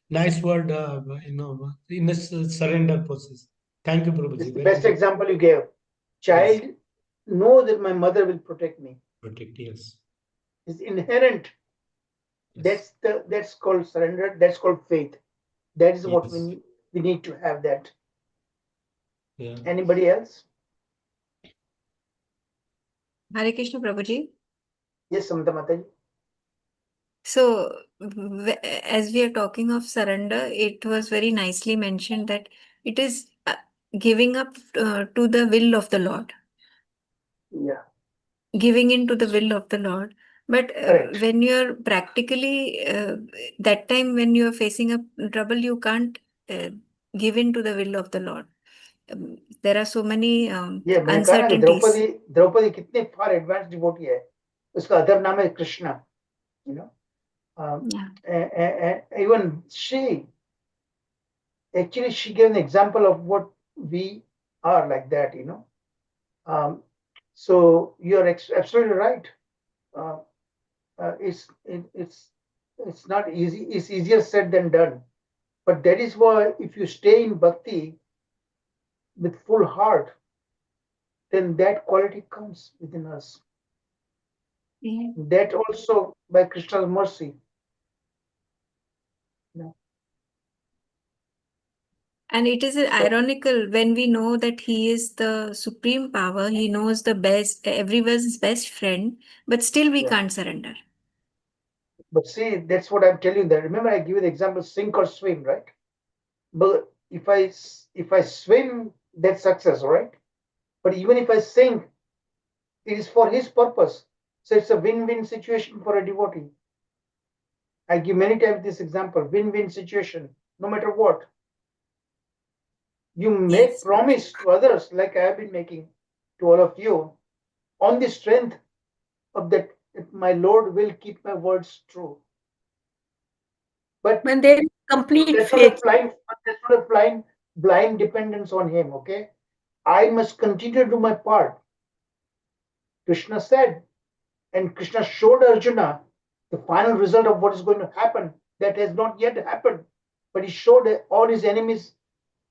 B: nice word, in this surrender process. Thank you,
E: It's
B: Prabhuji.
E: the
B: Very
E: best
B: good.
E: example you gave. Child
B: Yes.
E: know that my mother will protect me.
B: Protect, yes.
E: It's inherent.
B: Yes.
E: That's called surrender. That's called faith. That is what
B: Yes.
E: we need to have that.
B: Yeah.
E: Anybody else?
I: Hare Krishna, Prabhuji.
E: Yes, Samantha Mataji.
I: So, as we are talking of surrender, it was very nicely mentioned that it is giving up to the will of the Lord,
E: Yeah,
I: giving in to the will of the Lord. But
E: correct.
I: when you're practically, that time when you're facing a trouble, you can't give in to the will of the Lord. There are so many
E: ये मैंने कहा ना कि
I: uncertainties.
E: Draupadi कितने फार advance devotee है. उसका other नाम है Krishna. You know, and even she gave an example of what we are like that. You know, so you're absolutely right. It's not easy. It's easier said than done. But that is why if you stay in bhakti with full heart, then that quality comes within us.
I: Yeah.
E: That also by Krishna's mercy.
I: And it is ironical when we know that he is the supreme power, he knows the best, everyone's best friend, but still we can't surrender.
E: But see, that's what I'm telling you. That remember, I give you the example: sink or swim, right? But if I swim, that's success, right? But even if I sink, it is for his purpose. So it's a win-win situation for a devotee. I give many times this example: win-win situation, no matter what. You make promise to others, like I have been making to all of you, on the strength of that my Lord will keep my words true. But
G: when there is complete
E: that's
G: faith,
E: not a blind dependence on him. Okay, I must continue to do my part. Krishna said, and Krishna showed Arjuna the final result of what is going to happen. That has not yet happened, but he showed all his enemies,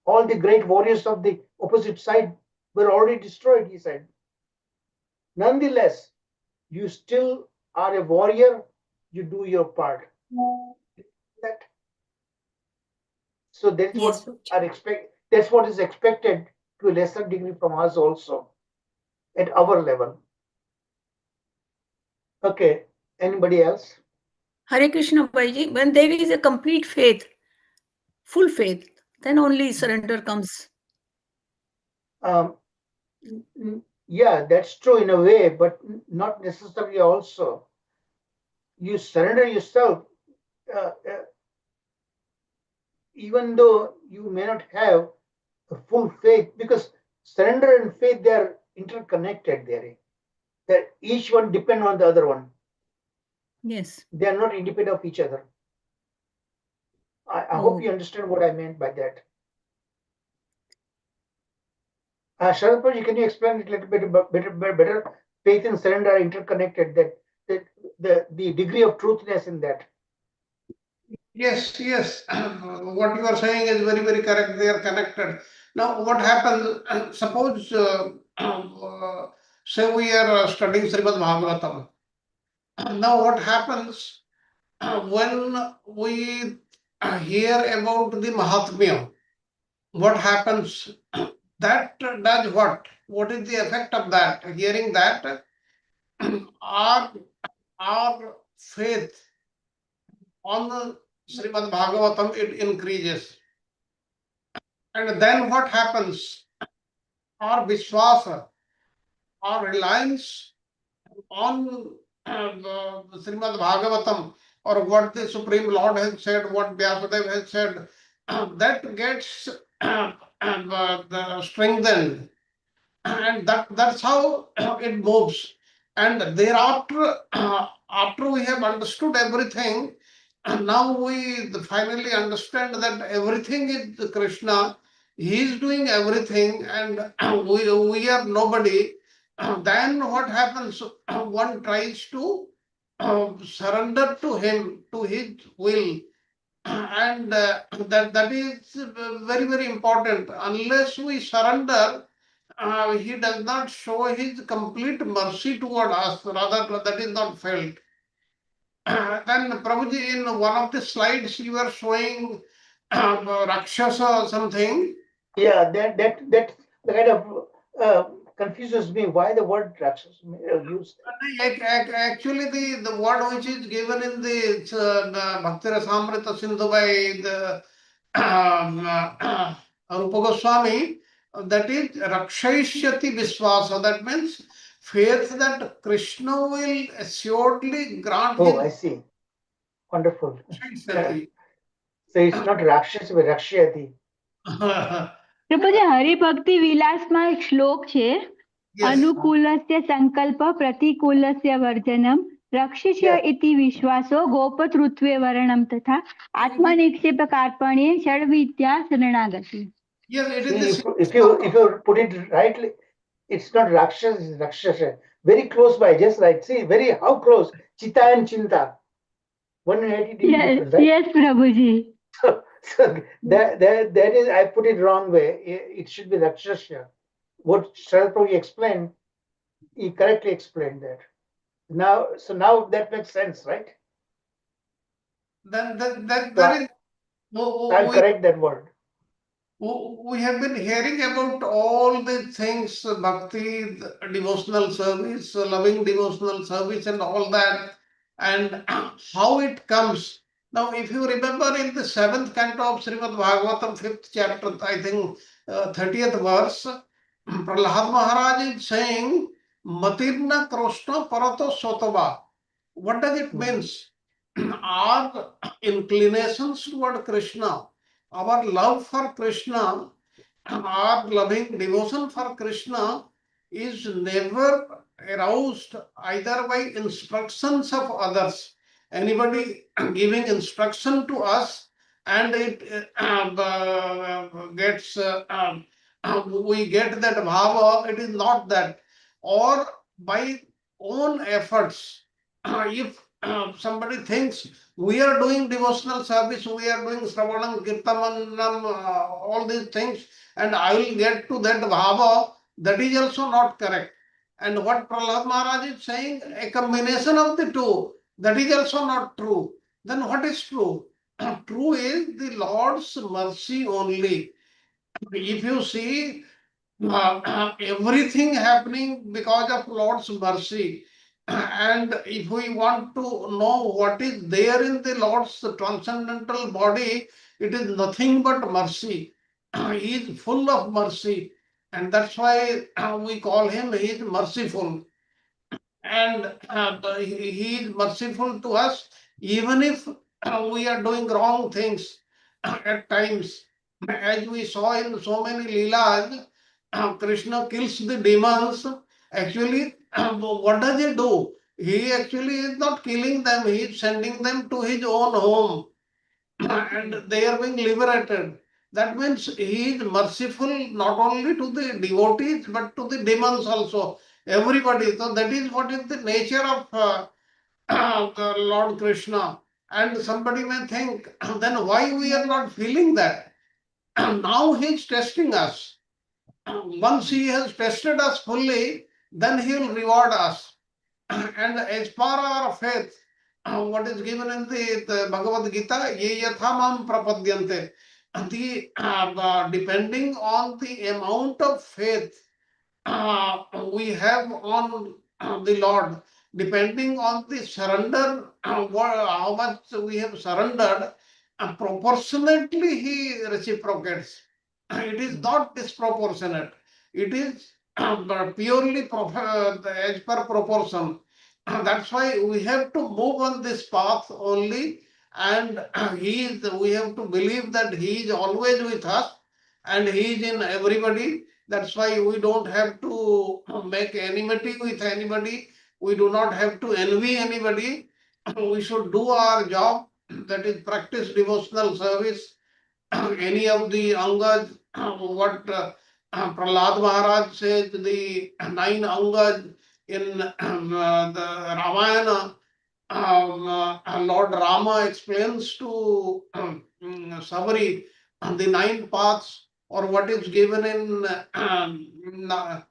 E: all the great warriors of the opposite side were already destroyed. He said, nonetheless, you still are a warrior. You do your part. That. So that's what that's what is expected to a lesser degree from us also at our level. Okay. Anybody else?
G: Hare Krishna Bhaiji, when there is a complete faith, full faith, then only surrender comes.
E: Yeah, that's true in a way, but not necessarily also. You surrender yourself, even though you may not have a full faith, because surrender and faith, they are interconnected there. That each one depend on the other one.
G: Yes.
E: They are not independent of each other. I hope you understand what I meant by that. Sharad Prabhu, can you explain it a little bit better? Faith and surrender are interconnected. That the degree of truthness in that.
D: Yes, yes. What you are saying is very, very correct. They are connected. Now, what happens? Suppose, say, we are studying Srimad Bhagavatam. Now, what happens when we hear about the Mahatmya? What happens? That does what? What is the effect of that? Hearing that, our faith on Srimad Bhagavatam, it increases. And then what happens? Our Vishwasa, our reliance on the Srimad Bhagavatam, or what the Supreme Lord has said, what Vyasadeva has said, that gets strengthened, and that's how it moves. And thereafter, after we have understood everything, now we finally understand that everything is Krishna. He is doing everything, and we are nobody. Then what happens? One tries to surrender to him, to his will, and that is very important. Unless we surrender, he does not show his complete mercy toward us. Rather, that is not felt. Then Prabhuji, in one of the slides, you were showing Rakshasa or something.
E: Yeah, that kind of confuses me. Why the word Rakshas used?
D: Actually, the word which is given in the Bhakti Rasamrita Sindhu by the Rupa Goswami, that is Rakshaishyati Viswasa. That means faith that Krishna will assuredly grant
E: Oh, I
D: his
E: see. Wonderful.
D: Rakshaishyati.
E: So it's not Rakshas, but Rakshyati.
C: પ્રભુજી હરિભક્તિ વિલાસમાં એક શ્લોક છે
D: Yes.
C: અનુકૂલસ્ય સંકલ્પ પ્રતિકૂલસ્ય વર્જનમ રક્ષિષ્ય
E: Yes.
C: ઇતિ વિશ્વાસો ગોપતૃત્વે વર્ણમ તથા આત્મનિક્ષેપ કાર્પણ્યે ષડ વિદ્યા શરણાગતિ.
D: Yes, it
E: See,
D: is the
E: if you put it rightly, it's not Rakshas, it's Rakshasa. Very close by, just right. See, very how close? Chita and Chinta. 180 degree difference, right?
C: Yes, પ્રભુજી.
E: So that is, I put it wrong way. It should be Rakshasya. What Sharad Prabhu explained, he correctly explained that. Now that makes sense, right?
D: that is.
E: I'll correct that word.
D: We have been hearing about all the things, bhakti, devotional service, loving devotional service, and all that, and how it comes. Now, if you remember in the 7th canto of Srimad Bhagavatam, 5th chapter, I think 30th verse, Prahlad Maharaj is saying, Matirna Krishna Parato Sotava. What does it mean? Our inclinations toward Krishna, our love for Krishna, our loving devotion for Krishna is never aroused either by instructions of others. Anybody giving instruction to us, and it gets we get that bhava. It is not that, or by own efforts. If somebody thinks we are doing devotional service, we are doing Sravanam, Kirtanam, all these things, and I will get to that bhava, that is also not correct. And what Prahlad Maharaj is saying, a combination of the two, that is also not true. Then what is true? True is the Lord's mercy only. If you see everything happening because of Lord's mercy, and if we want to know what is there in the Lord's transcendental body, it is nothing but mercy. He is full of mercy, and that's why we call him, he is merciful. And he is merciful to us even if we are doing wrong things at times. As we saw in so many leelas, Krishna kills the demons. Actually, what does he do? He actually is not killing them, he is sending them to his own home and they are being liberated. That means he is merciful not only to the devotees but to the demons also, everybody. So that is what is the nature of the Lord Krishna. And somebody may think, then why we are not feeling that? Now he is testing us. Once he has tested us fully, then he will reward us. And as per our faith, what is given in the Bhagavad Gita, ye yathamam prapadyante. Depending on the amount of faith we have on the Lord, depending on the surrender, how much we have surrendered, proportionately he reciprocates. It is not disproportionate. It is purely as per proportion. That's why we have to move on this path only and we have to believe that He is always with us and He is in everybody. That's why we don't have to make enmity with anybody. We do not have to envy anybody. We should do our job, that is, practice devotional service. Any of the angas, what Prahlad Maharaj says, the 9 angas in the Ramayana, Lord Rama explains to Sabari the 9 paths, or what is given in Narada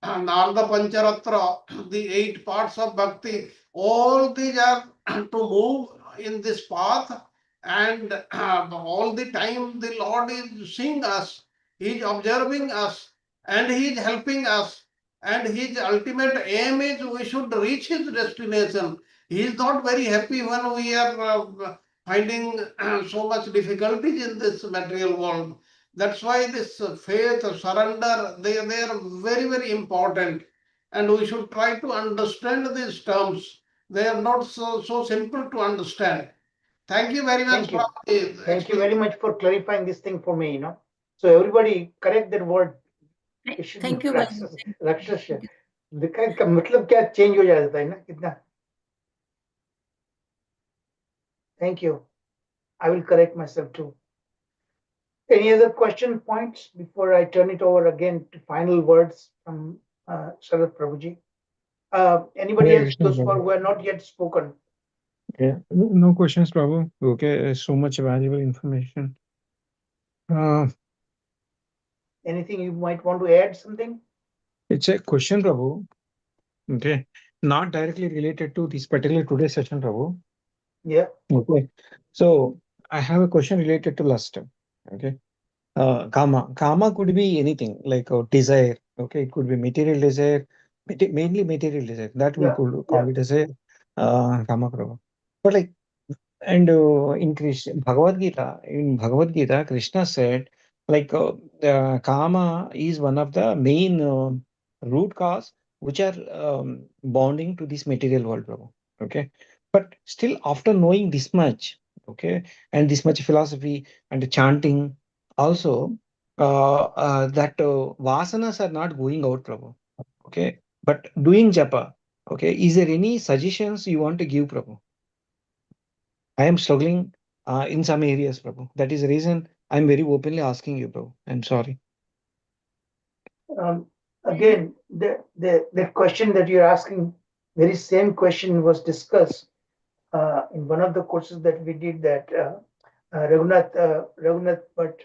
D: Pancharatra, the 8 parts of bhakti. All these are to move in this path, and all the time the Lord is seeing us, He is observing us, and He is helping us. And His ultimate aim is we should reach His destination. He is not very happy when we are finding so much difficulties in this material world. That's why this faith, surrender, they are very, very important. And we should try to understand these terms. They are not so simple to understand. Thank you very much
E: Thank you.
D: for the
E: Thank you very much for clarifying this thing for me, So everybody correct that word. It should
G: Thank
E: be
G: you very much.
E: राक्षस का मतलब क्या change हो जाता है ना कितना. Thank you. I will correct myself too. Any other question points before I turn it over again to final words from Sarath Prabhuji? Anybody
A: Hare
E: else,
A: Krishna,
E: those who
A: Prabhu.
E: were not yet spoken?
A: Yeah, no questions, Prabhu. Okay, so much valuable information.
E: Anything you might want to add something?
A: It's a question, Prabhu. Okay, not directly related to this particular today's session, Prabhu.
E: Yeah.
A: Okay, so I have a question related to lust. Okay, Kama could be anything like desire. Okay, it could be material desire, mainly material desire. That we could call it as a Kama, Prabhu. But like, and in Bhagavad Gita, Krishna said, like, Kama is one of the main root cause which are bonding to this material world, Prabhu. Okay. But still, after knowing this much, okay, and this much philosophy and chanting, also, that vasanas are not going out, Prabhu. Okay. But doing japa, okay, is there any suggestions you want to give, Prabhu? I am struggling in some areas, Prabhu. That is the reason I'm very openly asking you, Prabhu. I'm sorry.
E: Again, the question that you're asking, very same question was discussed in one of the courses that we did, that Raghunath Bhatt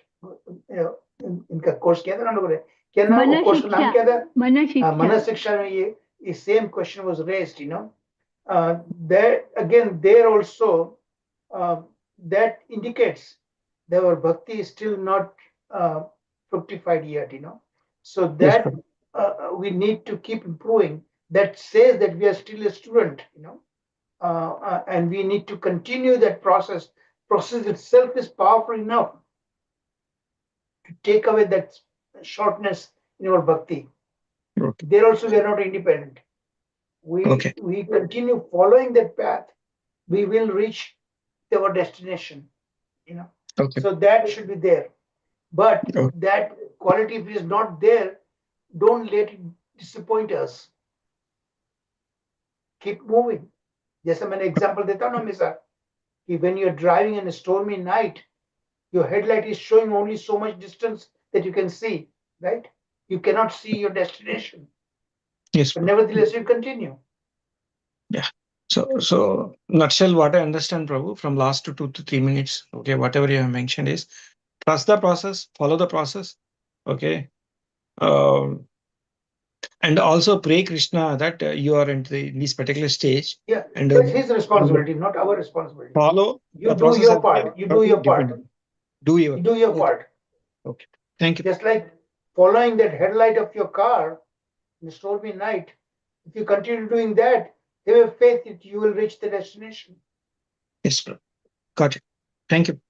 E: इनका course किया था ना लोगों ने. क्या नाम वो course का नाम क्या था? मन शिक्षा में ये same question was raised, there again, there also that indicates that our bhakti is still not fructified yet, so that we need to keep improving. That says that we are still a student, and we need to continue that process. Process itself is powerful enough to take away that shortness in our bhakti.
A: Okay.
E: There also we are not independent. We continue following that path, we will reach our destination,
A: Okay.
E: So that should be there. But that quality, if it is not there, don't let it disappoint us. Keep moving. जैसे मैंने example देता हूँ ना हमेशा, कि when you're driving in a stormy night, your headlight is showing only so much distance that you can see, right? You cannot see your destination.
A: Yes.
E: But nevertheless, you continue.
A: Yeah. So nutshell, what I understand, Prabhu, from last 2 to 3 minutes, okay, whatever you have mentioned is trust the process, follow the process, okay, and also pray Krishna that you are in this particular stage.
E: Yeah,
A: and
E: that's his responsibility, not our responsibility.
A: Follow
E: you
A: the
E: do
A: process.
E: your part. You do your part.
A: Do
E: You do your part.
A: Okay. Thank you.
E: Just like following that headlight of your car in the stormy night, if you continue doing that, have faith that you will reach the destination.
A: Yes, bro. Got it. Thank you.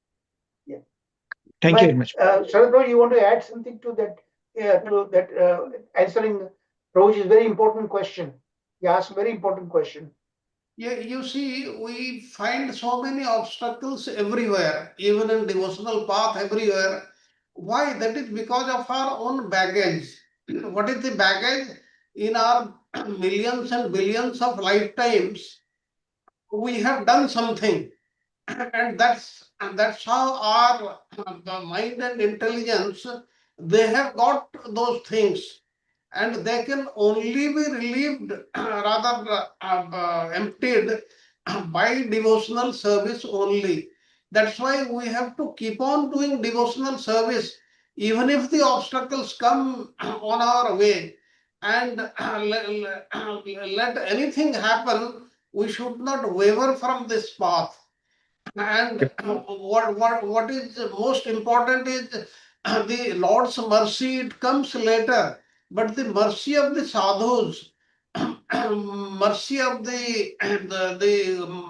E: Yeah.
A: Thank you very much.
E: Sharadbro, you want to add something to that? Answering Prabhuji's very important question. He asked a very important question.
D: You see, we find so many obstacles everywhere, even in devotional path everywhere. Why? That is because of our own baggage. What is the baggage? In our millions and billions of lifetimes, we have done something, and that's how our the mind and intelligence, they have got those things, and they can only be relieved, rather emptied, by devotional service only. That's why we have to keep on doing devotional service, even if the obstacles come on our way, and let anything happen, we should not waver from this path. And what is most important is the Lord's mercy. It comes later, but the mercy of the sadhus, mercy of the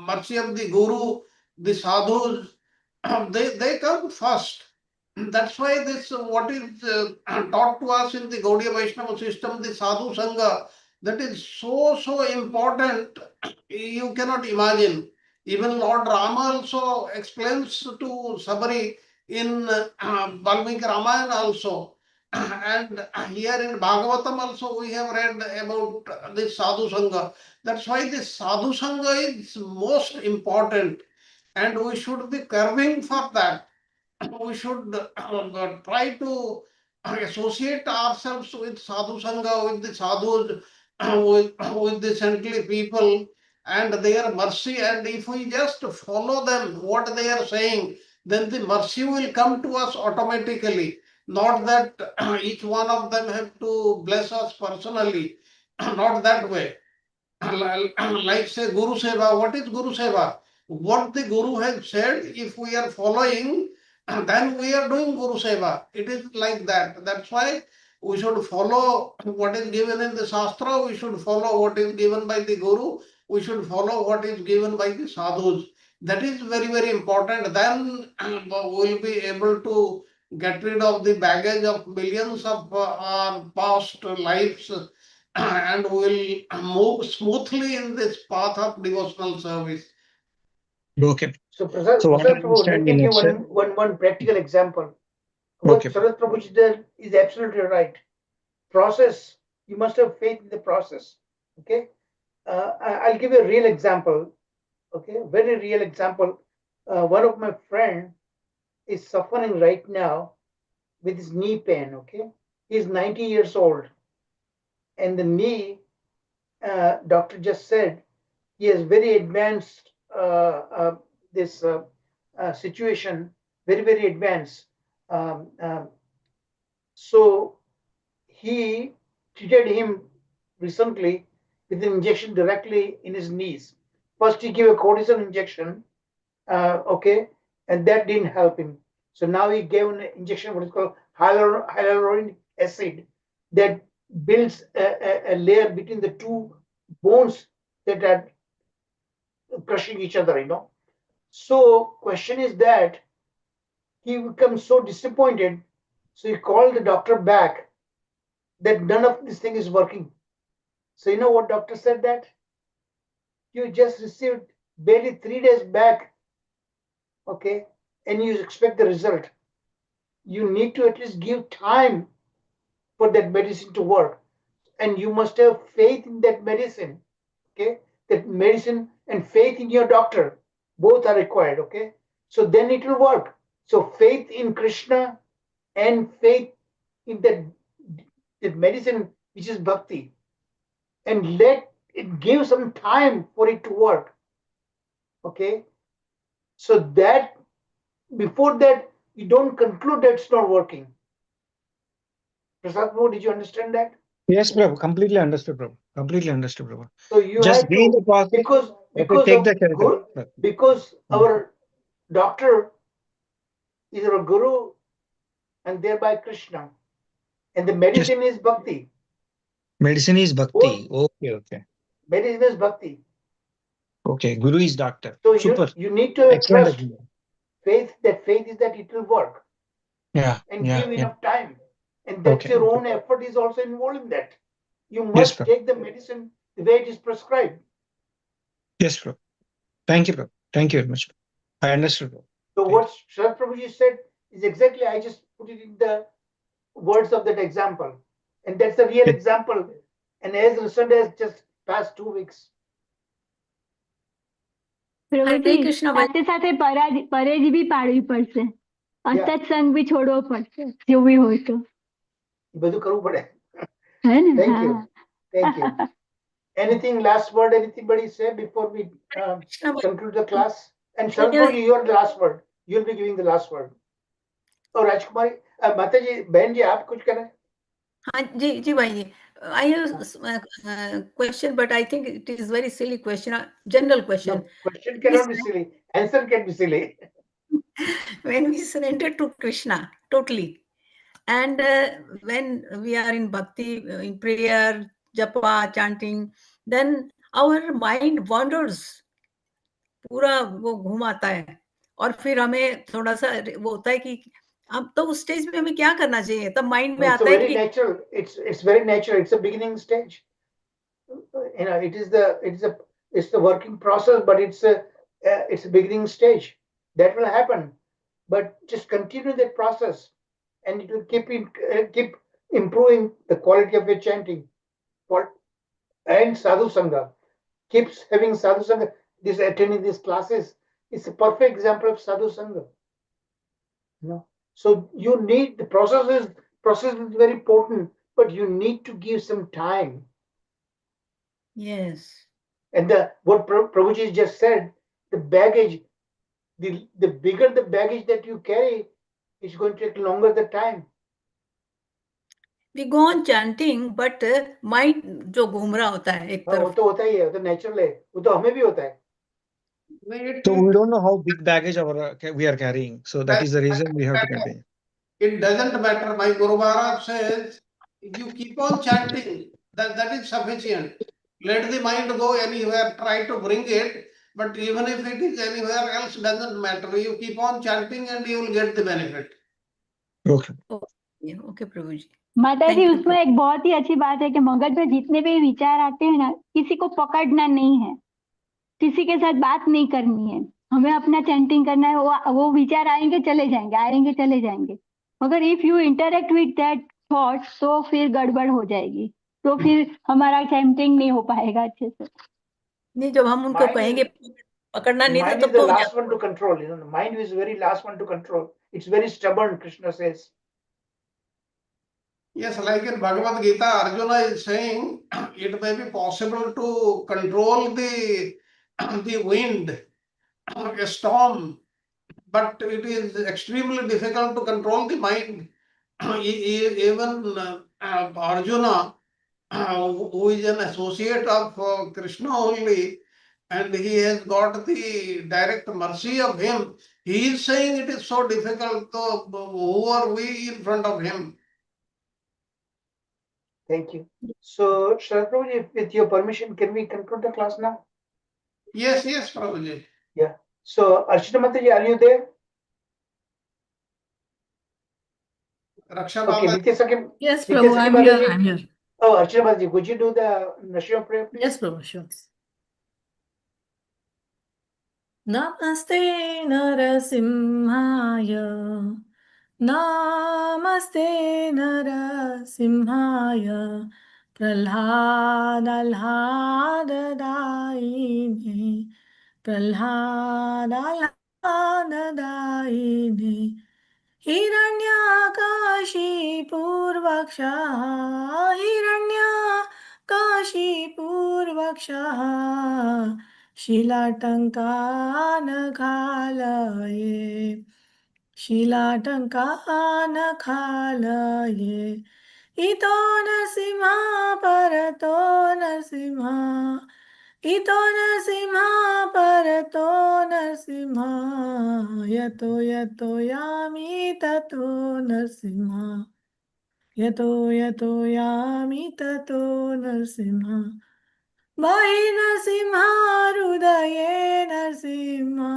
D: mercy of the guru, the sadhus, they come first. That's why this what is taught to us in the Gaudiya Vaishnava system, the sadhu sangha, that is so important. You cannot imagine. Even Lord Rama also explains to Sabari in Valmiki Ramayana also. And here in Bhagavatam also we have read about this Sadhu Sangha. That's why this Sadhu Sangha is most important, and we should be curving for that. We should try to associate ourselves with sadhu sangha, with the sadhus, with the saintly people and their mercy. And if we just follow them, what they are saying, then the mercy will come to us automatically. Not that each one of them have to bless us personally, not that way. Like say Guru Seva. What is Guru Seva? What the Guru has said, if we are following, then we are doing Guru Seva. It is like that. That's why we should follow what is given in the Shastra, we should follow what is given by the Guru, we should follow what is given by the sadhus. That is very important. Then we'll be able to get rid of the baggage of millions of our past lives, and will move smoothly in this path of devotional service.
A: Okay.
E: So Prasad,
A: So what I
E: Prasad Prabhu, let
A: understand
E: me
A: in
E: give
A: nutshell.
E: one practical example. What
A: Okay.
E: Sarat Prabhu did is absolutely right. Process, you must have faith in the process. Okay, I'll give you a real example. Okay, very real example. One of my friend is suffering right now with his knee pain. Okay, he's 90 years old, and the knee, doctor just said, he has very advanced this situation, very advanced. Um, um, so he treated him recently with an injection directly in his knees. First, he gave a cortisone injection, okay, and that didn't help him. So now he gave an injection, what is called hyaluronic acid, that builds a layer between the two bones that are crushing each other, you know. So question is that he becomes so disappointed. So he called the doctor back that none of this thing is working. So you know what doctor said, that you just received barely 3 days back, okay, and you expect the result. You need to at least give time for that medicine to work, and you must have faith in that medicine. Okay, that medicine and faith in your doctor, both are required. Okay, so then it will work. So faith in Krishna and faith in that medicine, which is bhakti, and let it give some time for it to work. Okay, so that before that you don't conclude that it's not working. Prasad Prabhu, did you understand that?
A: Yes, Prabhu. Completely understood, Prabhu. Completely understood, Prabhu.
E: So you
A: Just
E: have
A: be in
E: to,
A: the process.
E: because
A: Okay, take
E: of
A: the shelter.
E: because our doctor is our guru and thereby Krishna, and the
A: Yes.
E: medicine is bhakti.
A: Medicine is bhakti.
E: Both
A: Okay.
E: medicine is bhakti.
A: Okay. Guru is doctor.
E: So
A: Super.
E: you need to have
A: Excellent.
E: trust, faith. That faith is that it will work,
A: Yeah.
E: and
A: Yeah.
E: give
A: Yeah.
E: enough time, and that's
A: Okay.
E: your own effort is also involved in that. You
A: Yes,
E: must
A: Prabhu.
E: take the medicine the way it is prescribed.
A: Yes, bro. Thank you, bro. Thank you very much. I understood, bro.
E: So
A: Thank
E: what Sri Prabhuji said is exactly, I just put it in the words of that example. And that's a real
A: you.
E: example. And as recent as just past 2 weeks.
C: પ્રભુજી
G: Krishna,
C: સાથે સાથે પરેજી બી પાડવી પડશે.
E: Yeah.
C: અસત્સંગ બી છોડવો પડશે જો બી હોય તો.
E: એ બધું કરવું પડે.
C: હે ને?
E: Thank you.
C: હા.
E: Thank you. Anything last word, anybody say before we conclude the class? And Saraswati, your last word. You'll be giving the last word. Oh, Rajkumari, Mataji, Benji, आप कुछ करें?
G: हाँ जी भाई जी. I have a question, but I think it is very silly question, a general question.
E: No, question cannot be silly. Answer can be silly.
G: When we surrender to Krishna totally, and when we are in bhakti, in prayer, japa, chanting, then our mind wanders. पूरा वो घूम आता है और फिर हमें थोड़ा सा वो होता है कि अब तो उस स्टेज में हमें क्या करना चाहिए, तब माइंड में
E: It's
G: आता है
E: very
G: कि
E: natural. It's very natural. It's a beginning stage. You know, it's the working process, but it's a beginning stage. That will happen, but just continue that process, and it will keep improving the quality of your chanting. And sadhu sangha keeps having sadhu sangha. This attending these classes is a perfect example of sadhu sangha. You know, so you need the process is very important, but you need to give some time.
G: yes,
E: And what Prabhuji just said, the baggage, the bigger the baggage that you carry, it's going to take longer the time.
G: we go on chanting, but mind जो घूम रहा होता है एक
E: हाँ, वो
G: तरफ.
E: तो होता ही है, वो तो नेचुरल है, वो तो हमें भी होता है.
A: So we don't know how big baggage we are carrying. So that is the reason we have to continue.
D: It doesn't matter. My Guru Maharaj says, you keep on chanting, that is sufficient. Let the mind go anywhere, try to bring it, but even if it is anywhere else, doesn't matter. You keep on chanting and you will get the benefit.
A: Okay.
G: Okay, प्रभु जी.
C: माताजी उसमें एक बहुत ही अच्छी बात है कि मगज में जितने भी विचार आते हैं ना, किसी को पकड़ना नहीं है, किसी के साथ बात नहीं करनी है, हमें अपना चैंटिंग करना है. वो विचार आएंगे चले जाएंगे. मगर if you interact with that thought तो फिर गड़बड़ हो जाएगी, तो फिर हमारा चैंटिंग नहीं हो पाएगा अच्छे से.
G: नहीं, जब हम उनको कहेंगे पकड़ना नहीं था
E: Mind
G: तब
E: is the
G: तो
E: last one to control. You know, the mind is very last one to control. It's very stubborn, Krishna says.
D: Yes, like in Bhagavad Gita, Arjuna is saying it may be possible to control the wind, a storm, but it is extremely difficult to control the mind. Even Arjuna, who is an associate of Krishna only, and he has got the direct mercy of him, he is saying it is so difficult. So who are we in front of him?
E: Thank you. So, Sharad Prabhuji, with your permission, can we conclude the class now?
D: Yes, Prabhuji.
E: Yeah. So, Archana Mataji, are you there?
D: Raksha
E: Okay,
D: Mata.
E: Nitya Sakhi.
F: Yes,
E: Nitya
F: Prabhu,
E: Sakhi
F: I'm here.
E: Mataji.
F: I'm here.
E: Oh, Archana Mataji, could you do the Nashima prayer, please?
F: Yes, Prabhu, sure. Namaste Narasimhaya. Namaste Narasimhaya. Pralhadalhadadaine. Pralhadalhadadaine. Hiranyakashipurvakshaha. Hiranyakashipurvakshaha. Shilatankanakalaye. Shilatankanakalaye. Ito Narasimha Parato Narasimha. Ito Narasimha Parato Narasimha. Yato Yato Yami Tato Narasimha. Yato Yato Yami Tato Narasimha. Bhai Narasimha Hrudaye Narasimha.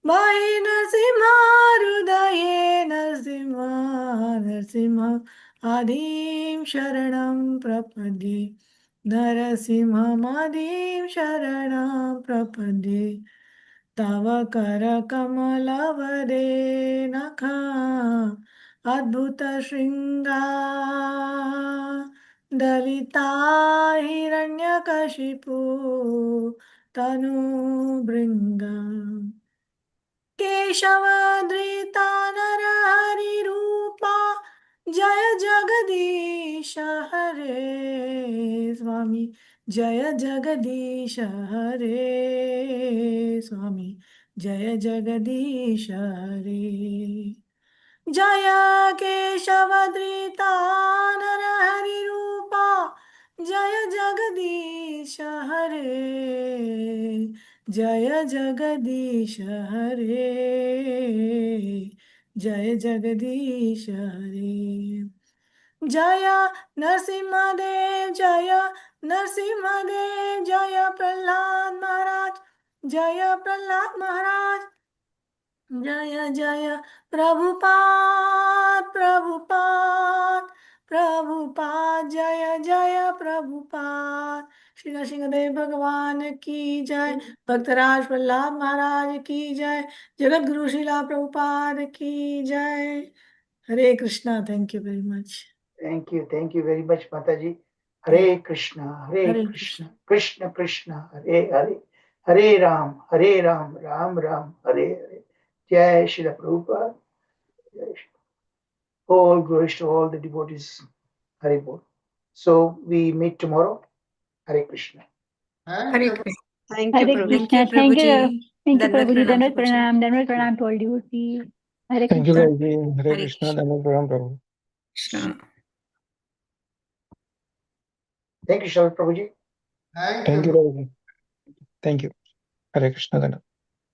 F: Bhai Narasimha Hrudaye Narasimha. Narasimha Adim Sharanam Prapadye. नरसिंहमदीं शरणं प्रपद्ये तव करकमलवदे नखा अद्भुतशृङ्गा दलिता हिरण्यकशिपु तनुभृङ्गा केशवधृता नरहरिरूपा जय जगदीश हरे स्वामी जय जगदीश हरे स्वामी जय जगदीश हरे जय केशवधृता नरहरिरूपा जय जगदीश हरे जय जगदीश हरे जय जगदीश हरे जय नरसिंहदेव जय नरसिंहदेव जय प्रहलाद महाराज जय प्रहलाद महाराज जय जय प्रभुपाद प्रभुपाद प्रभुपाद जय जय प्रभुपाद श्री नरसिंहदेव भगवान की जय भक्तराज प्रहलाद महाराज की जय जगत गुरु श्रीला प्रभुपाद की जय Hare Krishna thank you very much
E: Thank you very much, Mataji. Hare Krishna,
F: Hare
E: Krishna, Krishna Krishna, Hare Hare, Hare Ram, Ram Ram, Hare Hare. Jai Shri Prabhupada. Jai Shri. All glories to all the devotees. Hare Bol. So we meet tomorrow. Hare Krishna.
H: Thank you,
C: Hare
H: Prabhu.
C: Krishna. Thank you, Prabhuji. Dandavat
I: Pranam.
C: pranam to all devotees. Hare
A: Thank you,
C: Krishna.
A: Prabhuji. Hare Krishna. Dandavat pranam, Prabhu.
G: Krishna.
E: Thank you, Sri Prabhuji.
A: Thank you, Prabhuji. Thank you. Hare Krishna. Dandavat.